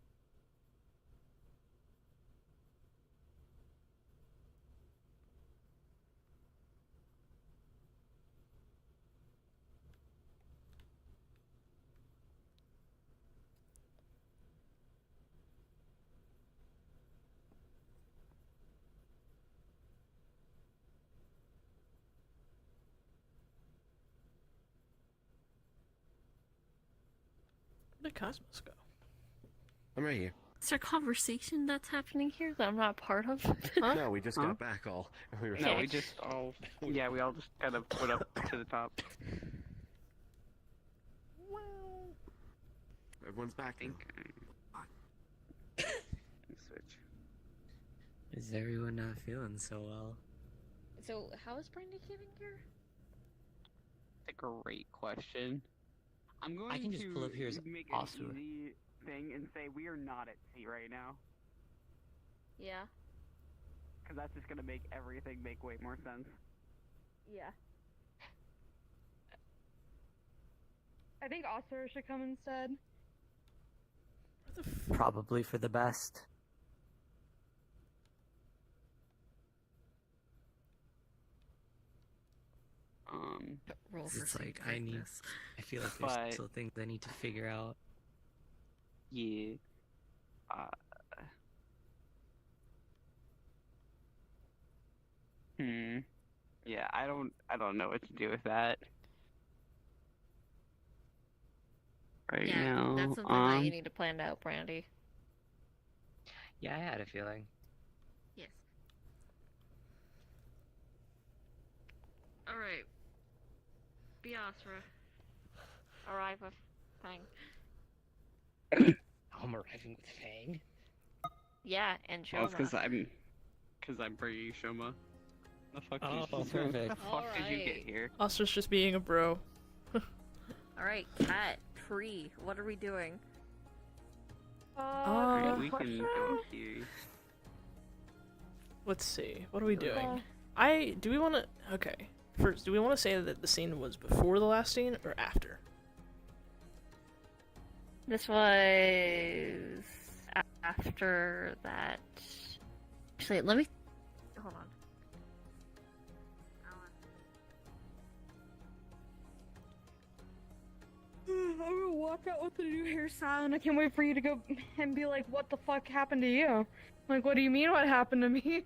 Where did Cosmos go? I'm right here. Is there a conversation that's happening here that I'm not part of? Huh? No, we just got back all. We were No, we just all. Yeah, we all just kind of put up to the top. Everyone's back. Switch. Is everyone not feeling so well? So, how is Brandy getting here? That's a great question. I'm going I can just to pull up here as make Oscar. an easy thing and say we are not at sea right now, Yeah. because that's just gonna make everything make way more sense. Yeah. I think Oscar should come instead. Where the Probably for the best. Roll for It's like something I feel like But- there's still things I need to figure out. Yeah. Yeah, I don't know what to do with that. Right Yeah, now. that's something that you need to plan out, Brandy. Yeah, I had a feeling. Yes. Alright. Biasra. Arrive with Fang. I'm arriving with Fang. Yeah, and Well, it's Shoma. because I'm bringing Shoma. The fuck Oh, did you, perfect. the fuck did you get Alright. here? Oscar's just being a bro. Alright, Cat, Tree, what are we doing? Alright, we can go here. Let's see. What are we doing? Do we want to... Okay. First, do we want to say that the scene was before the last scene or after? This was after that. Actually, let me. Hold on. I'm gonna walk out with the new hairstyle, and I can't wait for you to go and be like, "What the fuck happened to you?" Like, what do you mean? What happened to me?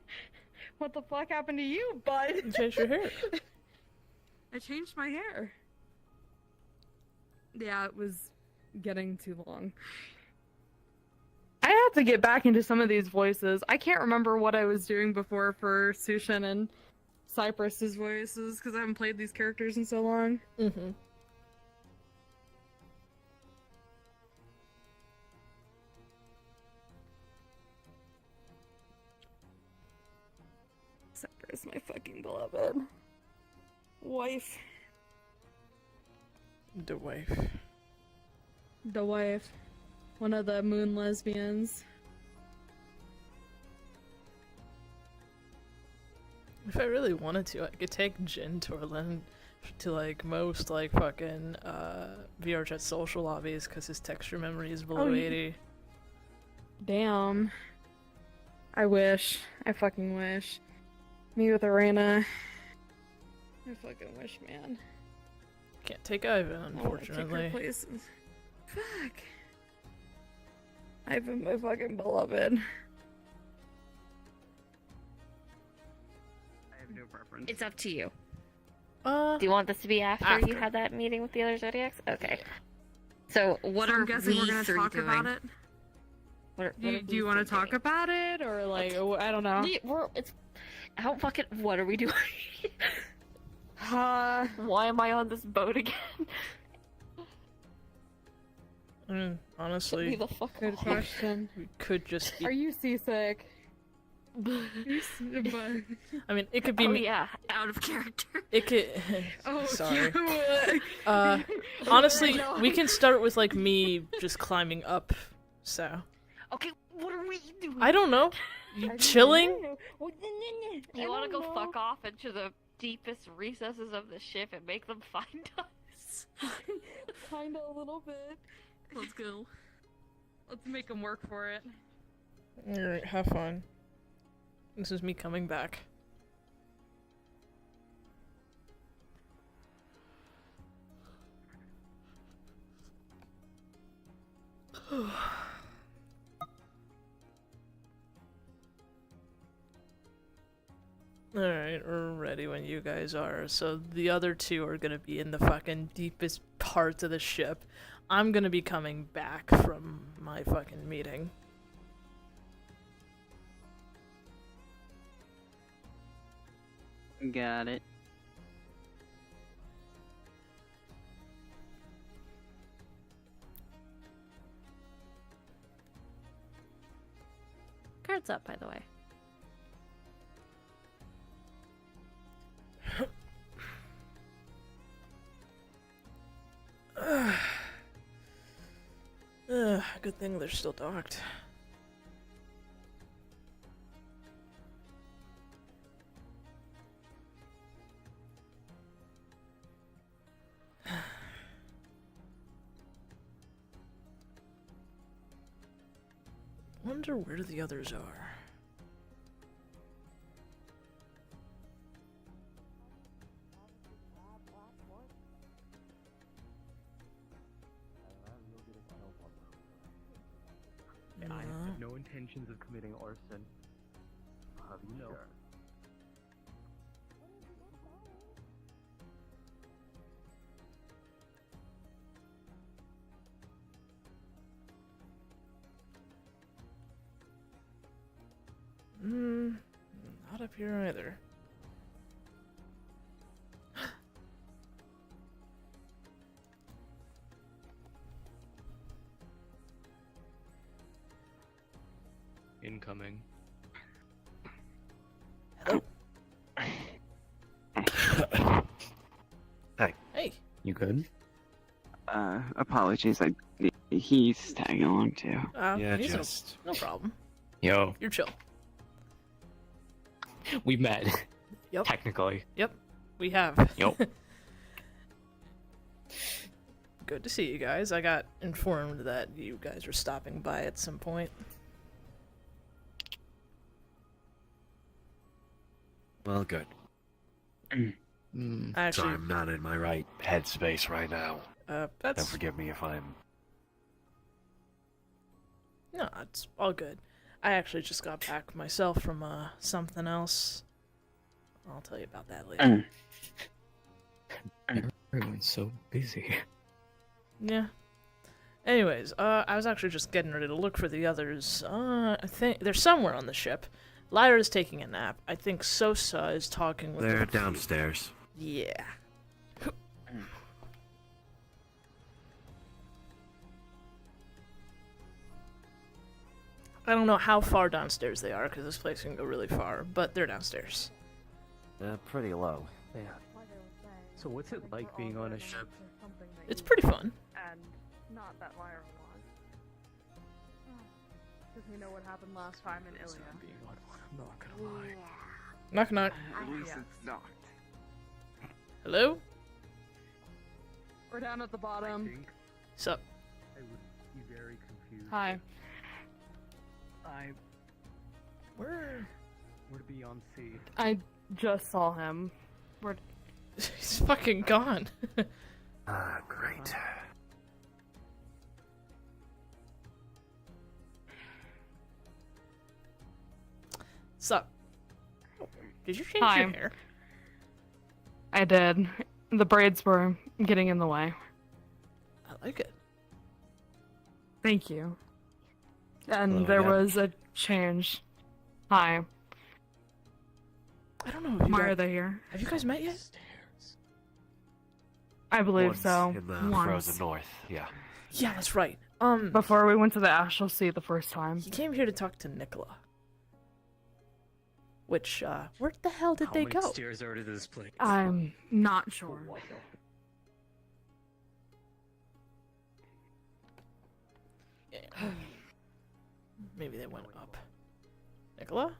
What the fuck happened to you, bud? You changed your hair. I changed my hair. Yeah, it was getting too long. I have to get back into some of these voices. I can't remember what I was doing before for Sushin and Cypress's voices because I haven't played these characters in so long. Mm-hmm. Cypress, my fucking beloved wife. The wife. The wife. One of the moon lesbians. If I really wanted to, I could take Jin Torlin to like most like fucking VRChat social lobbies because his texture memory is below 80. Damn. I wish. I fucking wish. Me with Arena. I fucking wish, man. Can't take Ivan, I wanna unfortunately. Take her places. Fuck. Ivan, my fucking beloved. I have no preference. It's up to you. Uh, Do you want this to be after you After. had that meeting with the other Zodiacs? Okay. So, what So are I'm guessing we we're gonna three talk doing? about it. Do you want to talk about it, or like I don't know? It's. How fucking. What are we doing? Why am I on this boat again? Honestly, Get me the fuck Good off. question. we could just be... Are you seasick? I mean, it could be Oh me. yeah, out of character. It could... Oh, Sorry. yeah. Honestly, we can start with, like, me just climbing up, so... Okay, what are we doing? I don't know. You chilling? You want to go fuck off into the deepest recesses of the ship and make them find us? Kinda a little bit. Let's go. Let's make them work for it. Alright, have fun. This is me coming back. Alright, we're ready when you guys are. So the other two are gonna be in the fucking deepest parts of the ship. I'm gonna be coming back from my fucking meeting. Got it. Cards up, by the way. Good thing they're still docked. Wonder where the others are. I have no intentions of committing arson. You know. Not up here either. Incoming. Hello. Hey. You good? Apologies. He's tagging along too. Yeah, he's just- no problem. Yo, You're chill. we met. Yep. Technically. Yep. We have. Yep. Good to see you guys. I got informed that you guys were stopping by at some point. Well, good. Actually, So I'm not in my right headspace right now. Don't that's forgive me if I'm... no, it's all good. I actually just got back myself from something else. I'll tell you about that later. Everyone's so busy. Yeah. Anyways, I was actually just getting ready to look for the others. I think they're somewhere on the ship. Lyra's taking a nap. I think Sosa is talking with They're the... downstairs. Yeah. I don't know how far downstairs they are, because this place can go really far, but they're downstairs. Pretty low. Yeah. So what's it like being on a ship? It's pretty fun. And not that Lyra was. Because we know what happened last time in Ilia. Being on one, I'm not gonna lie. Knock knock. At least Yeah. it's not. Hello? We're down at the bottom. Sup? I would be very confused. Hi. Where to be on sea? I just saw him. He's fucking gone. Ah, great. Sup? Did you change Hi. your hair? I did. The braids were getting in the way. I like it. Thank you. And Hello there again. was a change. Hi. I don't know if you Why guys... are they here? Have you guys met yet? Stairs. I believe Once so. in the Once. frozen north. Yeah. Yeah, that's right. Before we went to the Astral Sea the first time. He came here to talk to Nicola. Which, where the hell did they go? stairs are to this place? I'm not sure. Maybe they went up. Nicola?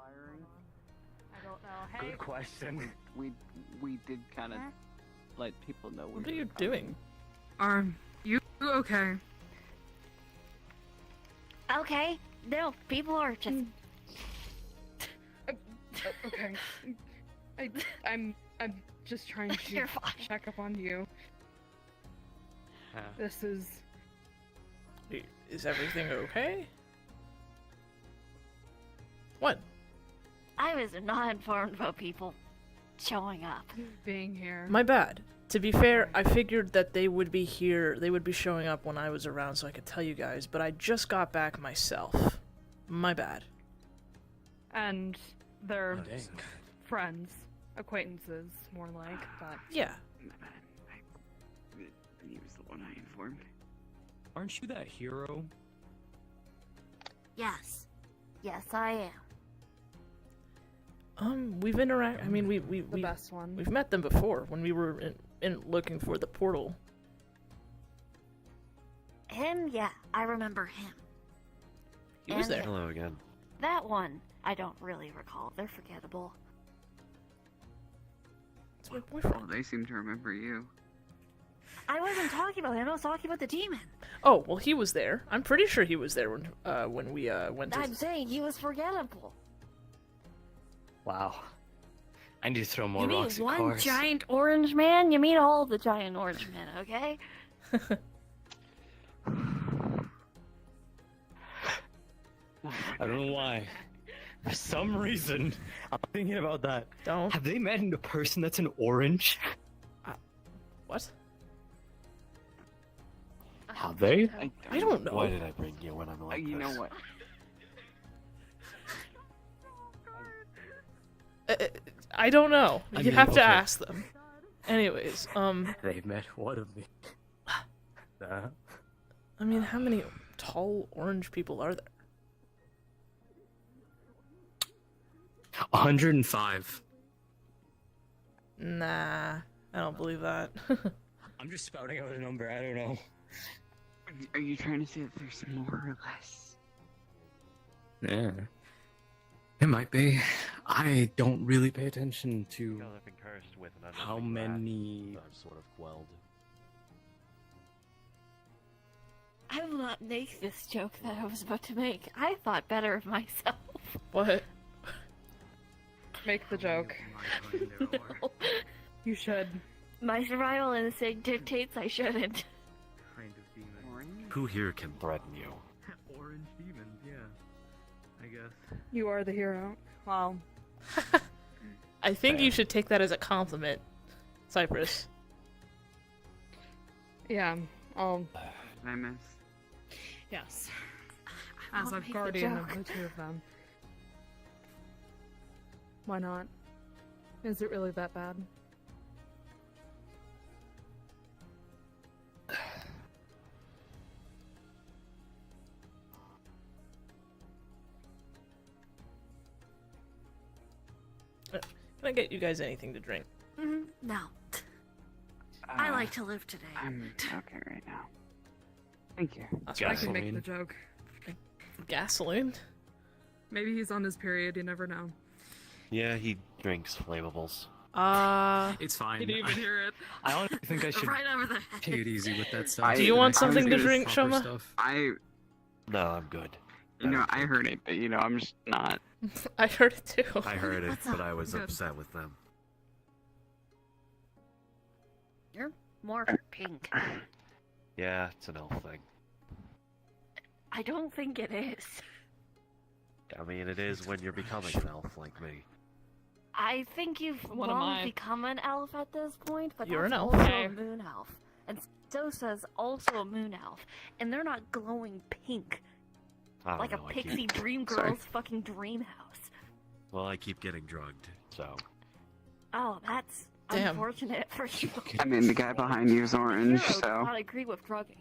I don't know. Hey, Good question. We did kind of let people know. What are you doing? are you okay? Okay. No, people are just. Okay. I'm just trying to You're fine. check up on you. This is. Is everything okay? What? I was not informed about people showing up. Being here. My bad. To be fair, I figured that they would be here, they would be showing up when I was around so I could tell you guys, but I just got back myself. My bad. And they're Oh, dang. friends, acquaintances, more like, but Yeah. He was the one I informed. Aren't you that hero? Yes. Yes, I am. We've interacted, I mean, the we've best one. we've met them before when we were in looking for the portal. Him? Yeah, I remember him. He was And there. Hello again. That one, I don't really recall. They're forgettable. It's my Well, boyfriend. they seem to remember you. I wasn't talking about him. I was talking about the demon. Oh, well, he was there. I'm pretty sure he was there when we went to... I'm saying he was forgettable. Wow. I need to throw more You mean rocks at one cars. giant orange man? You mean all the giant orange men, okay? I don't know why. For some reason, I'm thinking about that. Don't. Have they met a person that's an orange? What? Have they? I don't know. Why did I bring you when I'm like You know this? what? I don't know. I You'd mean, have to okay. ask them. Anyways, They've met one of me. I mean, how many tall orange people are there? 105. Nah, I don't believe that. I'm just spouting out a number, I don't know. Are you trying to say that there's more or less? Yeah. It might be. I don't really pay attention to Y'all have been cursed with an how unending wrath many... that I've sort of quelled. I will not make this joke that I was about to make. I thought better of myself. What? Make the joke. No. You should. My survival instinct dictates I shouldn't. Kind of demon. Orange? Who here can threaten you? Orange demons, yeah. I guess. You are the hero. Wow. I think you should take that as a compliment, Cypress. Yeah. Did I miss? Yes. I As won't a make the guardian of joke. the two of them. Why not? Is it really that bad? Can I get you guys anything to drink? No. I like to live today. I'm okay right now. Thank you. That's I right. can make Gasoline. the joke. Gasoline? Maybe he's on his period, you never know. Yeah, he drinks flammables. It's fine. He didn't even hear it. I honestly think I should Right over the head. take it easy with that stuff. Do you want I was something to gonna drink, Proper Shoma? stuff. No, I'm good. I heard it, but I'm just not. I heard it too. I heard it, What's but up? I was Good. upset with them. You're more pink. Yeah, it's an elf thing. I don't think it is. I mean, it is when you're becoming an elf like me. I think you've What am long I? become an elf at this point, but You're that's an elf. also Okay. a moon elf. And Sosa's also a moon elf. And they're not glowing pink I don't like a know, I pixie keep... dream Sorry. girl's fucking dream house. Well, I keep getting drugged, so... Oh, that's Damn. unfortunate for you. I mean, the guy behind you is orange, Hero does so. not agree with drugging.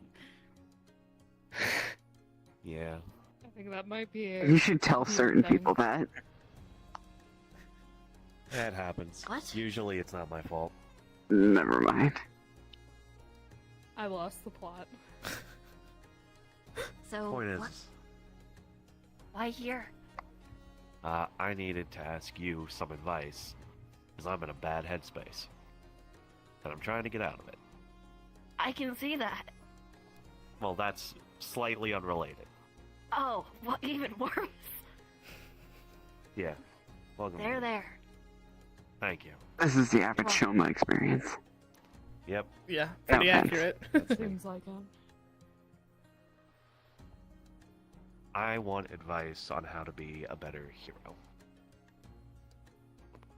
Yeah. I think that might be a... You should tell weird certain thing. people that. That happens. What? Usually it's not my fault. Never mind. I lost the plot. So, Point what? is, Why here? I needed to ask you some advice, because I'm in a bad headspace. And I'm trying to get out of it. I can see that. Well, that's slightly unrelated. Oh, well, even worse. Yeah. Welcome. There, to- there. Thank you. This is the average Shoma experience. Yep. Yeah, pretty offense. accurate. Seems like it. I want advice on how to be a better hero.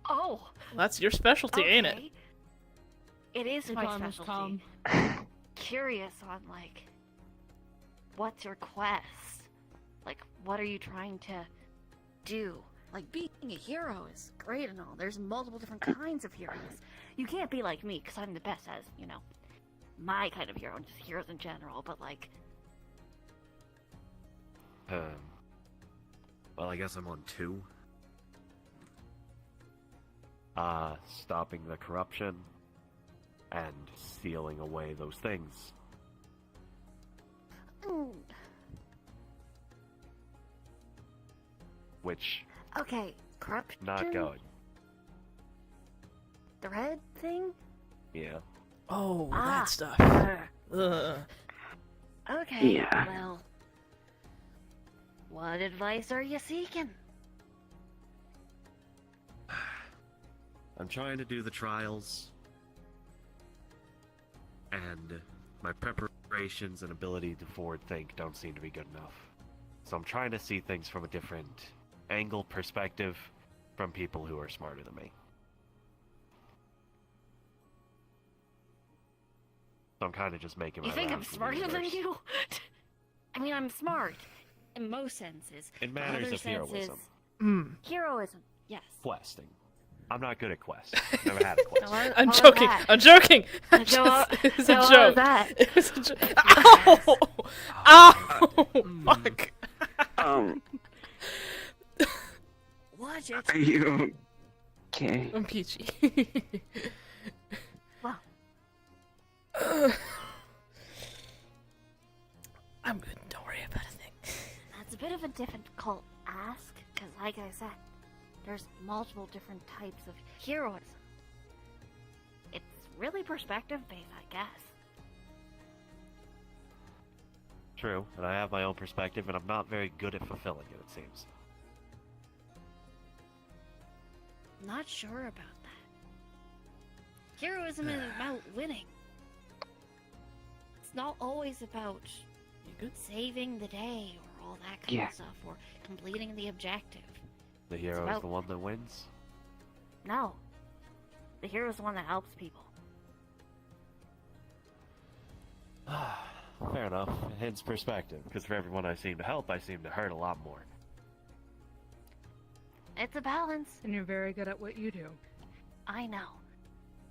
Oh, That's your specialty, ain't it? okay. It is Your my time has specialty. Curious on, like, what's your quest? Like, what are you trying to do? Like, being a hero is great and all. There's multiple different kinds of heroes. You can't be like me, because I'm the best as, you know, my kind of hero, and just heroes in general, but, like, Well, I guess I'm on 2. Stopping the corruption and sealing away those things. Which, okay, corruption? not going. The red thing? Yeah. Oh, Ah. that stuff. Ugh. Okay, Yeah. well, what advice are you seeking? I'm trying to do the trials, and my preparations and ability to forward think don't seem to be good enough. So I'm trying to see things from a different angle, perspective, from people who are smarter than me. So I'm kind of just making my You think I'm rounds through the smarter than universe. you? I mean, I'm smart in most senses. In matters Other of heroism. senses- Mm. Heroism, yes. Questing. I'm not good at quests. Never had a quest. I'm What was joking. that? I'm joking. I'm So, just, it was a so what joke. was that? It was a joke. Ow! Ow! Fuck. Watch it. Are you okay? I'm peachy. Well, I'm good. Don't worry about a thing. that's a bit of a difficult ask, because like I said, there's multiple different types of heroism. It's really perspective-based, I guess. True, and I have my own perspective, and I'm not very good at fulfilling it, it seems. Not sure about that. Heroism is about winning. It's not always about You good? saving the day or all that kind Yeah. of stuff or completing the objective. The hero is about- the one that wins? No. The hero is the one that helps people. Fair enough. Hence perspective, because for everyone I seem to help, I seem to hurt a lot more. It's a balance. And you're very good at what you do. I know.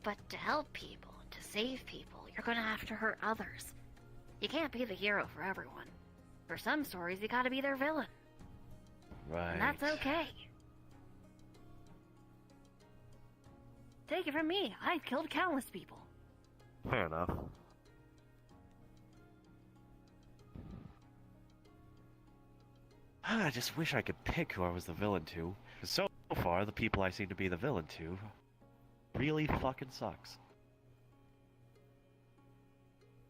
But to help people, to save people, you're gonna have to hurt others. You can't be the hero for everyone. For some stories, you gotta be their villain. Right. And that's okay. Take it from me, I've killed countless people. Fair enough. I just wish I could pick who I was the villain to. 'Cause so far, the people I seem to be the villain to really fucking sucks.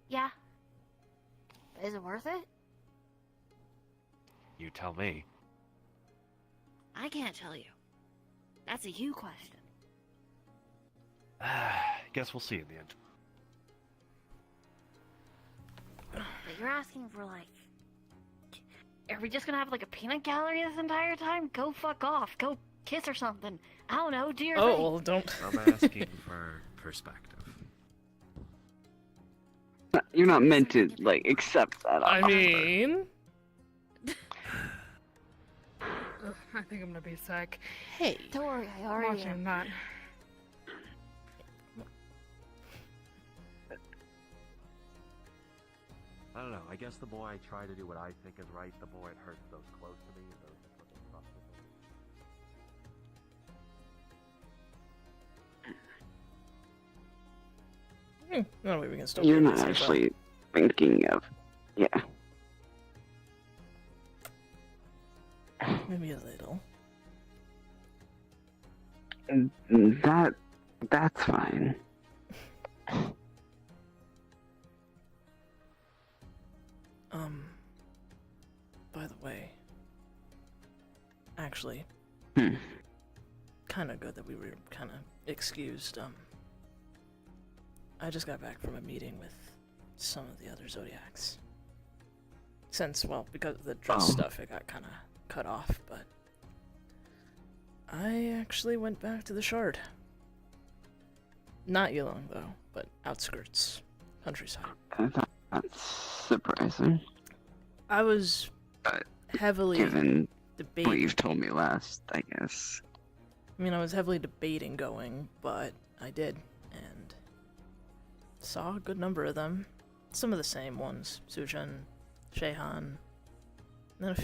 Yeah. Is it worth it? You tell me. I can't tell you. That's a you question. Guess we'll see in the end. But you're asking for, like, Are we just gonna have like a peanut gallery this entire time? Go fuck off. Go kiss or something. I don't know. Do your thing. Oh, well, don't. I'm asking for perspective. You're not meant to, like, accept that I offer. mean, I think I'm gonna be sick. hey. Don't worry, I already Watching am. that. I don't know. I guess the more I try to do what I think is right, the more it hurts those close to me and those who put their trust in me. No way we can still. You're play not this game, actually thinking of. Yeah. but maybe a little. That's fine. By the way, actually, Hmm. kind of good that we were kind of excused. I just got back from a meeting with some of the other Zodiacs. Since, well, because of the dress Oh. stuff, it got kind of cut off, but I actually went back to the Shard. Not Yulong, though, but outskirts, countryside. That's surprising, I was heavily given debating. what you've told me last, I guess. I mean, I was heavily debating going, but I did, and saw a good number of them. Some of the same ones. Sujin, Shehan, then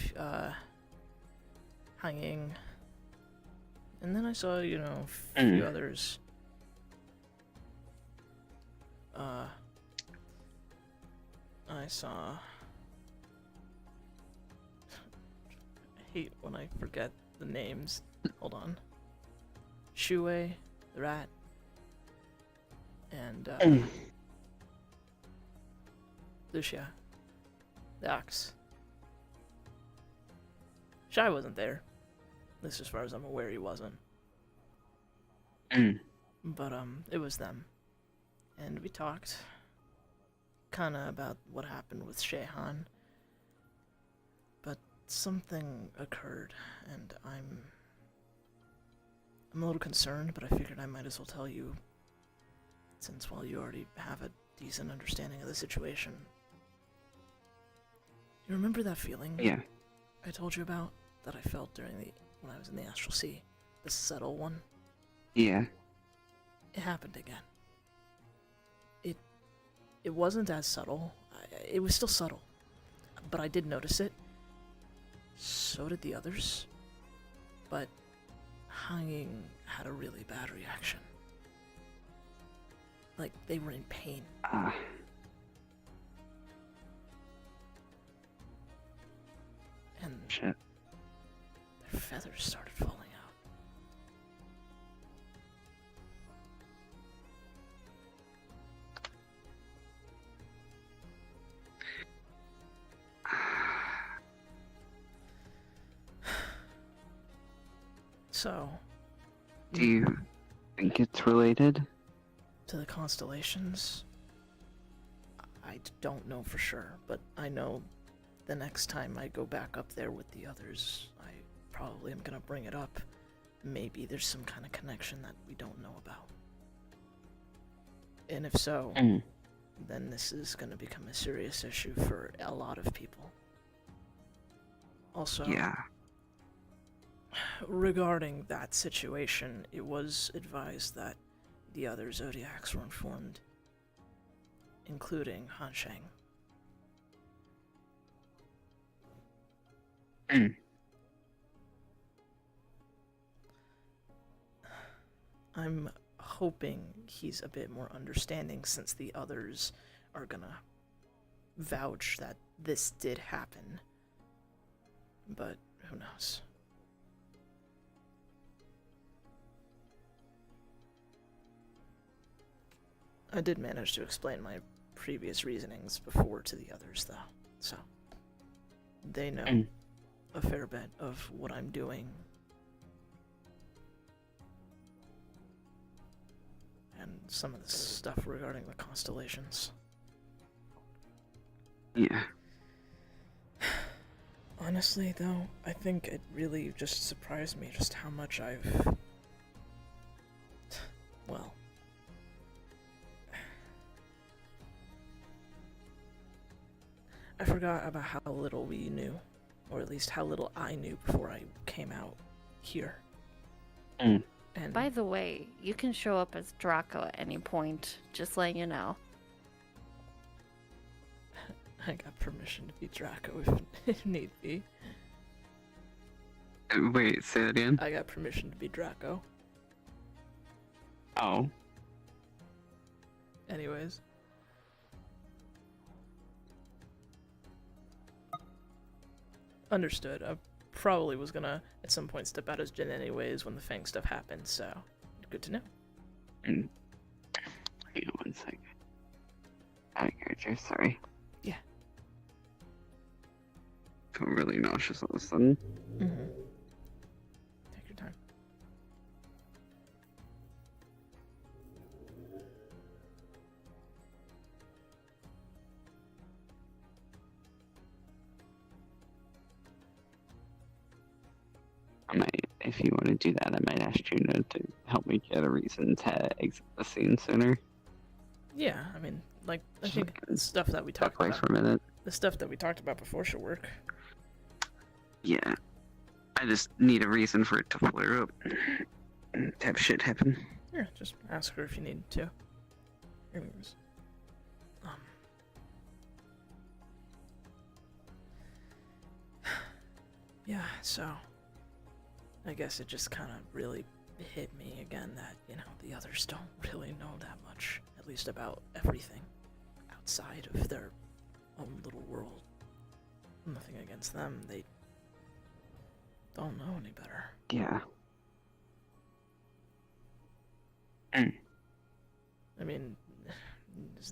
Hanging. And then I saw, you know, a few others. I saw... I hate when I forget the names. Hold on. Shue, the rat, and Lucia, the ox. Shy wasn't there. At least as far as I'm aware, he wasn't. But it was them, and we talked kind of about what happened with Shehan. But something occurred, and I'm a little concerned, but I figured I might as well tell you, since, well, you already have a decent understanding of the situation. You remember that feeling I told you about, that I felt when I was in the Astral Sea? The subtle one? Yeah. It happened again. It wasn't as subtle. It was still subtle, but I did notice it. So did the others. But Hanging had a really bad reaction. Like, they were in pain. And Shit. their feathers started falling out. So, Do you think it's related? to the constellations, I don't know for sure, but I know the next time I go back up there with the others, I probably am gonna bring it up. Maybe there's some kind of connection that we don't know about. And if so, then this is gonna become a serious issue for a lot of people. Also, regarding that situation, it was advised that the other Zodiacs were informed, including Han Shang. I'm hoping he's a bit more understanding, since the others are gonna vouch that this did happen. But who knows? I did manage to explain my previous reasonings before to the others, though, so they know a fair bit of what I'm doing. And some of the stuff regarding the constellations. Yeah. Honestly, though, I think it really just surprised me just how much I've... Well... I forgot about how little we knew, or at least how little I knew before I came out here. Mm. And By the way, you can show up as Draco at any point, just letting you know. I got permission to be Draco if need be. Wait, say that again? I got permission to be Draco. Oh. Anyways. Understood. I probably was gonna at some point step out as Jin anyways when the Fang stuff happened, so good to know. Hang on one sec. Out of character, sorry. Yeah. Feel really nauseous all of a sudden. Mm-hmm. Take your time. If you want to do that, I might ask Juno to help me get a reason to exit the scene sooner. Yeah, I mean, like, I think the stuff that we Step talked away about. for a minute. The stuff that we talked about before should work. Yeah. I just need a reason for it to flare up. To have shit happen. Yeah, just ask her if you need to. Anyways. Yeah, so I guess it just kind of really hit me again that, you know, the others don't really know that much, at least about everything outside of their own little world. Nothing against them, they don't know any better. Yeah. I mean,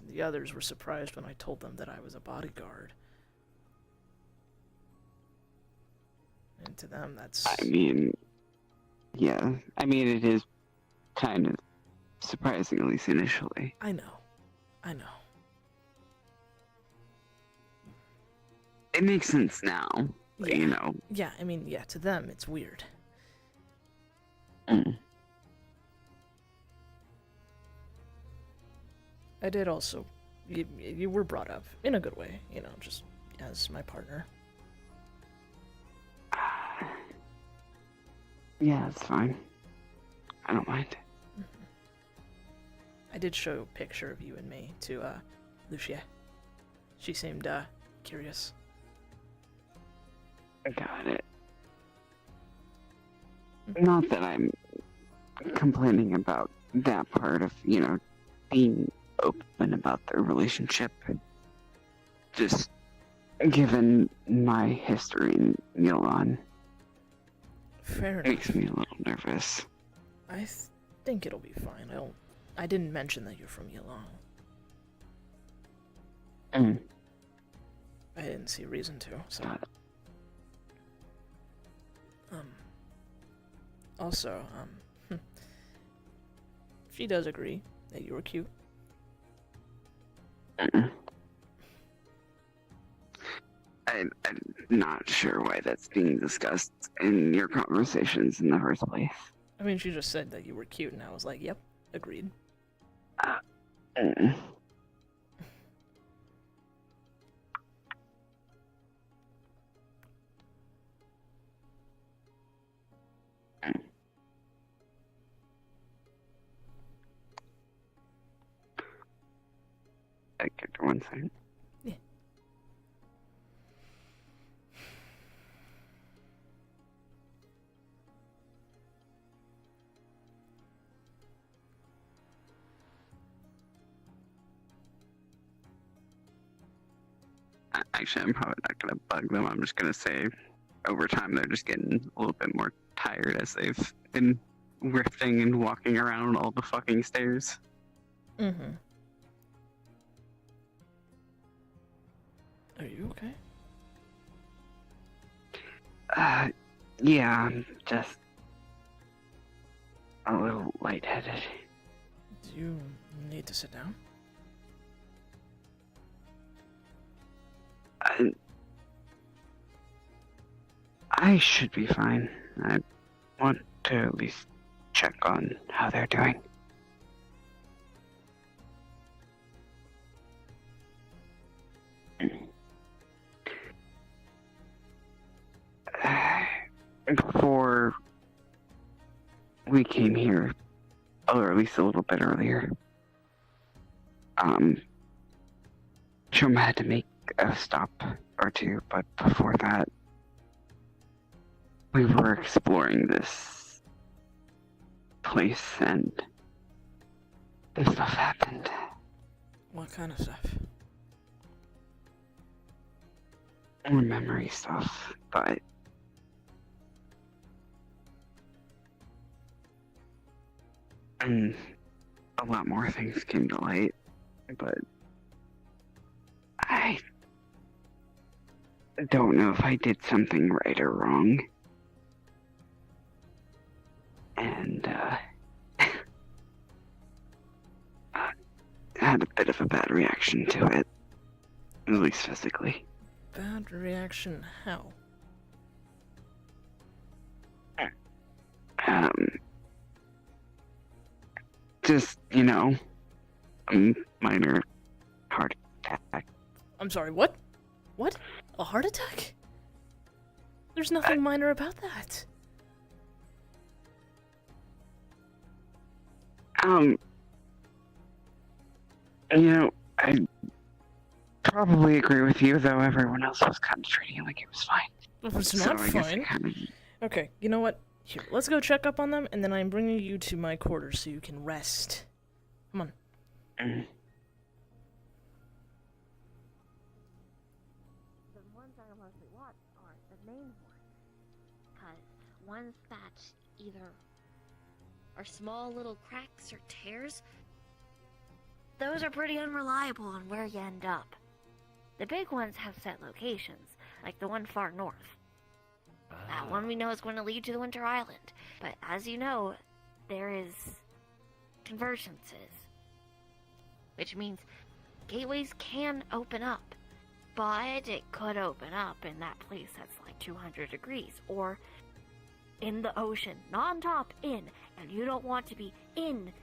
the others were surprised when I told them that I was a bodyguard. And to them, that's... I mean, yeah. I mean, it is kind of surprising, at least initially. I know. It makes sense now, Yeah. you know. Yeah, I mean, yeah, to them, it's weird. Mm. I did also... You were brought up in a good way, you know, just as my partner. Yeah, it's fine. I don't mind. I did show a picture of you and me to, Lucia. She seemed, curious. Got it. Not that I'm complaining about that part of, you know, being open about their relationship. Just given my history in Milan, Fair enough. makes me a little nervous. I think it'll be fine. I didn't mention that you're from Yalong. Mm. I didn't see a reason to, so... Got it. Also, she does agree that you were cute. I'm not sure why that's being discussed in your conversations in the first place. I mean, she just said that you were cute, and I was like, yep, agreed. Mm. Give her 1 second. Yeah. Actually, I'm probably not going to bug them. I'm just going to say over time they're just getting a little bit more tired as they've been rifting and walking around all the fucking stairs. Mm-hmm. Are you okay? Yeah, I'm just a little lightheaded. Do you need to sit down? I should be fine. I want to at least check on how they're doing. Before we came here, or at least a little bit earlier, Chum had to make a stop or two, but before that, we were exploring this place and this stuff happened. What kind of stuff? More memory stuff, but and a lot more things came to light, but I don't know if I did something right or wrong. And had a bit of a bad reaction to it, at least physically. Bad reaction? How? Just, a minor heart attack. I'm sorry, what? What? A heart attack? There's nothing minor about that. I probably agree with you, though everyone else was kind of treating it like it was fine. If it's not I guess fine. it kind of... Okay, you know what? Here, let's go check up on them, and then I'm bringing you to my quarters so you can rest. Come on. Mm. The ones I mostly watch are the main ones. Because ones that either are small little cracks or tears, those are pretty unreliable on where you end up. The big ones have set locations, like the one far north. That one we know is going to lead to the Winter Island, but as you know, there is convergences. Which means gateways can open up, but it could open up in that place that's like 200 degrees, or in the ocean, not on top, in, and you don't want to be in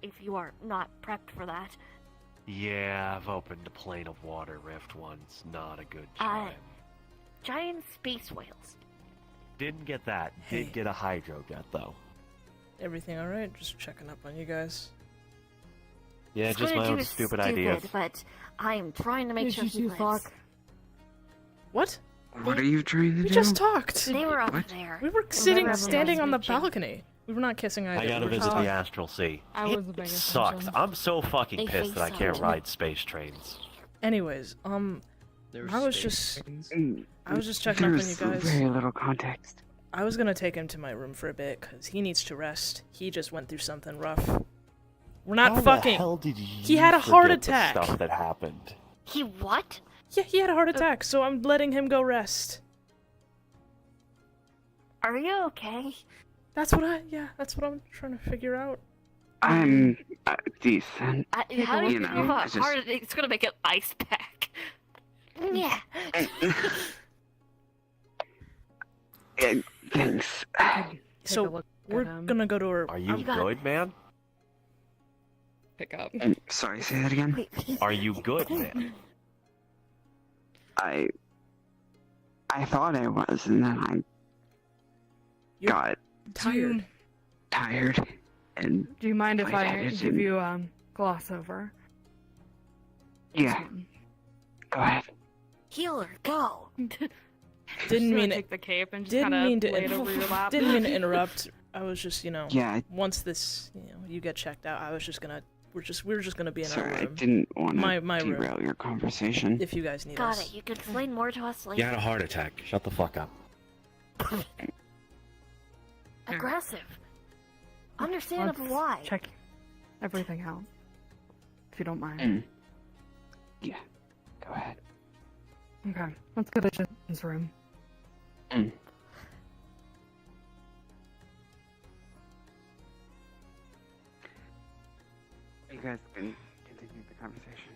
if you are not prepped for that. Yeah, I've opened a plane of water rift once. Not a good time. Giant space whales. Didn't get that. Hey. Did get a hydro jet, though. Everything alright? Just checking up on you guys. Yeah, It's just gonna my do own is stupid stupid, ideas. But I'm trying to make sure he lives. What? What are you trying to We do? just talked! They were up What? there. We were And sitting, they were standing on the reaching. balcony. We were not kissing either. I gotta We were visit just- the astral sea. I was the It biggest sucks. I'm so fucking They pissed that I face can't up. ride space trains. Anyways, There I was space just- trains? I was just checking up on you There's guys. very little context. I was gonna take him to my room for a bit, because he needs to rest. He just went through something rough. We're not How fucking- the hell did you He had a heart forget the attack. Stuff that happened. He what? Yeah, he had a heart attack, so I'm letting him go rest. Are you okay? That's what I'm trying to figure out. I'm decent. How do you You know, feel about I just- heart attack? It's gonna make an ice pack. Yeah. Thanks. So, we're gonna go to our... Are you You got- good, man? pick up. Sorry, say that again. Wait. Are you good, man? I thought I was, and then I You're got tired. tired, and Do you mind if I I had it give in- you gloss over? yeah, go ahead. Healer, go. Didn't mean take it. the cape and just Didn't kind mean of to. lay it over your lap. Didn't mean to interrupt. I was just, Yeah, once this, you get checked out, I was just gonna. We were just gonna be in our sorry, I room. didn't want My to room. derail your conversation. If you guys need Got us. it. You can explain more to us You later. had a heart attack. Shut the fuck up. Aggressive. Understandable Let's why. check everything out, if you don't mind. Yeah, go ahead. Okay, let's go to Jin's room. You guys can continue the conversation.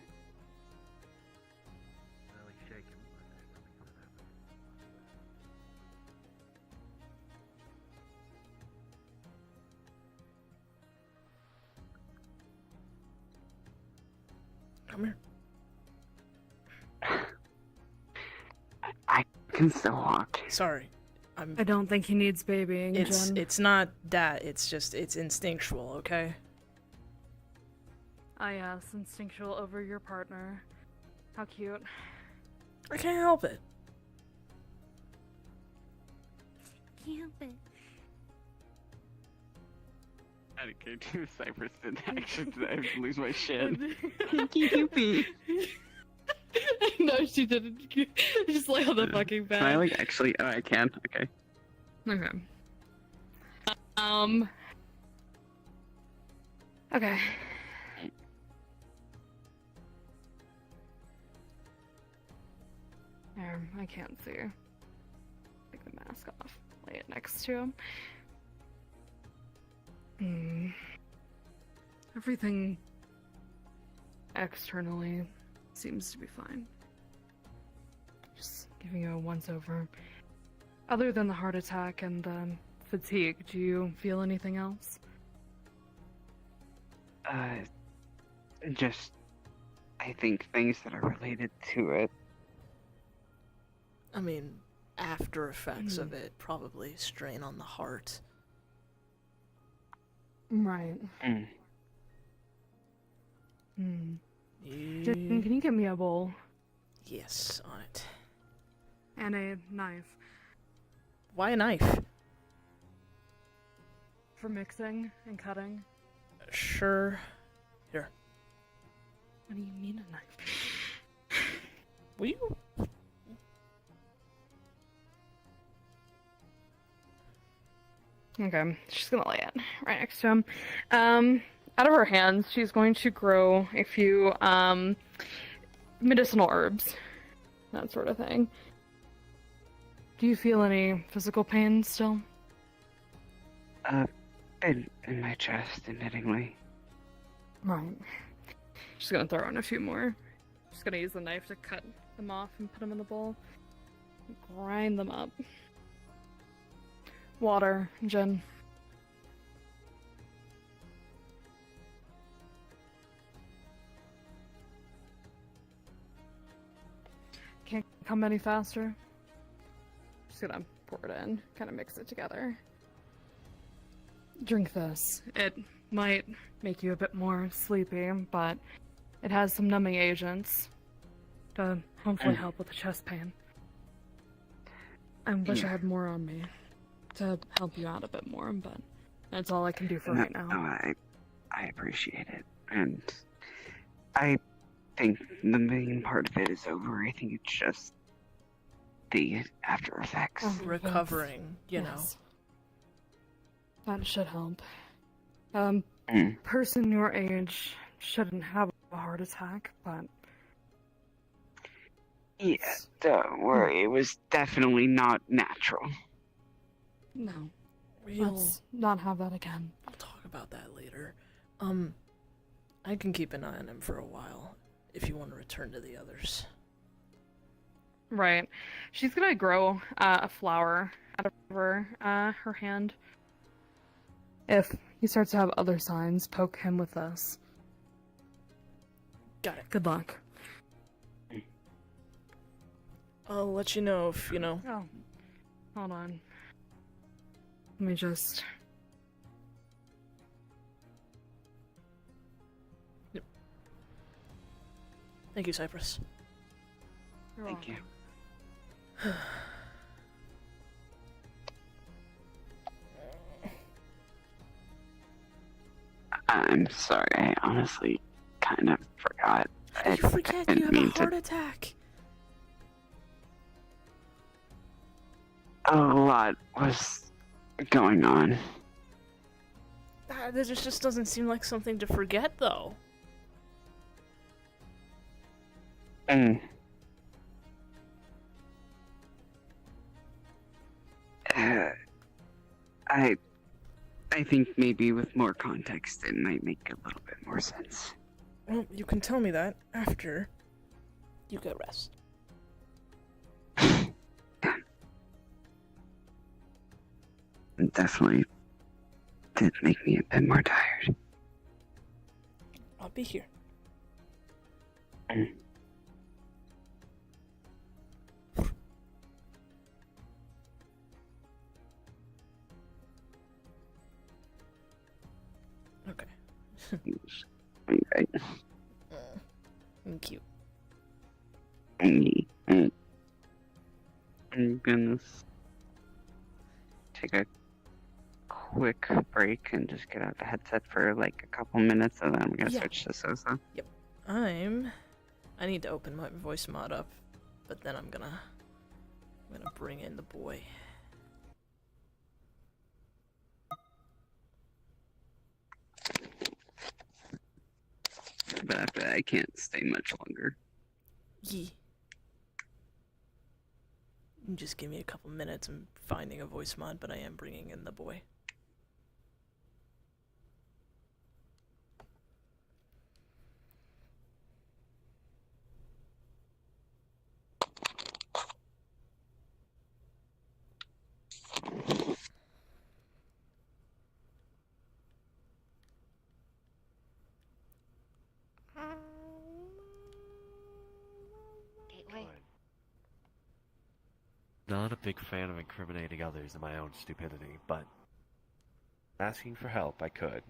Come here. I can still walk. Sorry. I don't think he needs babying, Jen. It's not that, it's just, it's instinctual, okay? Ah, yes, instinctual over your partner. How cute. I can't help it. Can't help it. I didn't care to Cypress did action today. I lose my shit. No, she didn't. Just lay on the fucking bed. Can I actually? Oh, I can. Okay. Okay. Okay. There, I can't see. Take the mask off. Lay it next to him. Everything externally seems to be fine. Just giving you a once-over. Other than the heart attack and the fatigue, do you feel anything else? Just I think things that are related to it. I mean, after effects of it, probably strain on the heart. Right. Mm. Jen, can you get me a bowl? Yes, on it. And a knife. Why a knife? For mixing and cutting. Sure. Here. What do you mean a knife? Will you? Okay, she's gonna lay it right next to him. Out of her hands, she's going to grow a few medicinal herbs, that sort of thing. Do you feel any physical pain still? In my chest, admittingly. Right. She's gonna throw in a few more. She's gonna use the knife to cut them off and put them in the bowl. Grind them up. Water, Jen. Can't come any faster. Just gonna pour it in, kind of mix it together. Drink this. It might make you a bit more sleepy, but it has some numbing agents to hopefully help with the chest pain. I wish I had more on me to help you out a bit more, but that's all I can do for right now. No, I appreciate it, and I think the main part of it is over. I think it's just the after effects. Recovering, you know. That should help. Person your age shouldn't have a heart attack, but... Yeah, don't worry. It was definitely not natural. No. Let's not have that again. I'll talk about that later. I can keep an eye on him for a while, if you want to return to the others. Right. She's gonna grow a flower out of her hand. If he starts to have other signs, poke him with this. Got it. Good luck. I'll let you know if, you know... Oh. Hold on. Let me just... Yep. Thank you, Cypress. Thank you. I'm sorry, I honestly kind of forgot. How did you forget you have a heart attack? A lot was going on. That just doesn't seem like something to forget, though. I think maybe with more context it might make a little bit more sense. Well, you can tell me that after you get rest. It definitely did make me a bit more tired. I'll be here. Okay. Okay. Cute. I'm gonna take a quick break and just get out the headset for like a couple minutes, and then I'm gonna switch to Sosa. Yep. I need to open my voice mod up, but then I'm gonna bring in the boy. But after that, I can't stay much longer. Yee. Just give me a couple minutes. I'm finding a voice mod, but I am bringing in the boy. Gateway. Not a big fan of incriminating others in my own stupidity, but asking for help, I could.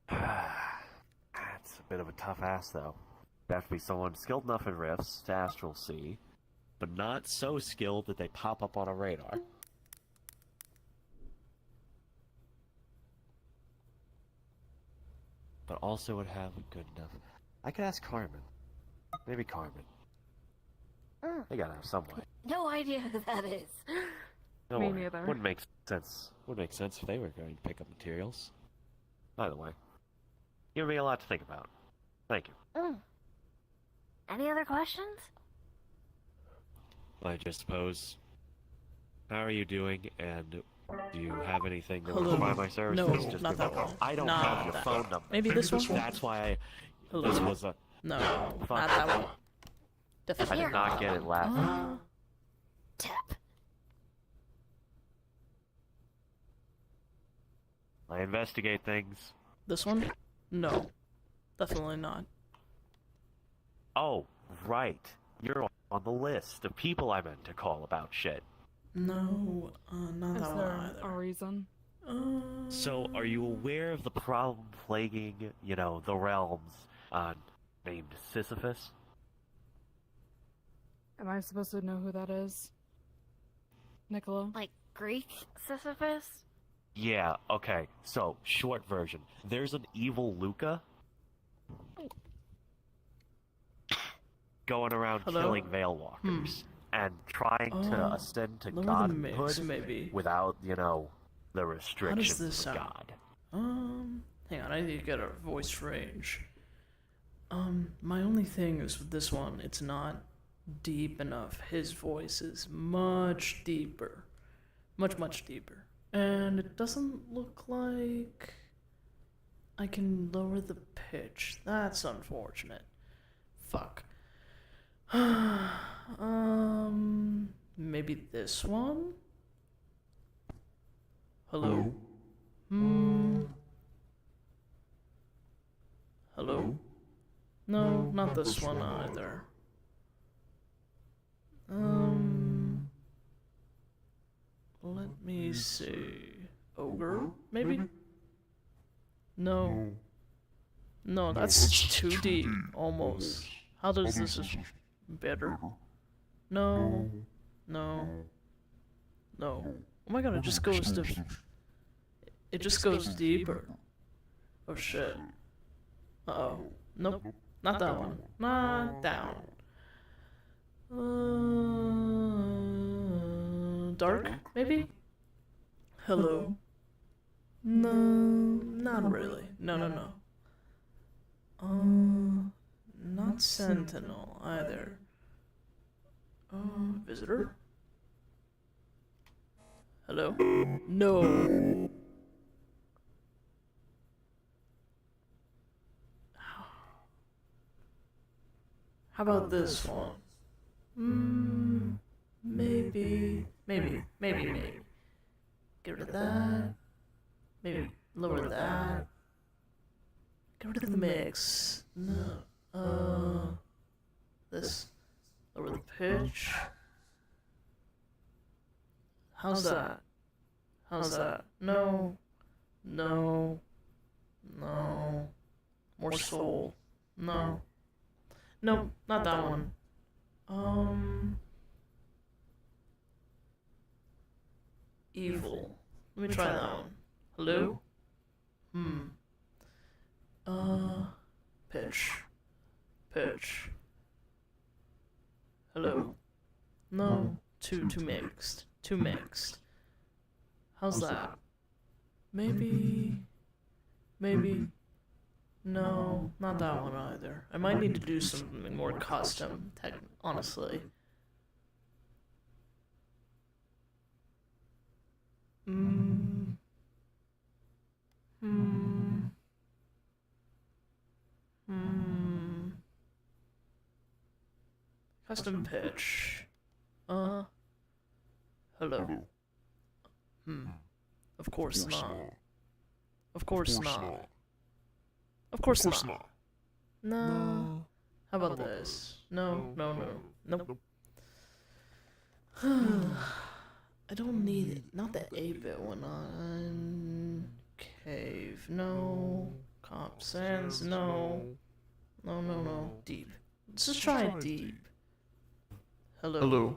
That's a bit of a tough ask, though. You have to be someone skilled enough in rifts to astral see, but not so skilled that they pop up on a radar. But also would have a good enough... I could ask Carmen. Maybe Carmen. They gotta have some way. No idea who that is. No Me worry. neither. Wouldn't make sense. Wouldn't make sense if they were going to pick up materials. Either way, give me a lot to think about. Thank you. Any other questions? I just suppose. How are you doing? And do you have anything that would Hello. require my services? No, Just not give me a that call. one. I don't Not have your that phone one. number. Maybe this one? That's why Hello. this was a. No, Fuck. not that one. I Definitely did not get it last time. Tap. I investigate things. This one? No, definitely not. Oh, right. You're on the list of people I meant to call about shit. No, not Is that one there either. a reason? So, are you aware of the problem plaguing, the realms, named Sisyphus? Am I supposed to know who that is? Nicola? Like Greek Sisyphus? Yeah, okay. So, short version. There's an evil Luca going around Hello? killing Veil Walkers and trying to ascend to lower the mix, godhood maybe. without, the restrictions this of sound? God. Hang on, I need to get a voice range. My only thing is with this one, it's not deep enough. His voice is much deeper. Much deeper. And it doesn't look like I can lower the pitch. That's unfortunate. Fuck. Maybe this one? Hello? Hello? No, not this one either. Let me see. Ogre, maybe? No. No, that's too deep, almost. How does this is better? No. No. No. Oh my god, it just goes to... It just goes deeper. Oh shit. Uh-oh. Nope. Not that one. Not that one. Dark, maybe? Hello? No, not really. No. Not Sentinel either. Visitor? Hello? No. How about this one? Maybe. Get rid of that. Maybe Lower that. Get rid of the mix. No. This. Lower the pitch. How's that? How's that? No. No. No. More soul. No. Nope, not that one. Evil. Let me try that one. Hello? Pitch. Pitch. Hello? No. Too mixed. Too mixed. How's that? Maybe. No, not that one either. I might need to do something more custom, honestly. Custom pitch. Hello. Of course not. Of course not. Of course not. No. How about this? No. Nope. I don't need it. Not the 8-bit one on cave. No. Comp Sans. No. No. Deep. Let's just try deep. Hello.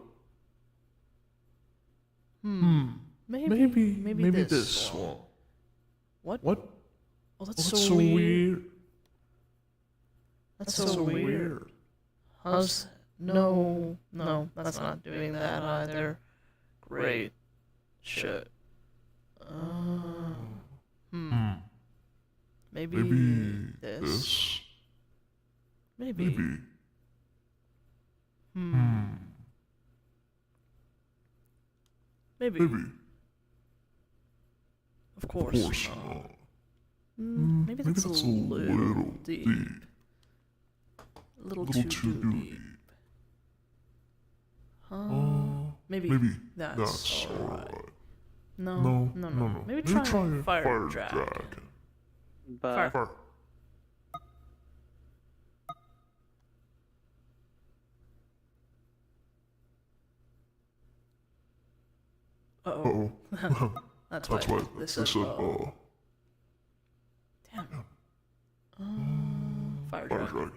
Maybe this one. What? Oh, that's so weird. That's so weird. How's... No, that's not doing that either. Great. Shit. Maybe this. Maybe. Maybe. Of course not. Maybe that's a little deep. A little too deep. Maybe that's alright. No. Maybe try Fire Dragon. Fire. Uh-oh. That's why they said Damn. Fire Dragon.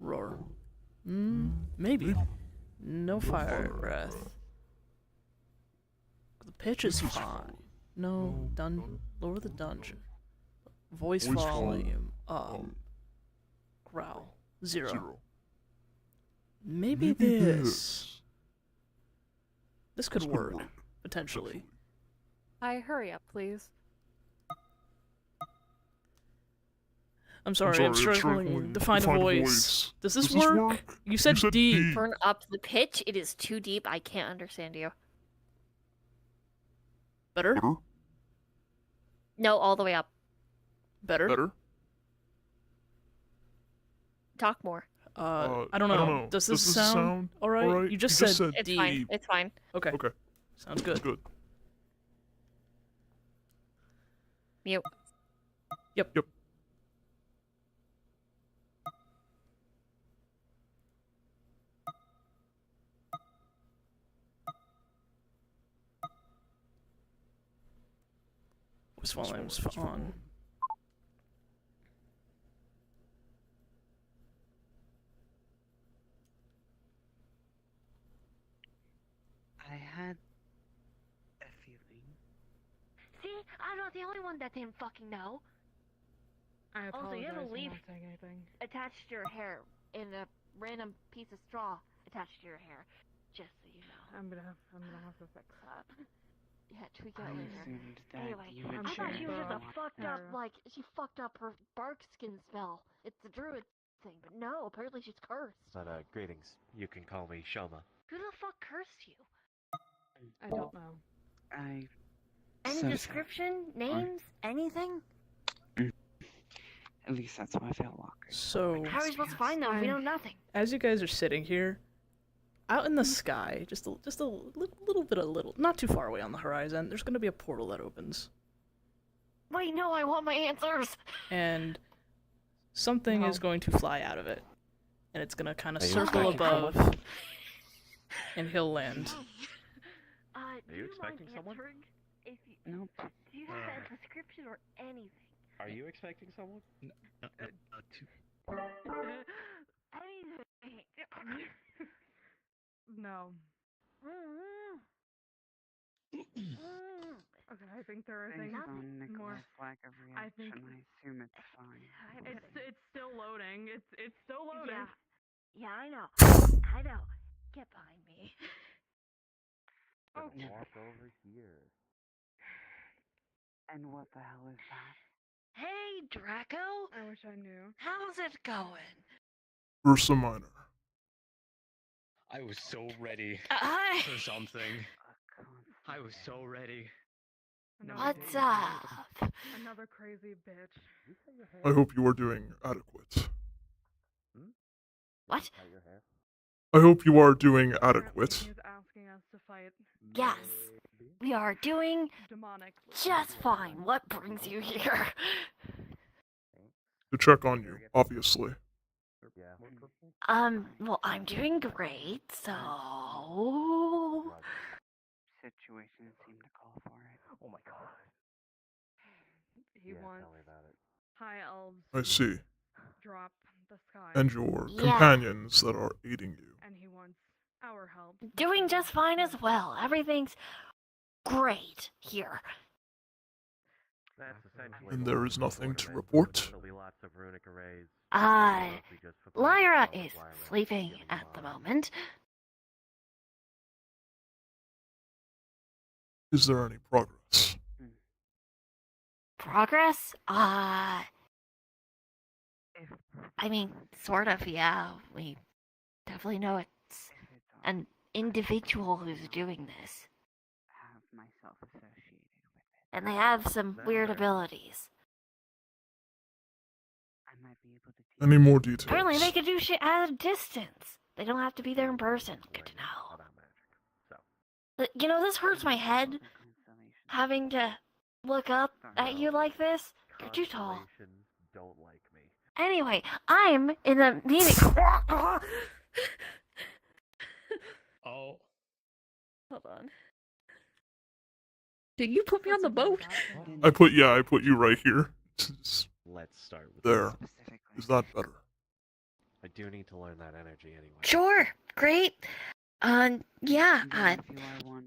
Roar. Maybe. No fire breath. The pitch is fine. No, lower the dungeon. Voice volume up. Growl. 0. Maybe this. This could work, potentially. Hi, hurry up, please. I'm sorry, I'm struggling to find a voice. Does this work? You said deep. Turn up the pitch. It is too deep. I can't understand you. Better? No, all the way up. Better? Talk more. I don't know. Does this sound alright? You just said it's deep. Fine. It's fine. Okay. Sounds good. Mute. Yep. Voice volume's on. I had a feeling. See, I'm not the only one that didn't fucking know. I apologize. Also, you have a for leaf not saying anything. attached to your hair in a random piece of straw attached to your hair. Just so you know. I'm gonna have to fix that. Yeah, tweak it I later. assumed that Anyway, you would I thought share she was just a that. fucked up, she fucked up her bark skin spell. It's the druid thing, but no, apparently she's cursed. But greetings. You can call me Shoma. Who the fuck cursed you? I don't know. I. Any so description? Names? Anything? At least that's how I felt, Walker. So, How are we supposed to find them if we know nothing? as you guys are sitting here, out in the sky, just a little, not too far away on the horizon, there's gonna be a portal that opens. Wait, no, I want my answers! And something is going to fly out of it. And it's gonna kind of Are you circle expecting above, someone? and he'll land. Are you expecting someone? If you, Nope. do you have a description or anything? Are you expecting someone? No. Okay, I think there are Based things on more. Nicholas' lack of I reaction, think I assume it's fine. it's still loading. It's still loading. Yeah, I know. I know. Get behind me. Oh. Walk over here. And what the hell is that? Hey, Draco. I wish I knew. How's it going? Ursa Minor. I was so ready Hi. for something. I was so ready. What's up? Another crazy bitch. I hope you are doing adequate. What? I hope you are doing adequate. He's asking us to fight. Yes. We are doing Demonic. just fine. What brings you here? To check on you, obviously. Well, I'm doing great, so... Situation seemed to call for it. Oh my god. He wants high elves. I see. Drop the sky. And your Yeah. companions that are aiding you. And he wants our help. Doing just fine as well. Everything's great here. That's essentially And there is nothing to report? There'll be lots of runic arrays. Lyra is sleeping at the moment. Is there any progress? Progress? I mean, sort of, yeah. We definitely know it's an individual who's doing this. Have myself associated with it. And they have some weird abilities. I might be able to teach Any more details? Apparently they can do shit at a distance. They don't have to be there in person. Good to know. But, you know, this hurts my head, having to look up at you like this. You're too tall. Don't like me. Anyway, I'm in a meeting. Oh. Hold on. Did you put me on the boat? I put you right here. Let's start with There. Is that better? I do need to learn that energy anyway. Sure, great. Yeah, you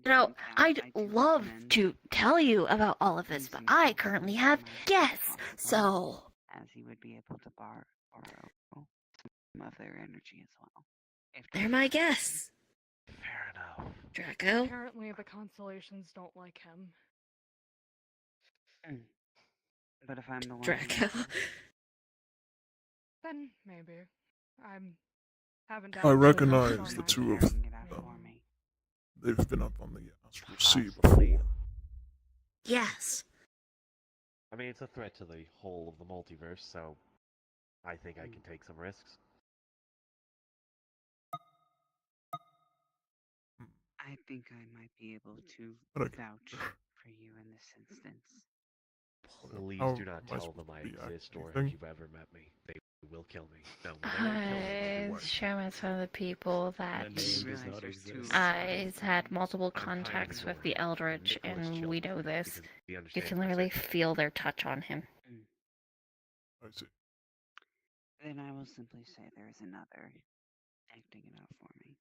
know, I'd love to tell you about all of this, but I currently have guests, so... As he would be able to borrow some of their energy as well. They're my guests. Fair enough. Draco? Apparently the constellations don't like him. But if I'm the one Draco. Then maybe. Haven't I done recognize the two of them. They've been up on the Astral Sea before. Yes. I mean, it's a threat to the whole of the multiverse, so I think I can take some risks. I think I might be able to vouch for you in this instance. Please How do not am I tell them I supposed to be exist or acting? if you've ever met me. They will kill me. No, they won't kill me. Don't you worry. Sherman's one of the people that does not exist. has had multiple contacts with the Eldritch, and we know this. You can literally feel their touch on him. I see. Then I will simply say there is another acting it out for me.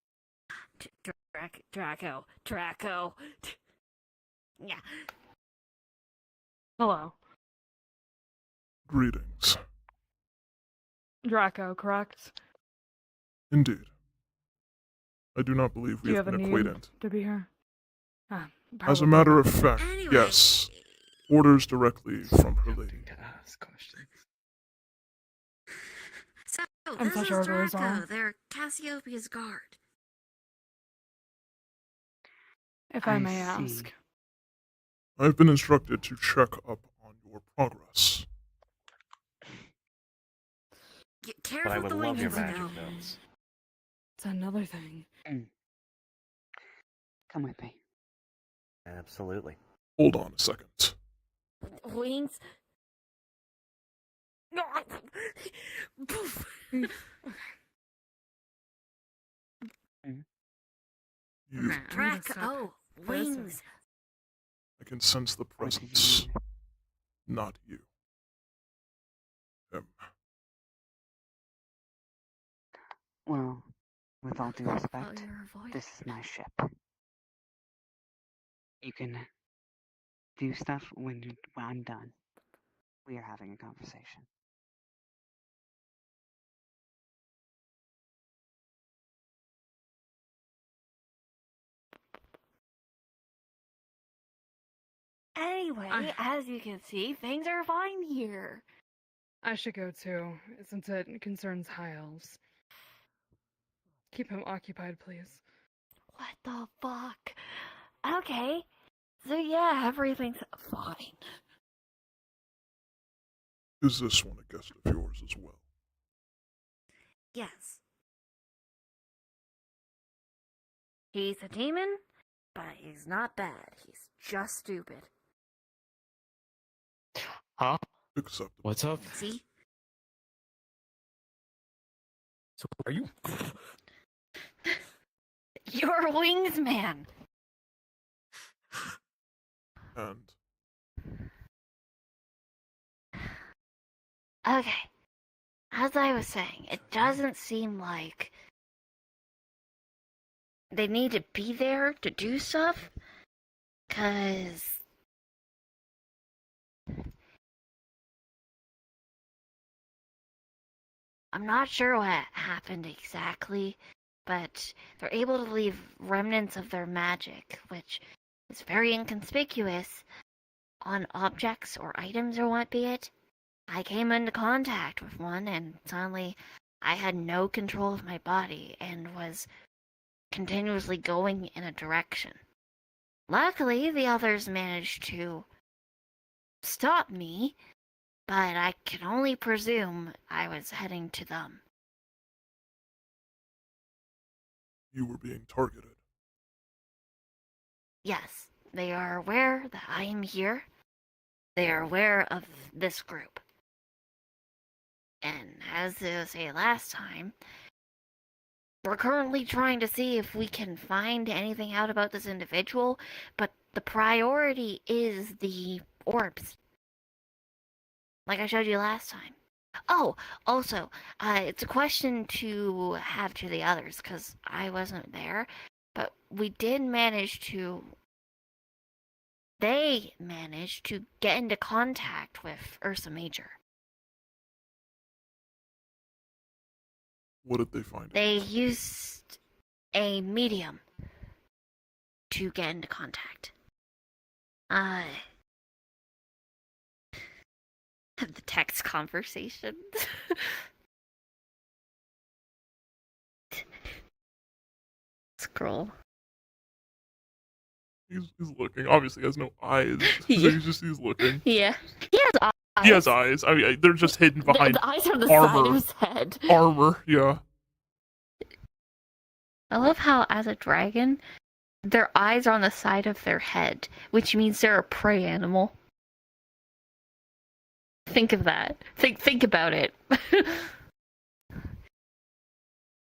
Draco. Yeah. Hello. Greetings. Draco, correct? Indeed. I do not believe Do we you have have a been need acquainted. to be here? As a matter of fact, yes. Orders directly from her lady. So, I'm this such a is Draco. Draco. They're Cassiopeia's guard. If I may ask. I've been instructed to check up on your progress. But I would love your magic notes. It's another thing. Come with me. Absolutely. Hold on a second. Wings. You, Drac. Oh, wings. I can sense the presence, not you. Well, with all due Oh, respect, your voice. this is my ship. You can do stuff when I'm done. We are having a conversation. Anyway, as you can see, things are fine here. I should go too, since it concerns High Elves. Keep him occupied, please. What the fuck? Okay. So yeah, everything's fine. Is this one a guest of yours as well? Yes. He's a demon, But he's not bad. He's just stupid. Huh? Acceptable. What's up? See? So are you? you're wings man. And Okay. As I was saying, it doesn't seem like they need to be there to do stuff, 'cause I'm not sure what happened exactly, but they're able to leave remnants of their magic, which is very inconspicuous on objects or items or what be it. I came into contact with one and suddenly I had no control of my body and was continuously going in a direction. Luckily, the others managed to stop me, but I can only presume I was heading to them. you were being targeted. Yes, they are aware that I am here. They are aware of this group. And as I say last time, we're currently trying to see if we can find anything out about this individual, but the priority is the orbs. Like I showed you last time. Oh, also, it's a question to have to the others, because I wasn't there, but we did manage to... They managed to get into contact with Ursa Major. What did they find? They used a medium to get into contact. Have the text conversation. Scroll. He's looking. Obviously, he has no eyes. Yeah. He's looking. Yeah. He has eyes. He has eyes. I mean, they're just hidden behind The eyes are on the armor. side of his head. Armor, yeah. I love how, as a dragon, their eyes are on the side of their head, which means they're a prey animal. Think of that. Think about it. But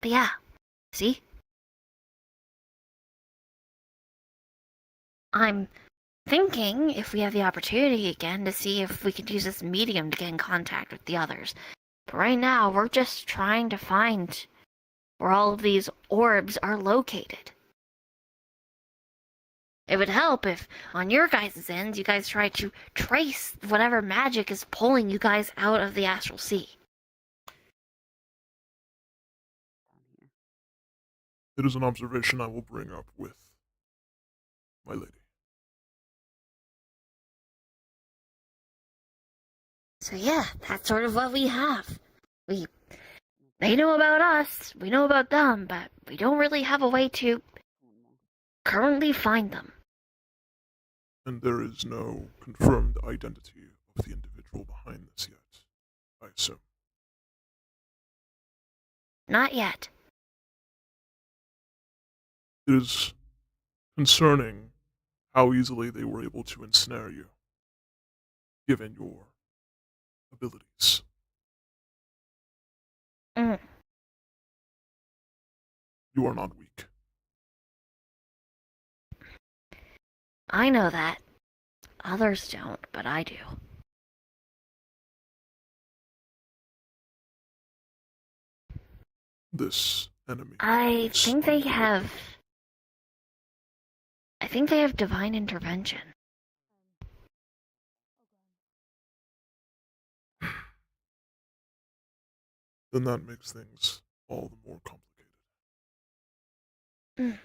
yeah, see? I'm thinking if we have the opportunity again to see if we could use this medium to get in contact with the others. But right now, we're just trying to find where all of these orbs are located. It would help if, on your guys' ends, you guys try to trace whatever magic is pulling you guys out of the astral sea. It is an observation I will bring up with my lady. So yeah, that's sort of what we have. They know about us, we know about them, but we don't really have a way to currently find them. And there is no confirmed identity of the individual behind this yet, I assume. Not yet. It is concerning how easily they were able to ensnare you, given your abilities. Mm. You are not weak. I know that. Others don't, but I do. This enemy. I think they have divine intervention. Then that makes things all the more complicated. Mm.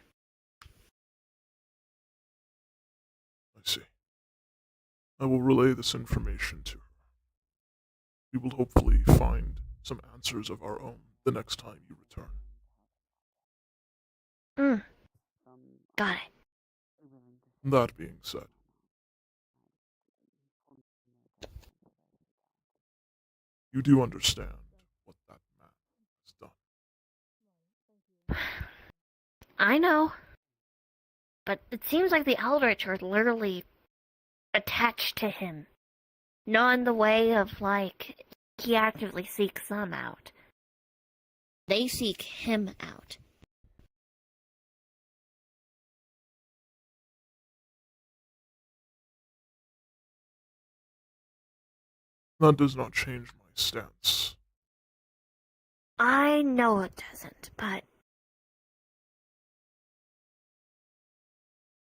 I see. I will relay this information to her. We will hopefully find some answers of our own the next time you return. Mm. Got it. That being said, you do understand what that man has done. I know. But it seems like the Eldritch are literally attached to him. Not in the way of, like, he actively seeks them out. They seek him out. That does not change my stance. I know it doesn't, but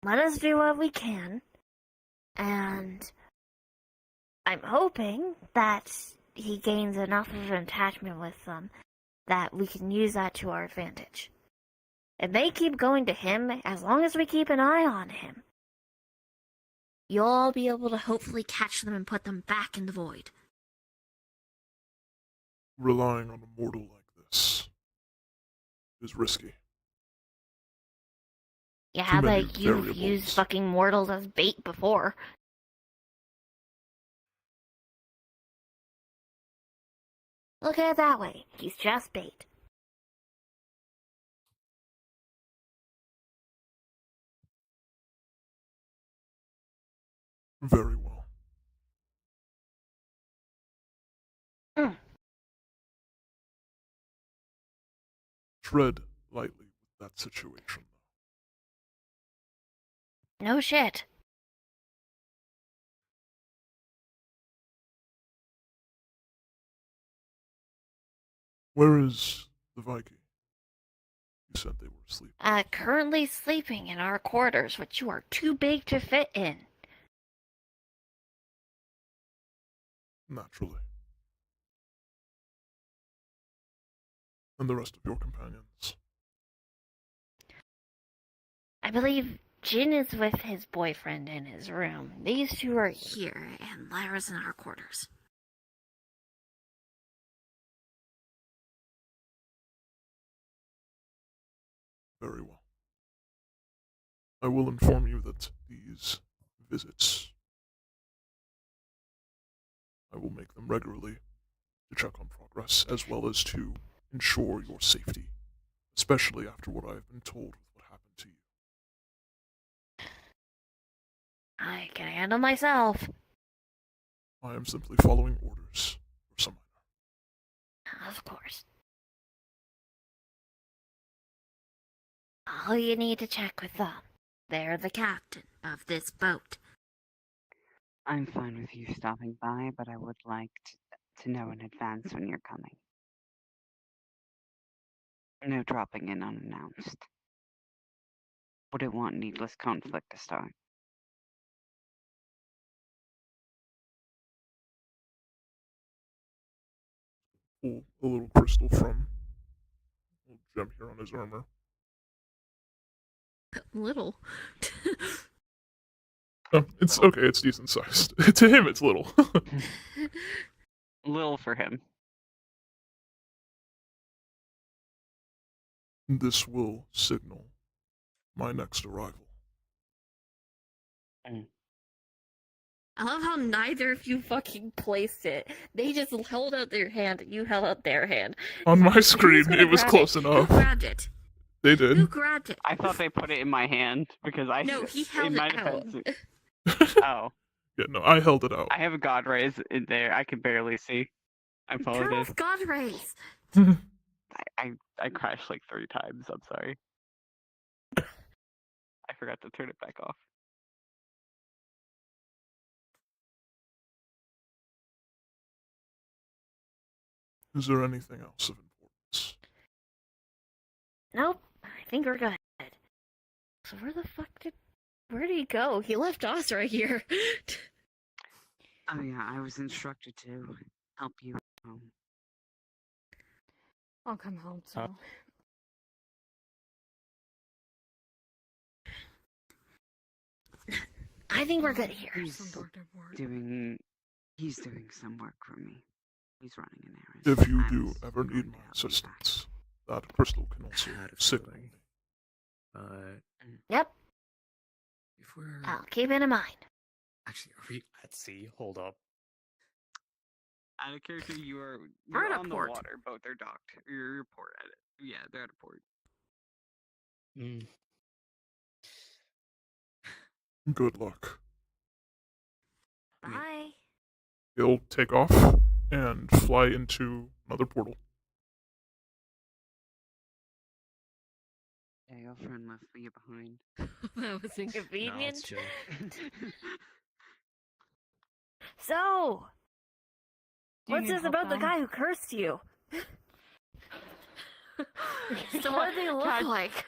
let us do what we can, and I'm hoping that he gains enough of an attachment with them that we can use that to our advantage. If they keep going to him, as long as we keep an eye on him, you'll all be able to hopefully catch them and put them back in the void. Relying on a mortal like this is risky. Yeah, but you've used fucking mortals as bait before. Look at it that way. He's just bait. Very well. Mm. Tread lightly with that situation. No shit. Where is the Viking? You said they were asleep. Currently sleeping in our quarters, which you are too big to fit in. Naturally. And the rest of your companions? I believe Jin is with his boyfriend in his room. These two are here, and Lyra's in our quarters. Very well. I will inform you that these visits, I will make them regularly to check on progress, as well as to ensure your safety, especially after what I have been told with what happened to you. I can handle myself. I am simply following orders for some minor. Of course. All you need to check with them. They're the captain of this boat. I'm fine with you stopping by, but I would like to know in advance when you're coming. No dropping in unannounced. Wouldn't want needless conflict to start. Pull a little crystal from a little gem here on his armor. Little. Oh, it's okay, it's decent sized. To him, it's little. Little for him. This will signal my next arrival. I love how neither of you fucking placed it. They just held out their hand and you held out their hand. On my screen, it was close enough. Who grabbed it? They did. Who grabbed it? I thought they put it in my hand because I. No, he held in my it out. defense, oh. Yeah, no, I held it out. I have a god rays in there. I can barely see. I Turn apologize. off God rays. I crashed like 3 times. I'm sorry. I forgot to turn it back off. Is there anything else of importance? Nope, I think we're good. So where did he go? He left us right here. Oh yeah, I was instructed to help you home. I'll come home too. I think we're good here. He's doing some work for me. He's running an errand. If you do ever need my assistance, that crystal can also signal me. Yep, If we're I'll keep it in mind. actually, are we at sea? Hold up. Out of character, you're We're at a on port. the water. Both are docked. You're port at it. Yeah, they're at a port. Good luck. Bye. He'll take off and fly into another portal. Yeah, your friend left me behind. That was inconvenient. chill. So, Do you what's need this help about the now? guy who cursed you? So what do they look like?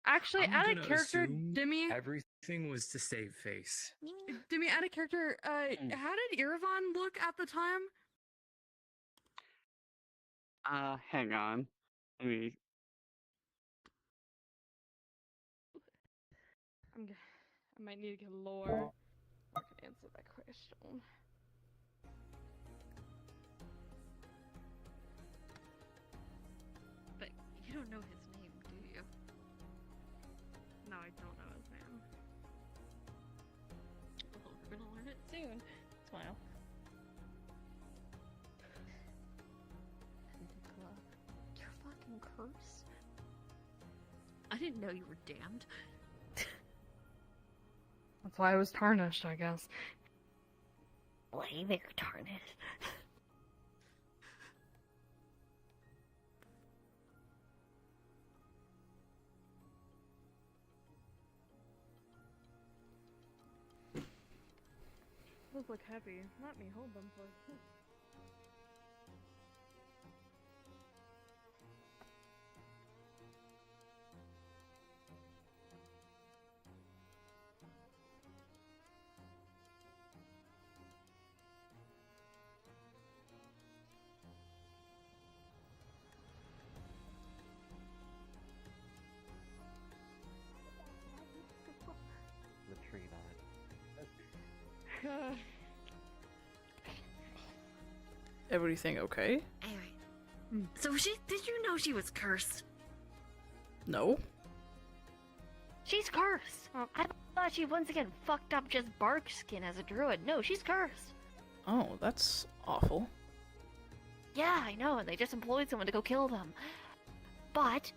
Actually, I'm out of gonna character, assume Demi. Everything was to save face. Demi, out of character, how did Irvon look at the time? Hang on. Let me. I might need to get lore. I can answer that question. But you don't know his name, do you? No, I don't know his name. Well, we're gonna learn it soon. Smile. You're fucking cursed. I didn't know you were damned. That's why I was tarnished, I guess. Way they're tarnished. Those look heavy. Let me hold them for a second. The tree knot. Everything okay? Anyway, so did you know she was cursed? No. She's cursed. I thought she once again fucked up just bark skin as a druid. No, she's cursed. Oh, that's awful. Yeah, I know, and they just employed someone to go kill them. But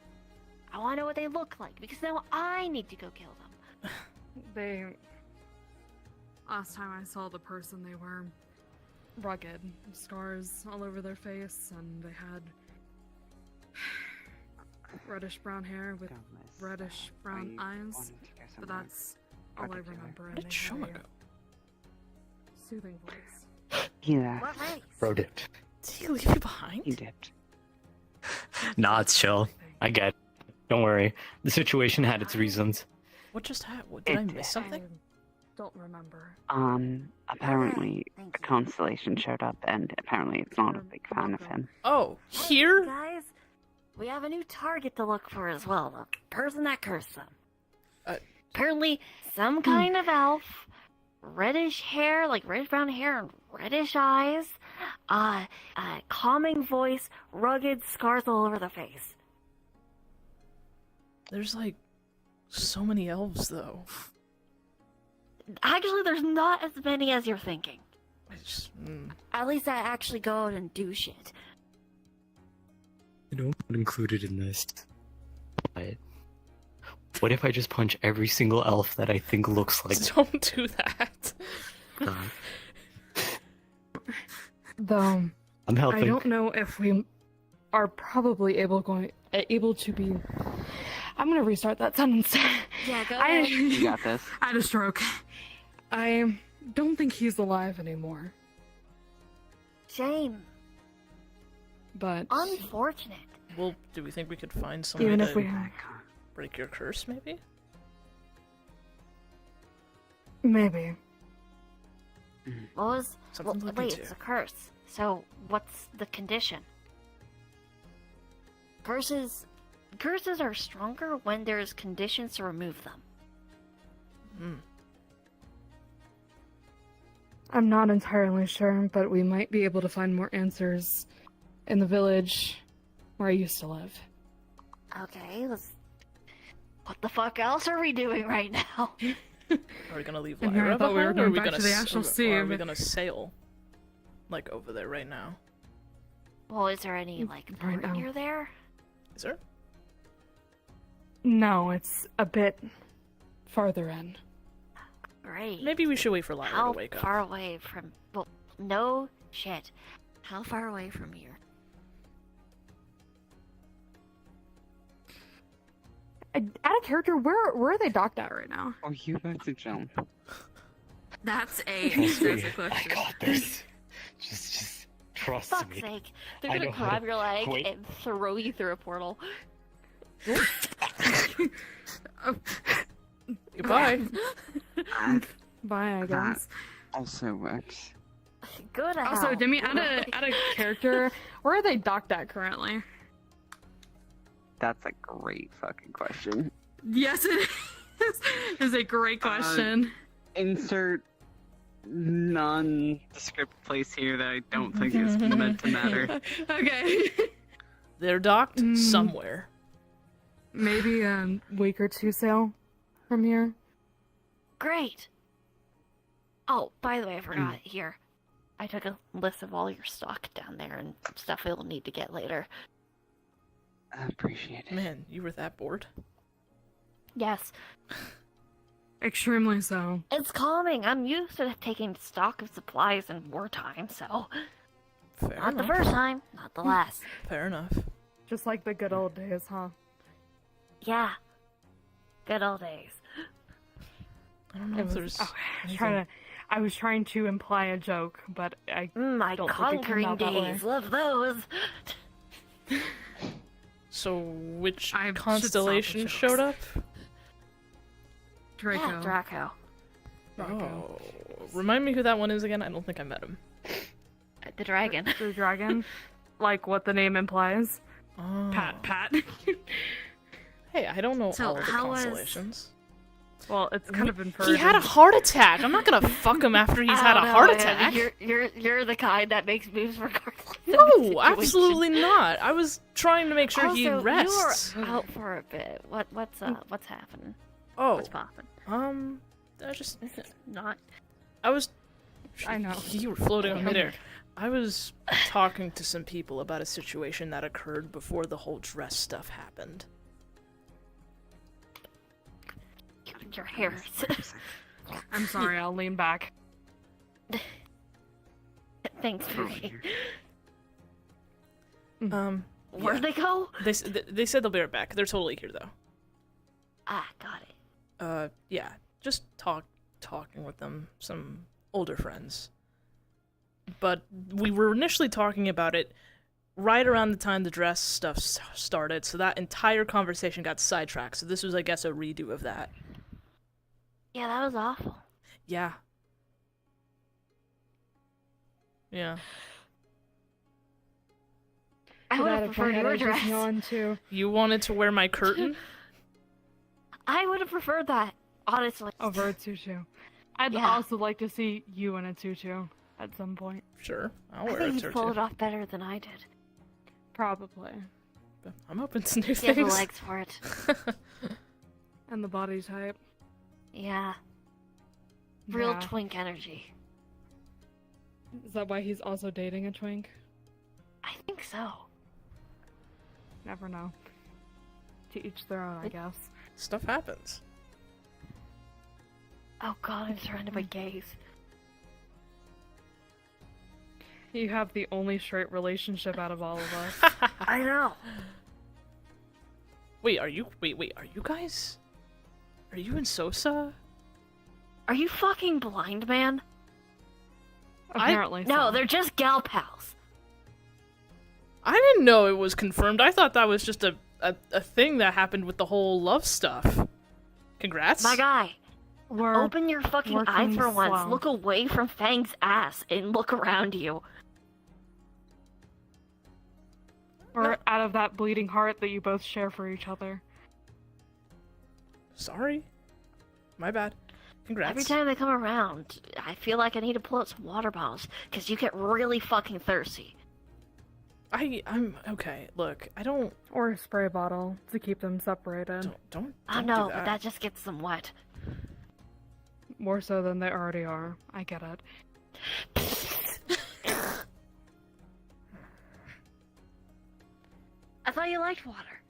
I want to know what they look like because now I need to go kill them. Last time I saw the person, they were rugged, scars all over their face, and they had reddish brown hair with reddish brown eyes. But that's all I remember. And Where did Shoma go? Soothing voice. He left. What race? Bro dipped. Did he leave you behind? He dipped. Nah, it's chill. I get it. Don't worry. The situation had its reasons. What just happened? Did I miss something? Don't remember. Apparently a constellation showed up, and apparently it's not a big fan of him. Oh, here? Guys, we have a new target to look for as well. The person that cursed them. Apparently, some kind of elf, reddish hair, like reddish brown hair and reddish eyes, calming voice, rugged scars all over the face. There's like so many elves though. Actually, there's not as many as you're thinking. I just, At least I actually go out and do shit. know I'm not included in this, but what if I just punch every single elf that I think looks like? Don't do that. Though, I'm helping. I don't know if we are probably able to be. I'm gonna restart that sentence. Yeah, go ahead. You got this. I had a stroke. I don't think he's alive anymore. Shame. But unfortunate. Well, do we think we could find somebody Even to if we had, break your curse, maybe? maybe. What was? Something to look wait, into. it's a curse. So what's the condition? Curses are stronger when there's conditions to remove them. Hmm. I'm not entirely sure, but we might be able to find more answers in the village where I used to live. Okay, what the fuck else are we doing right now? Are we gonna leave And here I Lyra thought we were behind, or are going we back gonna to the actual sea, or are we but- gonna sail, like over there right now? Well, is there any like Right port now. near there? Is there? No, it's a bit farther in. Great. Maybe we should wait for Lyra How to wake up. far away from? Well, no shit. How far away from here? Out of character, where are they docked at right now? Are you about to jump? That's a Trust me, that's a I question. got this. Just trust Fuck's me. sake. They're I gonna know how to grab your leg quit. and throw you through a portal. Goodbye. Bye, I guess. Also works. Good. Also, Demi, out of character, where are they docked at currently? That's a great fucking question. Yes, it is a great question. Insert nondescript place here that I don't think is meant to matter. Okay. They're docked somewhere. Maybe a week or two sail from here. Great. Oh, by the way, I forgot. Here, I took a list of all your stock down there and stuff we'll need to get later. I appreciate it. Man, you were that bored? Yes, Extremely so. it's calming. I'm used to taking stock of supplies in wartime, so Fair not the enough. first time, not the last. Fair enough. Just like the good old days, huh? Yeah, good old days. I don't know It if was- there's. I was trying to imply a joke, but I My don't think it came conquering out that way. days, love those. So, which I should constellation stop the showed up? Draco. Yeah, Draco. Oh, remind me who that one is again. I don't think I met him. The dragon. The dragon, like what the name implies. Oh. Pat. Hey, I don't know So all the how was- constellations. Well, it's kind of inferred. He had a in- heart attack. I'm not gonna fuck him after he's had a heart attack. You're the kind that makes moves regardless. of the No, situation. absolutely not. I was trying to make sure he Also, rests. you were out for a bit. What's happening? Oh, What's popping? I just Not. I was. I know. You were floating on midair. I was talking to some people about a situation that occurred before the whole dress stuff happened. Your hair. I'm sorry, I'll lean back. Thanks, Ruby. Yeah. Where'd they go? They said they'll be right back. They're totally here though. Ah, got it. Yeah, just talking with them, some older friends. But we were initially talking about it right around the time the dress stuff started, so that entire conversation got sidetracked. So this was, I guess, a redo of that. Yeah, that was awful. Yeah. Yeah. I would have preferred your dress. Too. You wanted to wear my curtain? I would have preferred that, honestly. Over a tutu. I'd Yeah. also like to see you in a tutu at some point. Sure, I'll I wear think a you tutu. pulled it off better than I did. Probably. But I'm open to new You have the things. legs for it. And the body type. Yeah. Real Yeah. twink energy. Is that why he's also dating a twink? I think so. never know. To each their own, I guess. Stuff happens. Oh god, I'm surrounded by gays. You have the only straight relationship out of all of us. I know. Wait, are you guys? Are you and Sosa? Are you fucking blind, man? Apparently so. No, they're just gal pals. I didn't know it was confirmed. I thought that was just a thing that happened with the whole love stuff. Congrats. My guy, We're open your fucking working eye for once. slow. Look away from Fang's ass and look around you. We're out of that bleeding heart that you both share for each other. Sorry. My bad. Congrats. Every time they come around, I feel like I need to pull out some water bottles, because you get really fucking thirsty. I'm okay. Look, I don't. Or a spray bottle to keep them separated. Don't I do know, that. but that just gets them wet. More so than they already are. I get it. I thought you liked water.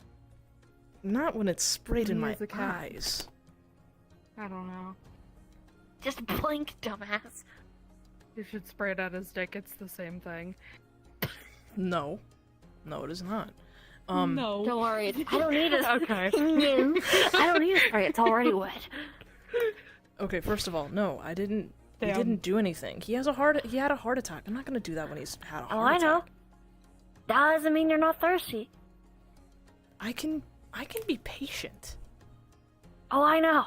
Not when it's sprayed in my He's a cat. eyes. I don't know. Just blink, dumbass. You should spray it at his dick. It's the same thing. No. No, it is not. No. Don't worry, I don't need a Okay. No. I don't need a spray, it's already wet. Okay, first of all, no, I didn't. He Damn. didn't do anything. He had a heart attack. I'm not gonna do that when he's had a heart Oh, I attack. know. That doesn't mean you're not thirsty. I can be patient. Oh, I know.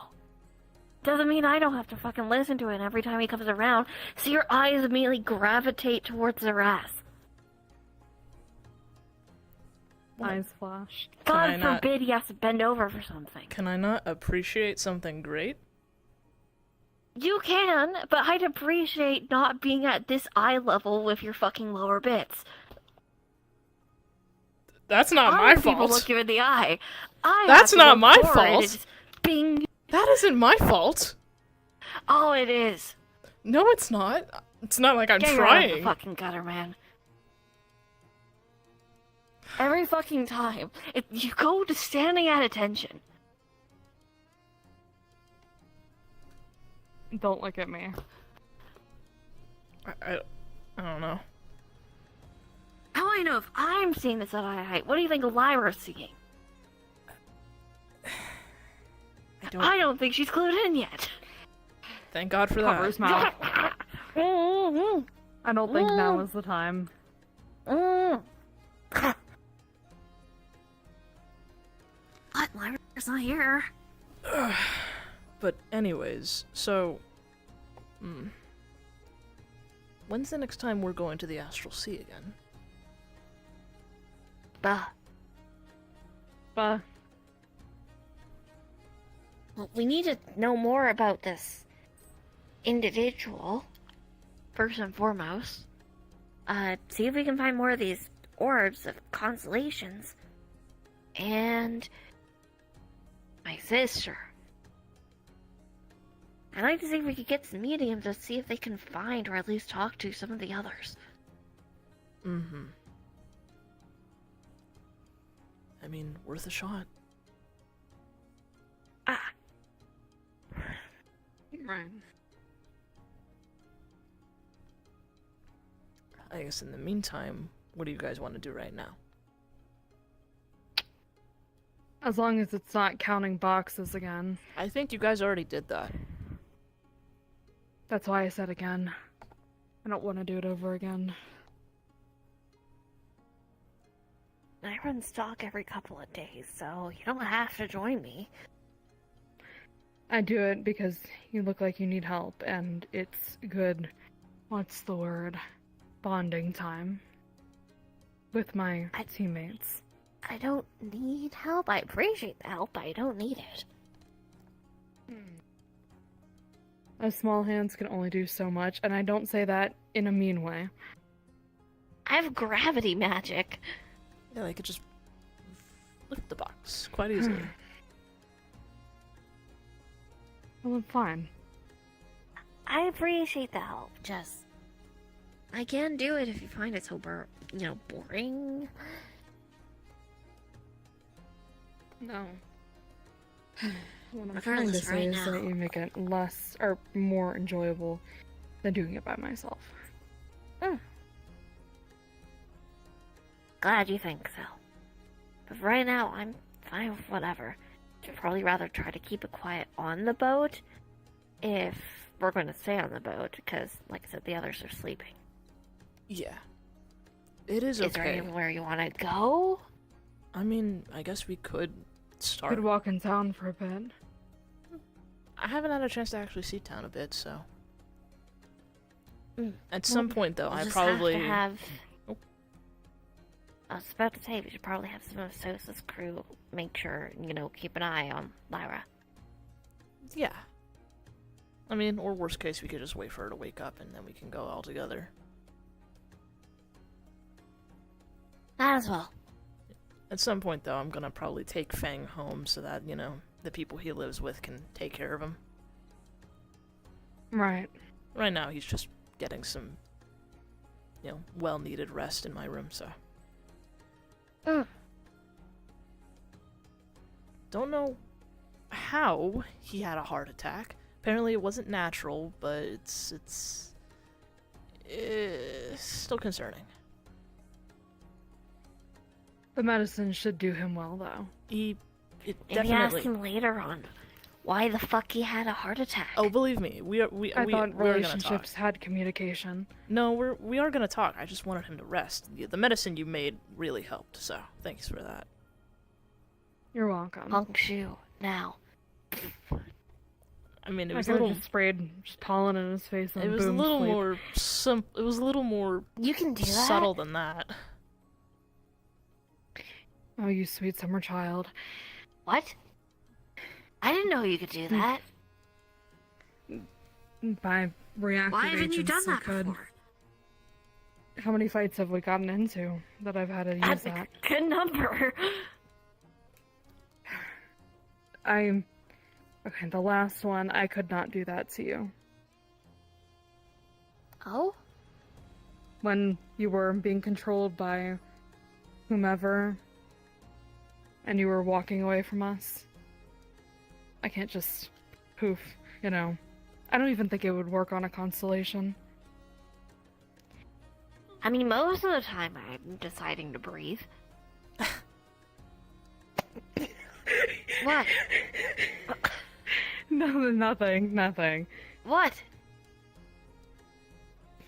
Doesn't mean I don't have to fucking listen to it every time he comes around, so your eyes immediately gravitate towards their ass. Eyes flash. Can I God not- forbid he has to bend over for something. Can I not appreciate something great? You can, but I'd appreciate not being at this eye level with your fucking lower bits. That's not Other my people fault. look you in the eye. I That's have to not look my forward and fault. just Bing. That isn't my fault. Oh, it is. No, it's not. It's not like I'm Get your out of the trying. fucking gutter, man. Every fucking time, you go to standing at attention. Don't look at me. I don't know. How do I know if I'm seeing this at eye height? What do you think Lyra's seeing? I don't think she's clued in yet. Thank God for Cover his that. mouth. I don't think now is the time. What? Lyra's not here. But anyways, so... When's the next time we're going to the Astral Sea again? Bah. Bah. Well, we need to know more about this individual, First and foremost. see if we can find more of these orbs of constellations. And my sister. I'd like to see if we could get some mediums to see if they can find or at least talk to some of the others. Mm-hmm. I mean, worth a shot. Right. I guess in the meantime, what do you guys want to do right now? As long as it's not counting boxes again. I think you guys already did that. That's why I said again. I don't want to do it over again. I run stock every couple of days, so you don't have to join me. I do it because you look like you need help, and it's good. What's the word? Bonding time. With my teammates. I don't need help. I appreciate the help, but I don't need it. As small hands can only do so much, and I don't say that in a mean way. I have gravity magic. Yeah, they could just lift the box quite easily. Well, I'm fine. I appreciate the help. Just, I can do it if you find it so boring. No. What I'm trying to Regardless, say right is that now. you make it less or more enjoyable than doing it by myself. Glad you think so. But right now, I'm fine with whatever. I'd probably rather try to keep it quiet on the boat if we're going to stay on the boat, because, like I said, the others are sleeping. Yeah. It is okay. Is there anywhere you want to go? I mean, I guess we could start. Could walk in town for a bit. I haven't had a chance to actually see town a bit, so. Mm. At some point, though, We'll I just probably. have to have... I was about to say, we should probably have some of Sosa's crew make sure, keep an eye on Lyra. Yeah. I mean, or worst case, we could just wait for her to wake up and then we can go all together. That as well. At some point, though, I'm gonna probably take Fang home so that, the people he lives with can take care of him. Right. Right now, he's just getting some, well-needed rest in my room, so. Don't know how he had a heart attack. Apparently it wasn't natural, but it's still concerning. The medicine should do him well, though. Maybe Definitely. ask him later on why the fuck he had a heart attack. Oh, believe me, we I thought are gonna talk. relationships had communication. No, we are gonna talk. I just wanted him to rest. The medicine you made really helped, so thanks for that. You're welcome. Punk shoe, now. I mean, it I was a could have little. just sprayed pollen in his face and It was a boom, little sleep. more. It was a little more. You can do that? Subtle than that. Oh, you sweet summer child. What? I didn't know you could do that. By reactive Why haven't you agents, done I that could. before? How many fights have we gotten into that I've had to use That's that? a good number. Okay, the last one, I could not do that to you. Oh? When you were being controlled by whomever, and you were walking away from us. I can't just poof, I don't even think it would work on a constellation. I mean, most of the time I'm deciding to breathe. What? No, nothing. What?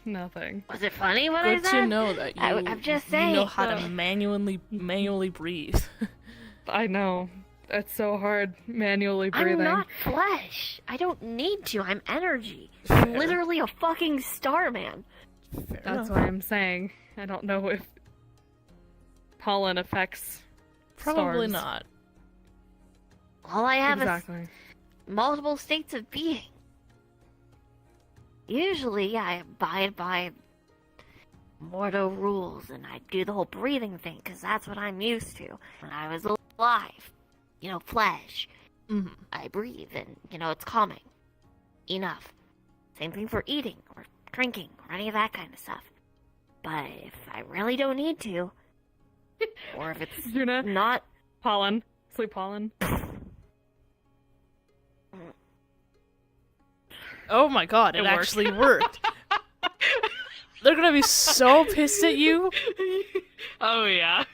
Nothing. Was it funny what I Good said? to know that you. I'm just saying. You know how to manually breathe. I know. It's so hard manually breathing. I'm not flesh. I don't need to. I'm energy. I'm literally a fucking star man. That's what I'm saying. I don't know if pollen affects Probably stars. not. All I have Exactly. is multiple states of being. Usually, I abide by mortal rules and I do the whole breathing thing because that's what I'm used to. When I was alive, flesh, I breathe and, it's calming. Enough. Same thing for eating or drinking or any of that kind of stuff. But if I really don't need to, or if it's not pollen, sleep pollen. Oh my god, it worked. actually worked. They're gonna be so pissed at you. Oh yeah.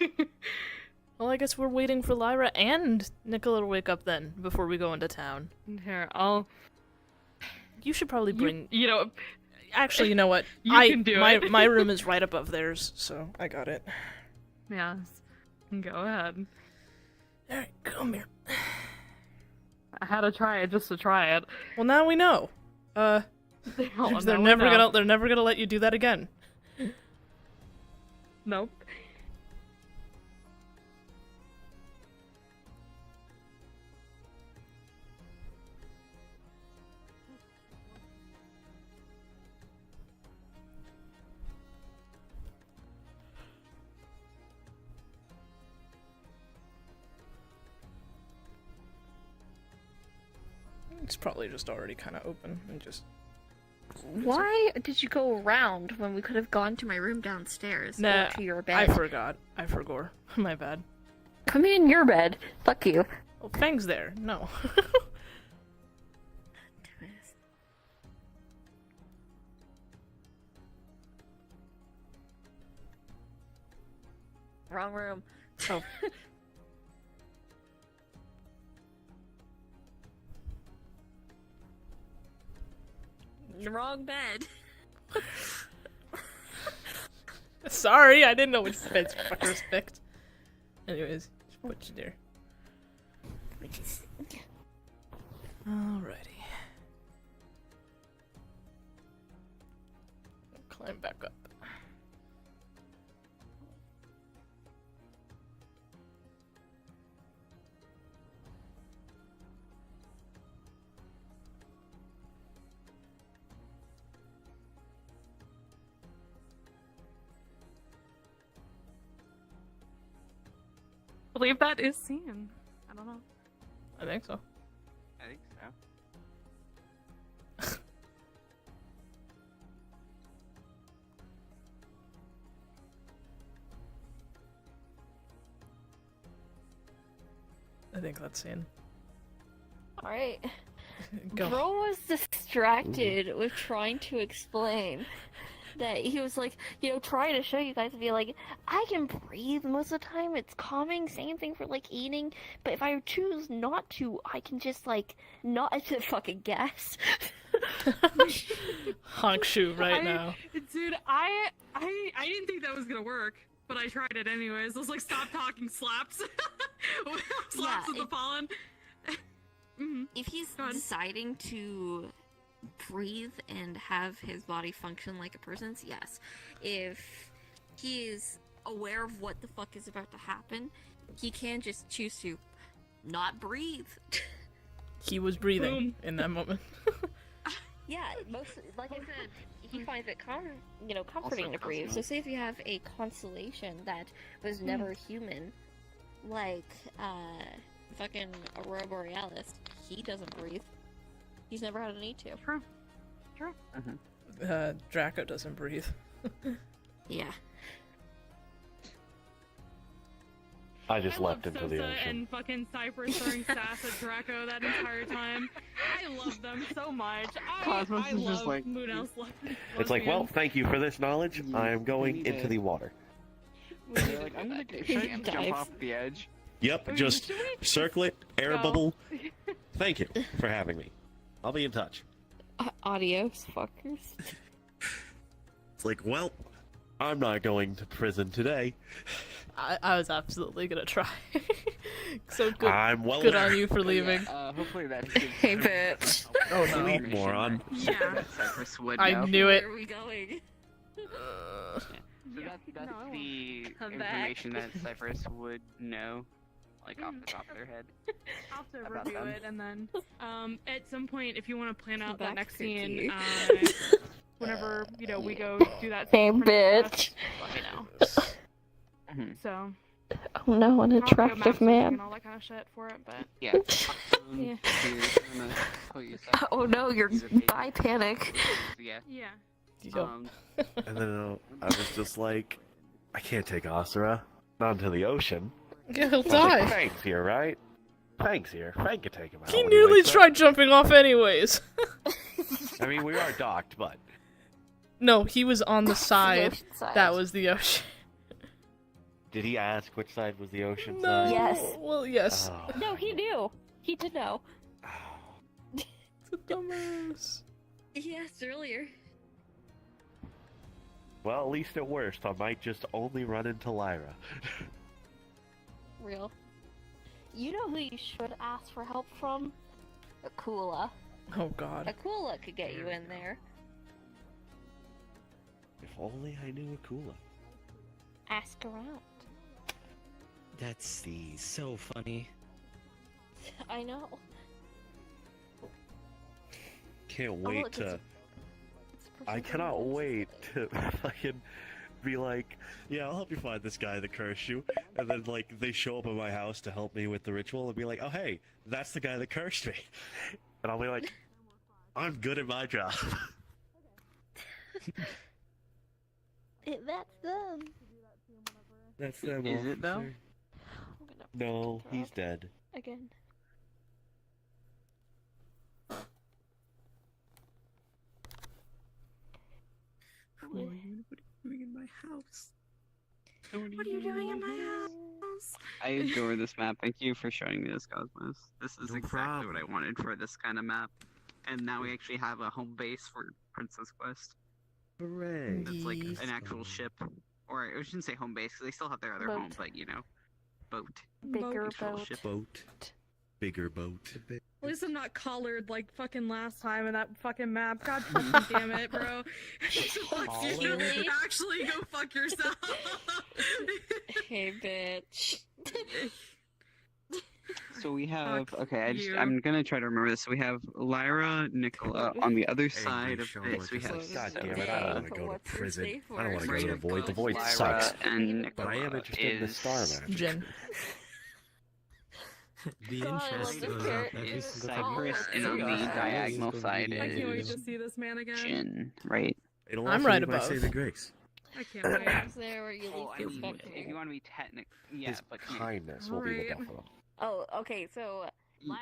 Well, I guess we're waiting for Lyra and Nicola to wake up then before we go into town. Here, You should probably bring. Actually, you know what? You can do it. My room is right above theirs, so I got it. Yes. Go ahead. Alright, come here. I had to try it just to try it. Well, now we know. Oh, they're now we never know. gonna let you do that again. Nope. It's probably just already kind of open and just. Why did you go around when we could have gone to my room downstairs Nah, or to your I bed? forgot. I forgot. My bad. Come in your bed. Fuck you. Oh, Fang's there. No. Wrong room. Oh. Wrong bed. Sorry, I didn't know which beds fuckers picked. Anyways, just put you there. Alrighty. Climb back up. I believe that is seen. I don't know. I think so. I think so. I think that's in. Alright. Go. Bro was distracted with trying to explain that he was like, you know, trying to show you guys and be like, I can breathe most of the time, it's calming, same thing for like eating, but if I choose not to, I can just like not to fucking guess. Honk shoe right now. Dude, I didn't think that was gonna work, but I tried it anyways. I was like, stop talking, slaps. Slaps with the pollen. If he's deciding to breathe and have his body function like a person's, yes. If he is aware of what the fuck is about to happen, he can just choose to not breathe. He was breathing in that moment. Yeah, most like I said, he finds it comforting to breathe. So say if you have a constellation that was never human, like fucking Aurora Borealis, he doesn't breathe. He's never had a need to. True. Draco doesn't breathe. Yeah. I just leapt into the ocean. And fucking Cypress throwing sass at Draco that entire time. I love them so much. I love like, Moon Elf. It's like, well, thank you for this knowledge. I am going into the water. They're like, I'm gonna jump off the edge. Yep, just circle it, air bubble. Thank you for having me. I'll be in touch. Adios, fuckers. It's like, well, I'm not going to prison today. I was absolutely gonna try. So good. I'm well good aware. on you for leaving. Hopefully that. Hey, bitch. Oh no, Sweet moron. Yeah. Cypress would I know. knew it. Where are we going? So that's the Come back. information that Cypress would know, like off the top of their head. I'll have to About review them. it and then, at some point, if you want to plan out Back that next cookie. scene, whenever we go do that. Same Princess, bitch. Let me know. So. Oh no, an I'll have to go attractive map man. and all that kind of shit for it, but Yeah. Yeah. Oh no, you're bi panic. Yeah. Yeah. And then I was just like, I can't take Asura. Not into the ocean. Yeah, he'll I was die. like, Fang's here, right? Fang's here. Fang can take him out. He when nearly wakes up. tried jumping off anyways. I mean, we are docked, but No, he was on the side. ocean side. That was the ocean. did he ask which side was the ocean No. side? Yes. Well, yes. Oh. No, he knew. He did know. It's a dumbass. He asked earlier. Well, at least at worst, I might just only run into Lyra. Real. You know who you should ask for help from? Akula. Oh god. Akula could get you in there. If only I knew Akula. Ask around. That's so funny. I know. Can't Oh, wait look, to. I cannot wait to fucking be like, yeah, I'll help you find this guy that cursed you, and then like they show up at my house to help me with the ritual, and be like, oh hey, that's the guy that cursed me, and I'll be like, I'm good at my job. That's them. That's them. Is it though? officer. I'm gonna No, he's dead. Again. Florian, what are you doing in my house? What are you doing in my house? I adore this map. Thank you for showing me this, Cosmos. This is No exactly problem. what I wanted for this kind of map. And now we actually have a home base for Princess Quest. Hooray! It's like an actual ship. Or I shouldn't say home base, because they still have their other Boat. home, but you know, boat. Bigger Actual boat. ship. Boat. Bigger boat. At least I'm not collared like fucking last time in that fucking map. God fucking damn it, bro. Really? Actually, go fuck yourself. Hey, bitch. So we have, Fuck okay, you. I'm gonna try to remember this. So we have Lyra, Nicola on the other side of Angry this. We have God damn it, I don't want to go to prison. I don't want to go to the Void. The Void Lyra sucks. and But I am Nicola interested in the is star magic. Jen. The God, I love interest this goes up character. every single Cypress, time. and on the diagonal side I can't wait is to see this man again. Jin, right? It'll I'm also right be my above. saving grace. I can't wait. Is there where you Well, I least mean, expect if you want to be technical, yeah, His but kindness will be the Alright. death of him. Oh, okay, so Lyra.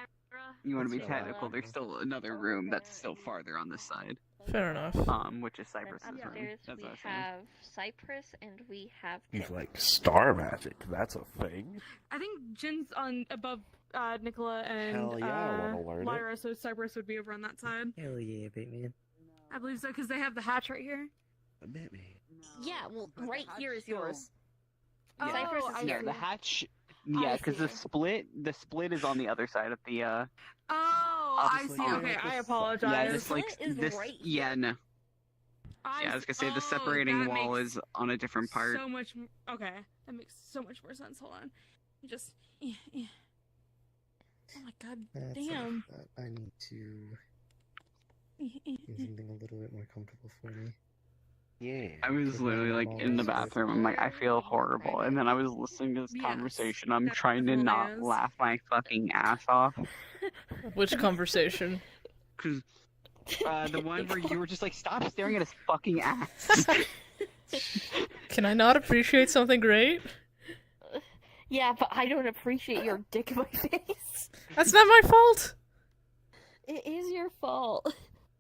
you want to be Nicola. technical. There's still another room that's still farther on this side, Fair enough. which is Then Cypress's room. upstairs That's we what I was saying. have Cypress and we have He's Jin. like, star magic? That's a thing? I think Jin's on above Nicola and Hell yeah, I wanna learn it. Lyra, so Cypress would be over on that side. Hell yeah, Batman. I believe so, because they have the hatch right here. Admit me. Yeah, well, right here is yours. Yeah. Cypress Oh, is I Yeah, here. the hatch. Yeah, because see. the split is on the other side of the. Oh, I Obviously, see. yeah. Okay, I Yeah, apologize. this like Split is this. right Yeah, no. Yeah, I was gonna say the separating that wall makes is on a different part. So much. Okay, that makes so much more sense. Hold on. Just. Oh my god, damn. I need to do something a little bit more comfortable for me. Yeah. I was literally like in the bathroom. I'm like, I feel horrible, and then I was listening to this Yes, conversation. I'm that trying to not definitely is. laugh my fucking ass off. Which conversation? Cause the one where you were just like, stop staring at his fucking ass. Can I not appreciate something great? Yeah, but I don't appreciate your dick in my face. That's not my fault. It is your fault.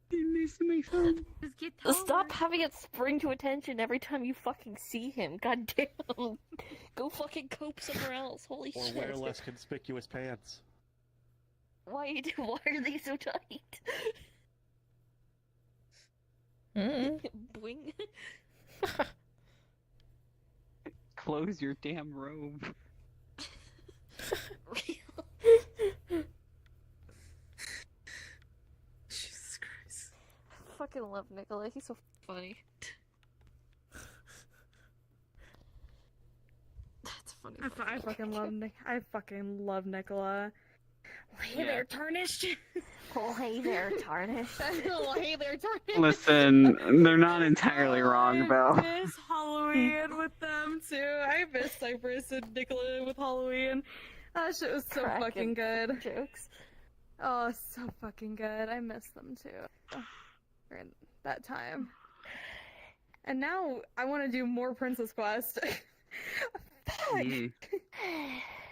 It makes me fun. Just get Stop having it spring to attention every time you fucking see him. God damn. Go fucking cope somewhere else. Holy Or shit. wear less conspicuous pants. Why are they so tight? Boing. Close your damn robe. Jesus Christ. I fucking love Nicola. He's so funny. That's funny. I fucking love I fucking love Nicola. Hey Yeah. there, Tarnished. Oh, hey there, Tarnished. Oh, hey there, Tarnished. Listen, they're not entirely wrong, though. I miss Halloween with them too. I miss Cypress and Nicola with Halloween. That shit was so Cracking fucking good. Jokes. Oh, so fucking good. I miss them too. During that time. And now I want to do more Princess Quest. Fuck. Mm.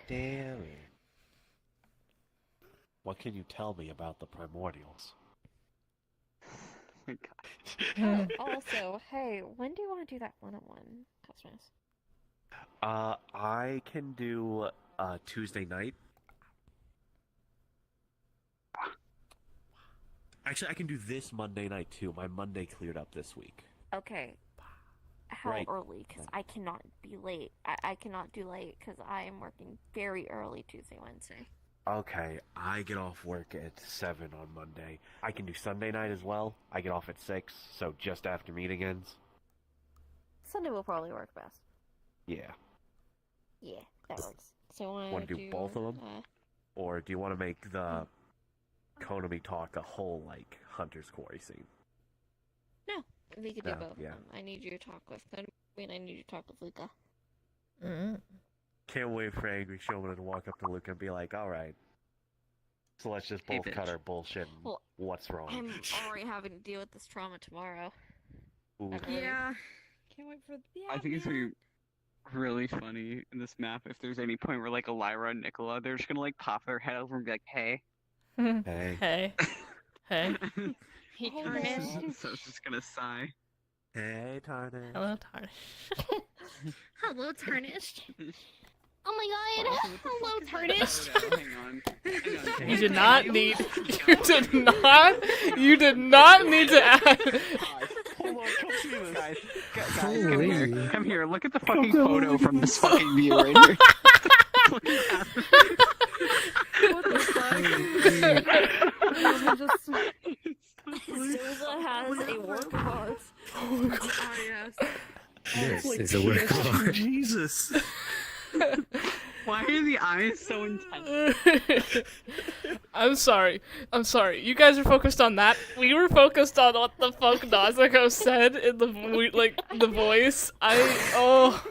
Damn it. What can you tell me about the primordials? Also, hey, when do you want to do that one-on-one, Cosmos? I can do Tuesday night. Actually, I can do this Monday night too. My Monday cleared up this week. Okay. How Right. early? Because I cannot be late. I cannot do late because I am working very early Tuesday, Wednesday. Okay, I get off work at 7 on Monday. I can do Sunday night as well. I get off at 6, so just after meeting ends. Sunday will probably work best. Yeah. Yeah, that works. So Want to do both of them? Or do you want to make the Konami talk a whole, like, Hunter's Quarry scene? No, we could do No, both. yeah. I need you to talk with Konami, and I need you to talk with Luca. Can't wait for Angry Showman to walk up to Luke and be like, alright, so let's just Hey, both cut bitch. our bullshit and Well, what's wrong? I'm already having to deal with this trauma tomorrow. Ooh. Already. Yeah. Can't wait for I think it's gonna be really funny in this map if there's any point where like Elira and Nicola, they're just gonna like pop their head over and be like, "Hey, Hey. Hey. Hey. Hey, so it's just gonna sigh. Hey, Tarnish. Hello, Tarnish. Hello, Tarnished. Oh my god! Hello, Tarnished. Hang on. You did not need. You did not need to add. Hold on, come see this. Guys, come here. Come here. Look at the fucking photo from this fucking view right here. Look at that. What the fuck? Souza has a work of art. Ah, yes. This Like, is a work of art. Jesus. Why are the eyes so intense? I'm sorry. You guys are focused on that. We were focused on what the fuck Nazuko said in the voice. Oh,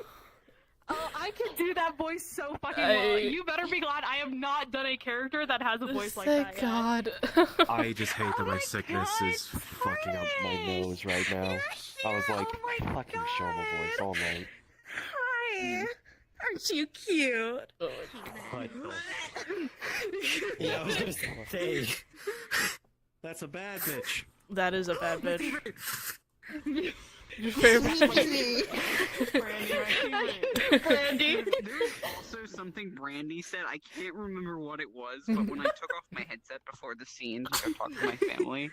I can do that voice so fucking well. You better be glad I have not done a character that has a voice like that. Thank God. I just hate that my sickness is fucking up my nose right now. I was like, fucking show my voice all night. Hi. Aren't you cute? Yeah, I was gonna say. That's a bad bitch. That is a bad bitch. Your favorite. Brandy. There's also something Brandy said. I can't remember what it was, but when I took off my headset before the scene to go talk to my family,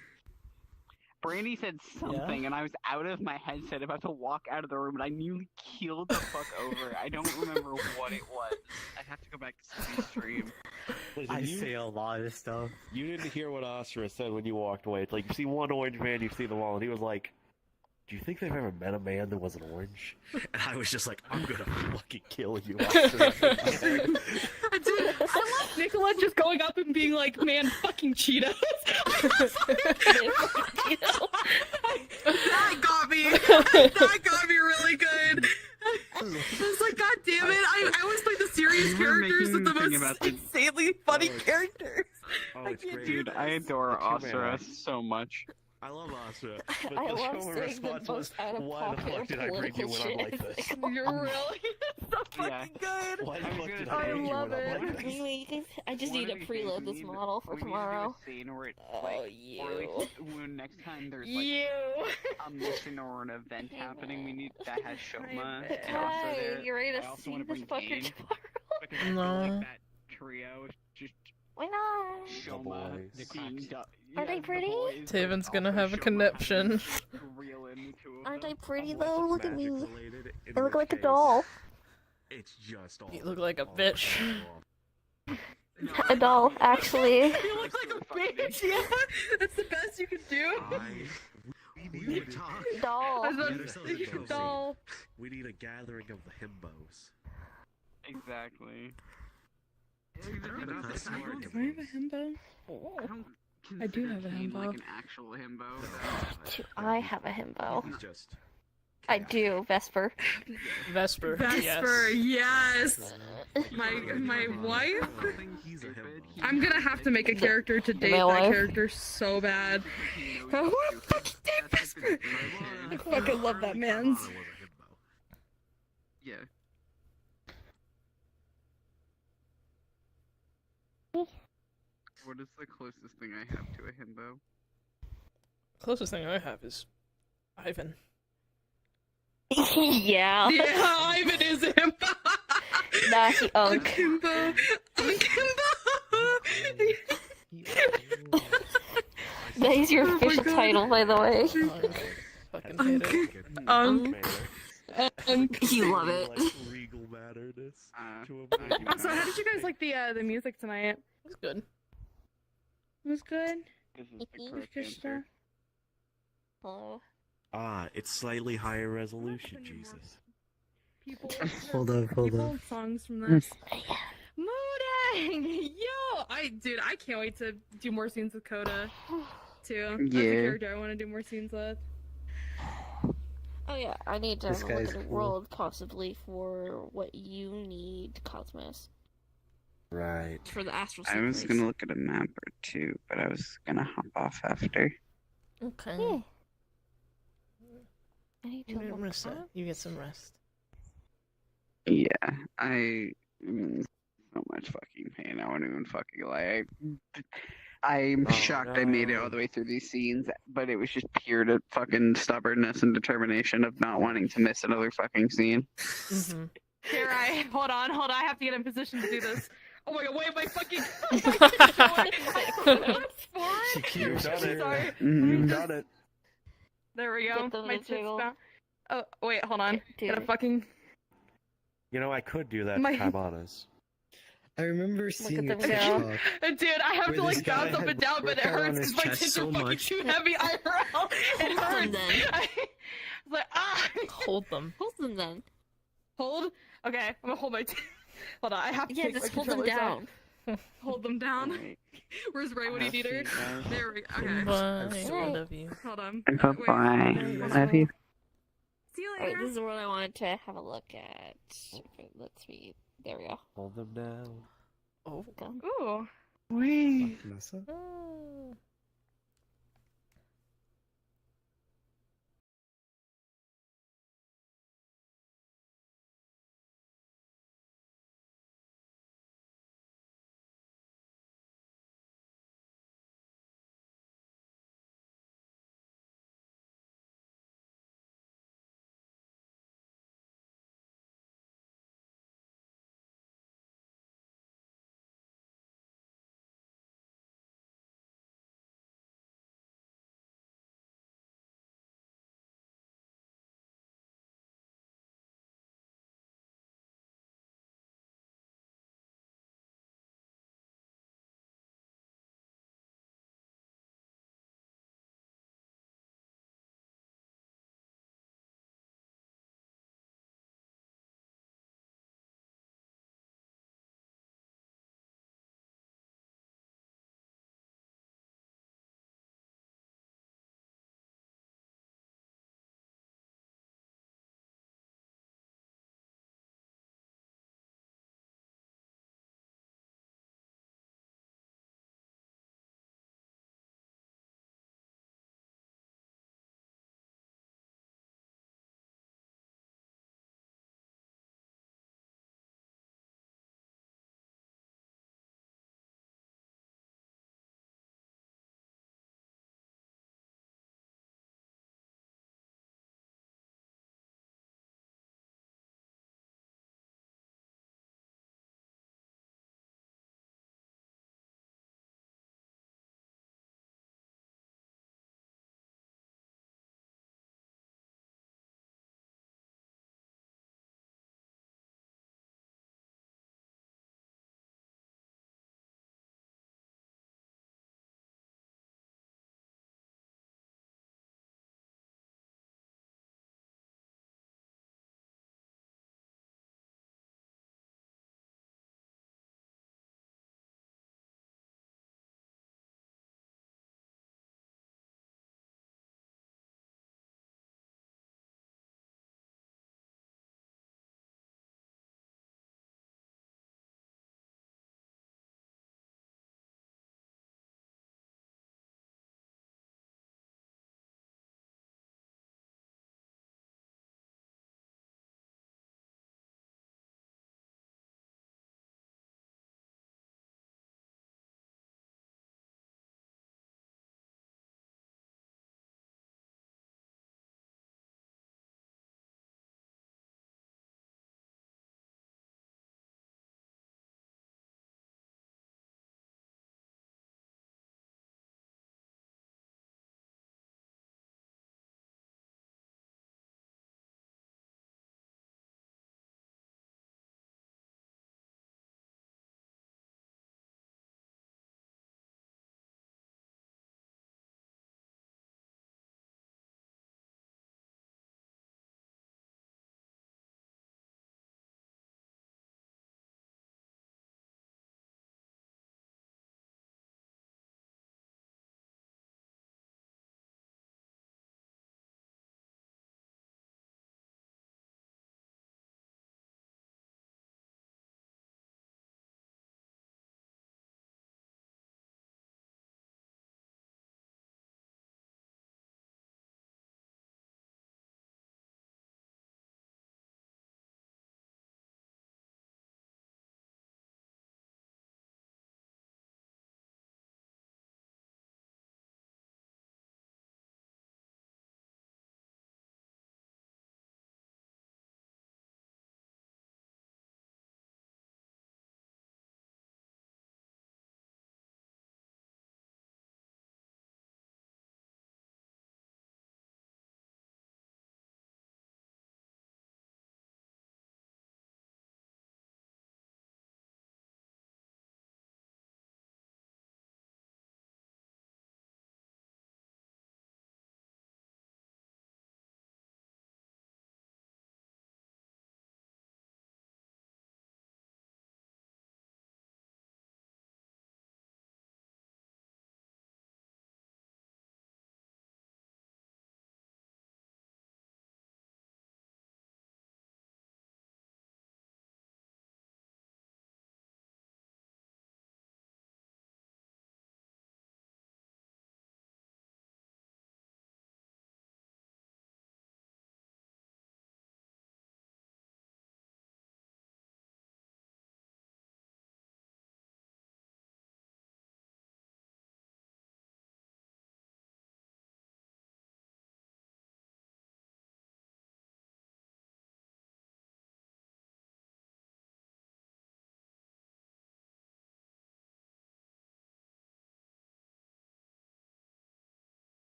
Brandy said something, and I was out of my headset, about to walk out of the room, and I nearly keeled the fuck over. I don't remember what it was. I'd have to go back to see the stream. I say a lot of stuff. You didn't hear what Astra said when you walked away. It's like, you see one orange man, you see them all, and he was like, do you think they've ever met a man that wasn't orange? And I was just like, I'm gonna fucking kill you. Astra. Dude, I love Nicola just going up and being like, man, fucking Cheetos. That got me. That got me really good. I was like, God damn it. I always play the serious characters with the most insanely funny characters. Oh, it's great. Dude, I adore Astra so much. I love Astra. But I the love show saying the response was, most why the fuck did I bring you when I'm like this? You're really so fucking good. Why the fuck did I I bring you love when I'm it. like this? Anyway, I just need to preload this model for tomorrow. Or like, when next time there's like a mission or an event happening, we need that has Shoma and also Hi, there. you ready I to also see want to this bring fucker Kane, tomorrow? because I feel No. like that trio is just Why not? Shoma being Aren't they pretty? Taven's gonna have a conniption. Aren't I pretty though? Look at me. Magic related, in I look which like a case, doll. It's just all. You look like a bitch. A doll, actually. You look like a bitch, yeah. That's the best you can do. We need to talk. Doll. Doll. We need a gathering of the himbos. Exactly. Do I have a himbo? I do have a himbo. Like an actual himbo. Do I have a himbo? He's just. I do, Vesper. Vesper. Vesper, yes. My wife. He's a himbo. I'm gonna have to make a character to date My that wife. character so bad. I wanna fucking date Vesper. I fucking love that man's. Yeah. What is the closest thing I have to a himbo? Closest thing I have is Ivan. Yeah. Yeah, Ivan is him. Nah, he unk. Akimbo. That is your Oh my official God. title, by the way. Fucking hate it. You love it. Like regal matterness to him. So how did you guys like the music tonight? It's good. It was good. This is the Good correct stuff. answer. Hello. Ah, it's slightly higher resolution, Jesus. People, Hold up. people and songs from this. Moodang! Yo! I can't wait to do more scenes with Coda, too. That's a Yeah. character I want to do more scenes with. Oh yeah, I need to This have a look guy's at the cool. world possibly for what you need, Cosmos. Right. For the astral I was sequence. gonna look at a map or two, but I was gonna hop off after. Okay. I need to You look rest. up. You get some rest. Yeah, I'm in so much fucking pain. I won't even fucking lie. I'm shocked I made it all the way through these scenes, but it was just pure fucking stubbornness and determination of not wanting to miss another fucking scene. Here, hold on, I have to get in position to do this. Oh my god, wait, my fucking. You done it. Sorry. You done it. There we go. Get them My to tits jiggle. down. Oh wait, hold on. Gotta fucking. You know, I could do that My- to Cabanas. I remember seeing a them go. TikTok Dude, I have where to this like guy bounce up had and down, but it workout on hurts his because my chest tits so are fucking much. too heavy IRL. It hurts. I was like, ah. Hold them. Hold them then. Hold? Okay, I'm gonna hold my hold on, I have to Yeah, take just my hold them controllers down. out. Hold them down. Where's Ray? What do you need her? There we go. Okay. Bye. I love you. Hold on. Bye-bye. Love you. See you Alright, this is what I wanted to have a look at. Let's see. There we go. Hold them down. Oh. Ooh. Wee. Messa. Oh.